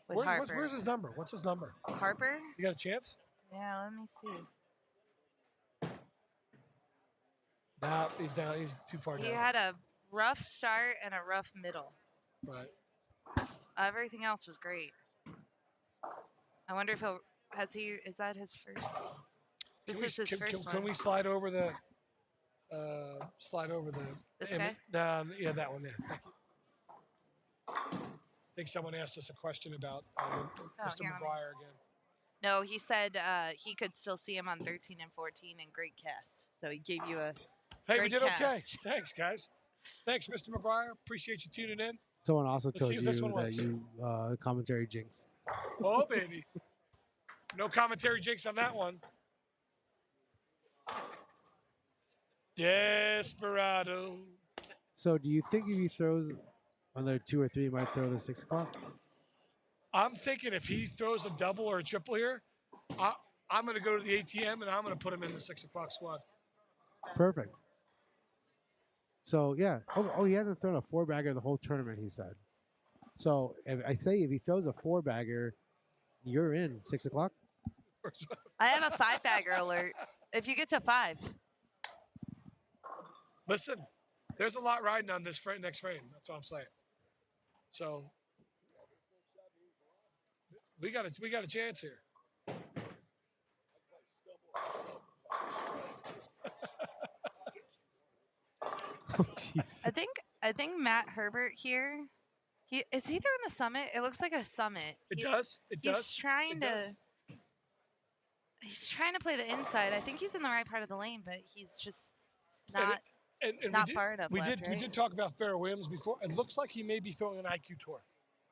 with Harper. Where's his number? What's his number? Harper? You got a chance? Yeah, let me see. Nah, he's down. He's too far He down. had a rough start and a rough middle. Right. Everything else was great. I wonder if he'll is that his first? This is his first one. Can we slide over the This guy? yeah, that one there. Thank you. I think someone asked us a question about Mr. here, let me- McGuire again. No, he said he could still see him on 13 and 14 in great cast. So he gave you a Hey, great we did okay. cast. Thanks, guys. Thanks, Mr. McGuire. Appreciate you tuning in. Someone also Let's told see you if this one that works. you commentary jinx. Oh, baby. No commentary jinx on that one. Desperado. So do you think if he throws another 2 or 3, he might throw the 6 o'clock? I'm thinking if he throws a double or a triple here, I'm going to go to the ATM and I'm going to put him in the 6 o'clock squad. Perfect. So yeah. Oh, he hasn't thrown a 4-bagger the whole tournament, he said. So if he throws a 4-bagger, you're in 6 o'clock. I have a 5-bagger alert. If you get to 5. Listen, there's a lot riding on this next frame. That's all I'm saying. So we got a chance here. Oh, Jesus. I think Matt Herbert here. Is he throwing the summit? It looks like a summit. It does. He's trying He's trying to play the inside. I think he's in the right part of the lane, but he's just not not far enough. We left, did talk about Farrah Williams before. It looks like he may be throwing an IQ tour.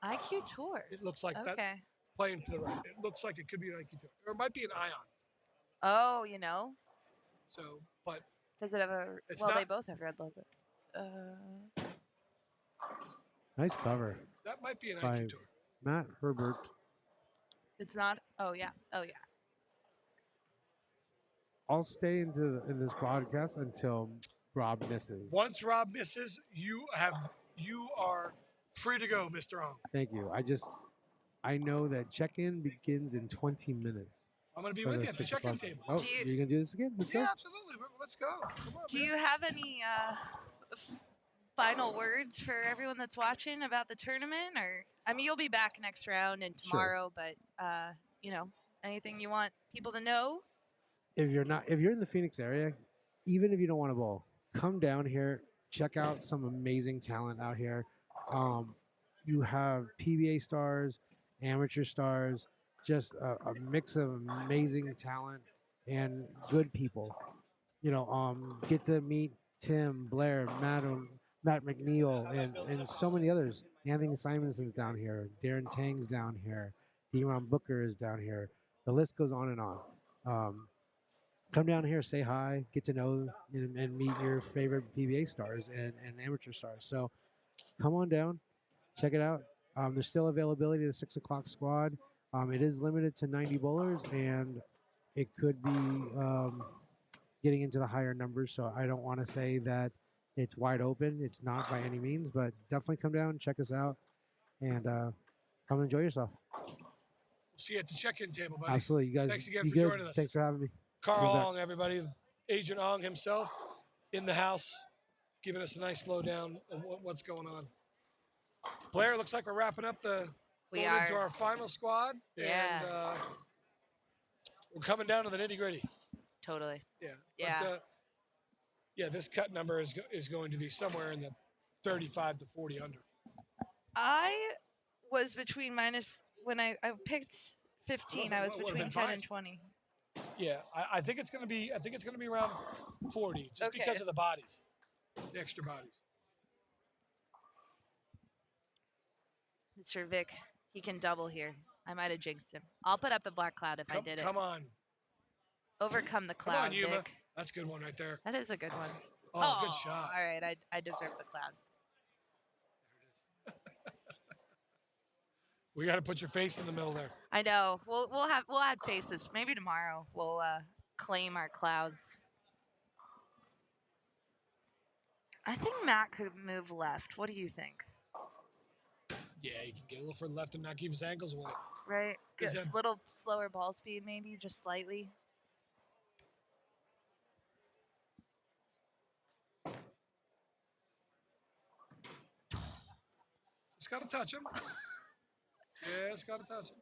IQ tour. It looks like that Okay. playing to the right. It looks like it could be an IQ tour, or it might be an ion. Oh, you know. So, but Does it have a? It's Well, they not- both have red logos. Nice cover that might be an by IQ tour. Matt Herbert. It's not. Oh yeah. Oh yeah. I'll stay in this broadcast until Rob misses. Once Rob misses, you are free to go, Mr. Ong. Thank you. I know that check-in begins in 20 minutes. I'm going to be for with the you at the 6 check-in o'clock. table. Oh, Do you- you're going to do this again? Let's Yeah, go. absolutely. Let's go. Come on, Do man. you have any final words for everyone that's watching about the tournament? Or I mean, you'll be back next round and Sure. tomorrow, but you know, anything you want people to know? If you're in the Phoenix area, even if you don't want to bowl, come down here, check out some amazing talent out here. You have PBA stars, amateur stars, just a mix of amazing talent and good people. Get to meet Tim, Blair, Matt McNeil, and so many others. Anthony Simonson's down here. Darren Tang's down here. D-Ron Booker is down here. The list goes on and on. Come down here, say hi, get to know and meet your favorite PBA stars and amateur stars. So come on down, check it out. There's still availability to the 6 o'clock squad. It is limited to 90 bowlers, and it could be getting into the higher numbers. So I don't want to say that it's wide open. It's not by any means, but definitely come down, check us out, and come enjoy yourself. See you at the check-in table, buddy. Absolutely. You guys, Thanks again be for good. joining us. Thanks for having me. Carl See you back. Ong, everybody. Agent Ong himself in the house, giving us a nice lowdown of what's going on. Blair, looks like we're wrapping up going into our final squad. Yeah. And we're coming down to the nitty-gritty. Totally. Yeah. Yeah. But, this cut number is going to be somewhere in the 35 to 40 under. I was between when I picked 15. I was Would've between been 10 fine. and 20. Yeah, I think it's gonna be around 40, just Okay. because of the bodies, the extra bodies. Mr. Vic, he can double here. I might have jinxed him. I'll put up the black cloud if I did it. Come on, Overcome the come cloud, on, Yuma. Vic. That's a good one right there. That is a good one. Oh, good shot. All right, I deserve the cloud. We got to put your face in the middle there. I know. We'll add faces. Maybe tomorrow we'll claim our clouds. I think Matt could move left. What do you think? Yeah, he can get a little further left and not keep his ankles away. Right? Is Just that- a little slower ball speed, maybe, just slightly. Just got to touch him. Just got to touch him.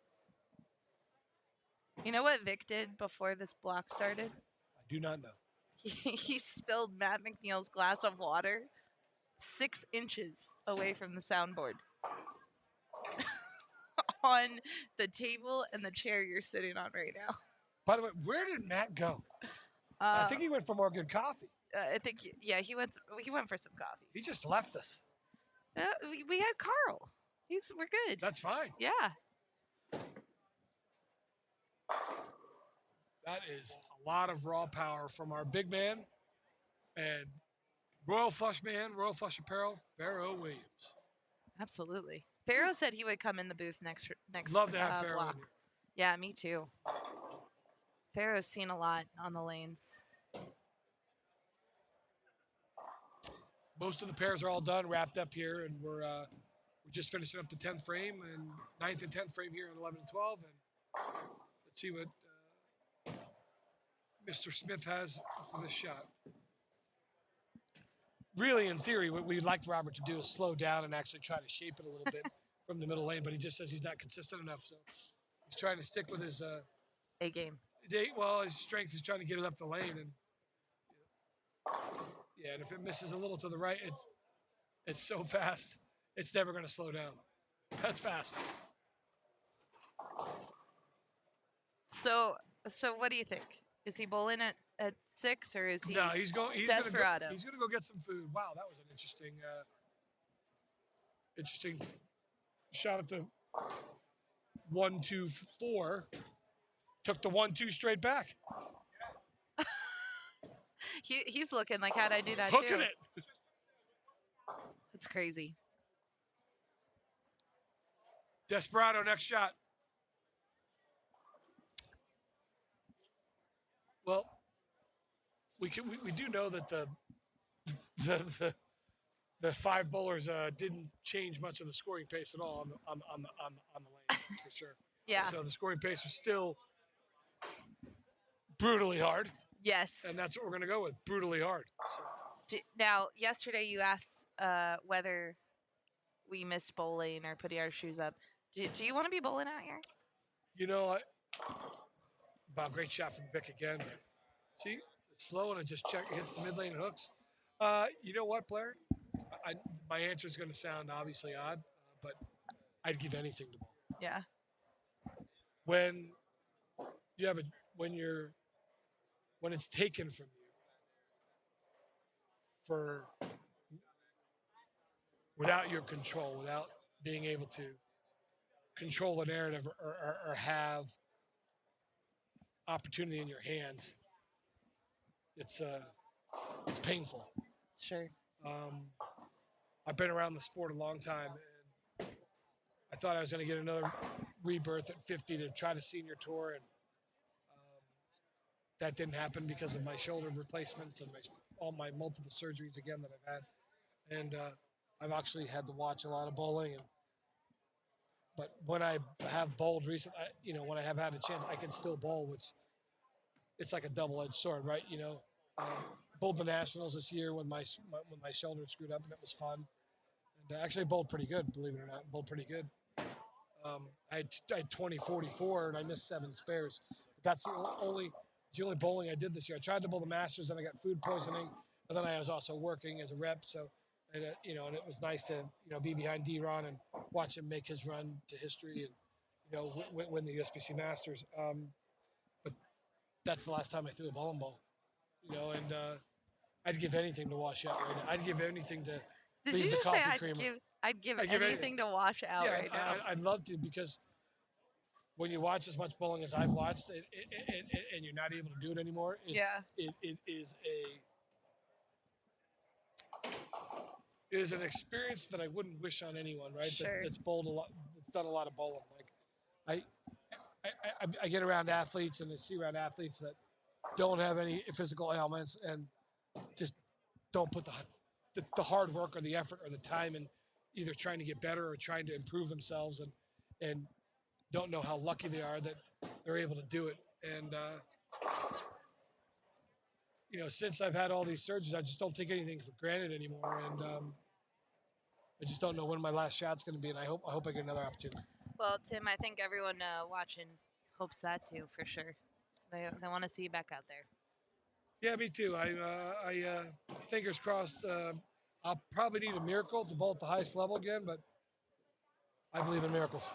You know what Vic did before this block started? I do not know. He spilled Matt McNeil's glass of water 6 inches away from the soundboard on the table and the chair you're sitting on right now. By the way, where did Matt go? I think he went for more good coffee. I think yeah, he went for some coffee. He just left us. We had Carl. We're good. That's fine. Yeah. That is a lot of raw power from our big man and Royal Flush man, Royal Flush Apparel, Pharaoh Williams. Absolutely. Pharaoh said he would come in the booth next. Love to have Pharaoh block. in here. Yeah, me too. Pharaoh's seen a lot on the lanes. Most of the pairs are all done, wrapped up here, and we're just finishing up the 10th frame and 9th and 10th frame here on 11 and 12. And let's see what Mr. Smith has for this shot. Really, in theory, what we'd like Robert to do is slow down and actually try to shape it a little bit from the middle lane, but he just says he's not consistent enough, so he's trying to stick with his A game. His strength is trying to get it up the lane, and yeah, and if it misses a little to the right, it's so fast, it's never going to slow down. That's fast. So what do you think? Is he bowling at 6 or is he? No, he's going. He's Desperado. He's going to go get some food. Wow, that was an interesting shot at the 1-2-4. Took the 1-2 straight back. He's looking like, how'd I do that Hooking too? it. That's crazy. Desperado, next shot. Well, we do know that the 5 bowlers didn't change much of the scoring pace at all on the lane for sure. Yeah. So the scoring pace was still brutally hard. Yes. And that's what we're going to go with, brutally hard. So. Now, yesterday you asked whether we missed bowling or putting our shoes up. Do you want to be bowling out here? You know, great shot from Vic again. See, it's slow and it just hits the mid lane and hooks. You know what, Blair? My answer is going to sound obviously odd, but I'd give anything to bowl. Yeah. When it's taken from you without your control, without being able to control the narrative or have opportunity in your hands, it's painful. Sure. I've been around the sport a long time, and I thought I was going to get another rebirth at 50 to try to senior tour, and that didn't happen because of my shoulder replacements and all my multiple surgeries again that I've had, and I've actually had to watch a lot of bowling. But when I have bowled recently, when I have had a chance, I can still bowl, which it's like a double-edged sword, right? Bowled the Nationals this year when my shoulder screwed up, and it was fun. And I actually bowled pretty good, believe it or not. Bowled pretty good. I had 20-44, and I missed 7 spares. But that's the only bowling I did this year. I tried to bowl the Masters, and I got food poisoning, and then I was also working as a rep. So, and it was nice to be behind D-Ron and watch him make his run to history and win the USBC Masters. But that's the last time I threw a bowling ball. And I'd give anything to wash out right now. I'd give anything to Did leave you the just coffee say creamer. I'd give anything to wash out right now? I'd love to, because when you watch as much bowling as I've watched, and you're not able to do it anymore, it is an experience that I wouldn't wish on anyone, right? Sure. That's bowled a lot, that's done a lot of bowling. Like I get around athletes and I see around athletes that don't have any physical ailments and just don't put the hard work or the effort or the time in either trying to get better or trying to improve themselves, and don't know how lucky they are that they're able to do it. And since I've had all these surgeries, I just don't take anything for granted anymore, and I just don't know when my last shot's going to be, and I hope I get another opportunity. Well, Tim, I think everyone watching hopes that too, for sure. They want to see you back out there. Yeah, me too. Fingers crossed. I'll probably need a miracle to bowl at the highest level again, but I believe in miracles.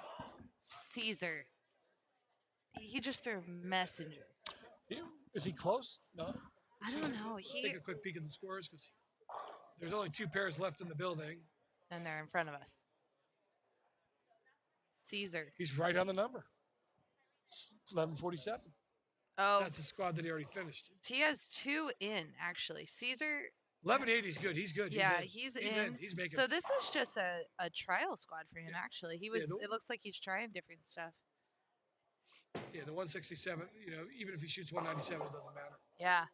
Caesar. He just threw messenger. Is he close? No. I don't know. Let's take a quick peek at the scores because there's only 2 pairs left in the building. And they're in front of us. Caesar. He's right on the number. 11:47. Oh, That's a squad that he already finished. he has 2 in, actually. Caesar. 1180 is good. He's good. Yeah, he's he's in. in. He's making. So this is just a trial squad for him, actually. He was. the- It looks like he's trying different stuff. Yeah, the 167. Even if he shoots 197, it doesn't matter. Yeah.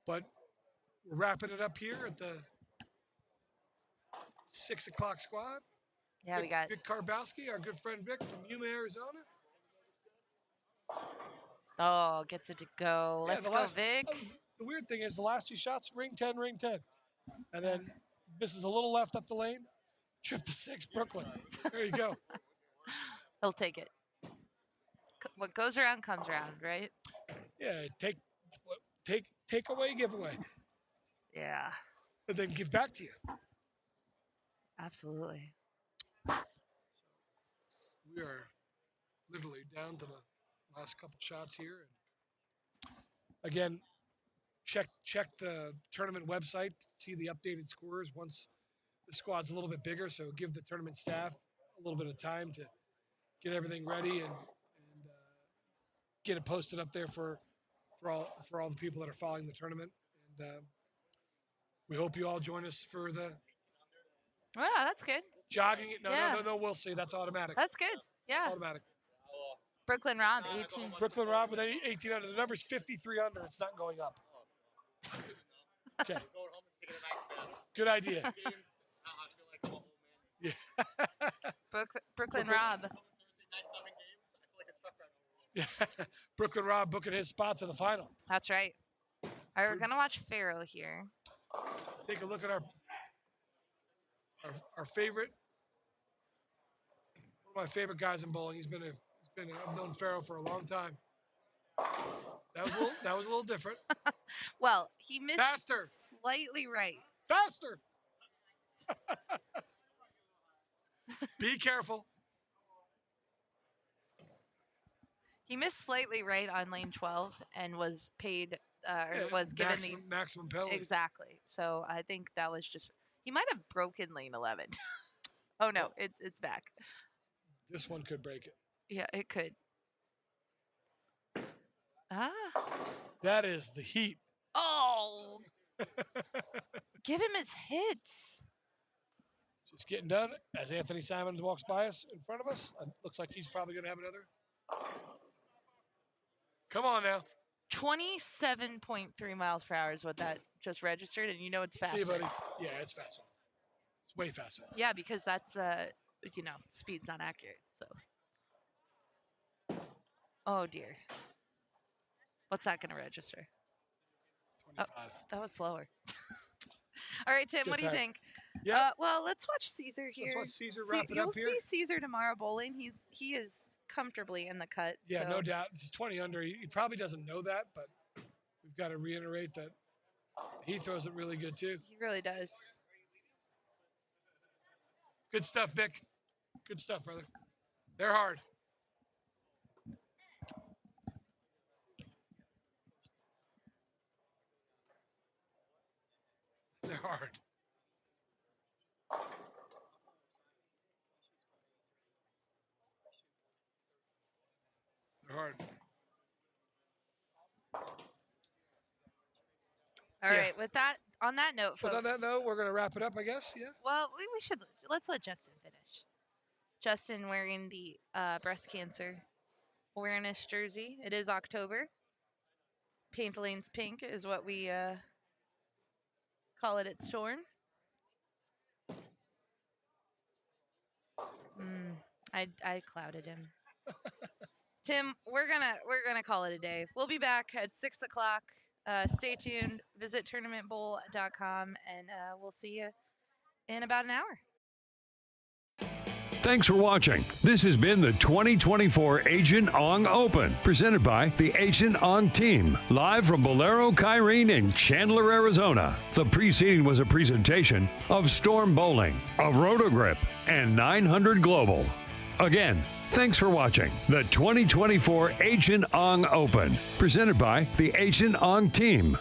But we're wrapping it up here at the 6 o'clock squad. Yeah, we got. Vic Karbowski, our good friend Vic from Yuma, Arizona. Oh, gets it to go. Yeah, Let's the go, last- Vic. The weird thing is the last 2 shots, ring 10, and then misses a little left up the lane. Trip to 6, Brooklyn. There you go. He'll take it. What goes around comes around, right? Yeah, take away, give away, Yeah, and then give back to you. absolutely. We are literally down to the last couple shots here. And again, check the tournament website to see the updated scores once the squad's a little bit bigger. So give the tournament staff a little bit of time to get everything ready and get it posted up there for all the people that are following the tournament. And we hope you all join us for the Wow, that's good. jogging. Yeah. No. We'll see. That's automatic. That's good. Yeah. Automatic. Brooklyn Rob, 18. Brooklyn Rob with 18 under. The number's 53 under. It's not going up. Okay. Good idea. Yeah. Brooklyn Rob. Yeah. Brooklyn Rob booking his spot to the final. That's right. All right, we're gonna watch Pharaoh here. Take a look at our favorite, one of my favorite guys in bowling. I've known Farrell for a long time. That was a little different. Well, he missed Faster. slightly right. Faster. Be careful. He missed slightly right on lane 12 and was paid, Yeah, was given maximum penalty. exactly. So I think that was just he might have broken lane 11. Oh no, it's back. This one could break it. Yeah, it could. Ah. That is the heat. Oh. Give him his hits. Just getting done as Anthony Simon walks by us in front of us. Looks like he's probably going to have another. Come on now. 27.3 miles per hour is what that just registered, and you know it's faster. See, buddy. Yeah, it's faster. It's way faster. Yeah, because that's speed's not accurate. So. Oh dear. What's that going to register? 25. That was slower. All right, Tim, Get what do you tired. think? Yeah. Well, let's watch Caesar here. Let's watch Caesar wrap it You'll up here. see Caesar tomorrow bowling. He is comfortably in the cut. Yeah, so. no doubt. He's 20 under. He probably doesn't know that, but we've got to reiterate that he throws it really good too. He really does. Good stuff, Vic. Good stuff, brother. They're hard. They're hard. They're hard. All Yeah. right. With that, on that note, folks. But on that note, we're going to wrap it up, I guess. Yeah. Well, we should let's let Justin finish. Justin wearing the breast cancer awareness jersey. It is October. Paintfuling's pink is what we call it at Storm. I clouded him. Tim, we're gonna call it a day. We'll be back at 6 o'clock. Stay tuned. Visit tournamentbowl.com, and we'll see you in about an hour. Thanks for watching. This has been the 2024 Agent Ong Open, presented by the Agent Ong Team, live from Bolero Kyrene in Chandler, Arizona. The preceding was a presentation of Storm Bowling, of Rotogrip, and 900 Global. Again, thanks for watching the 2024 Agent Ong Open, presented by the Agent Ong Team.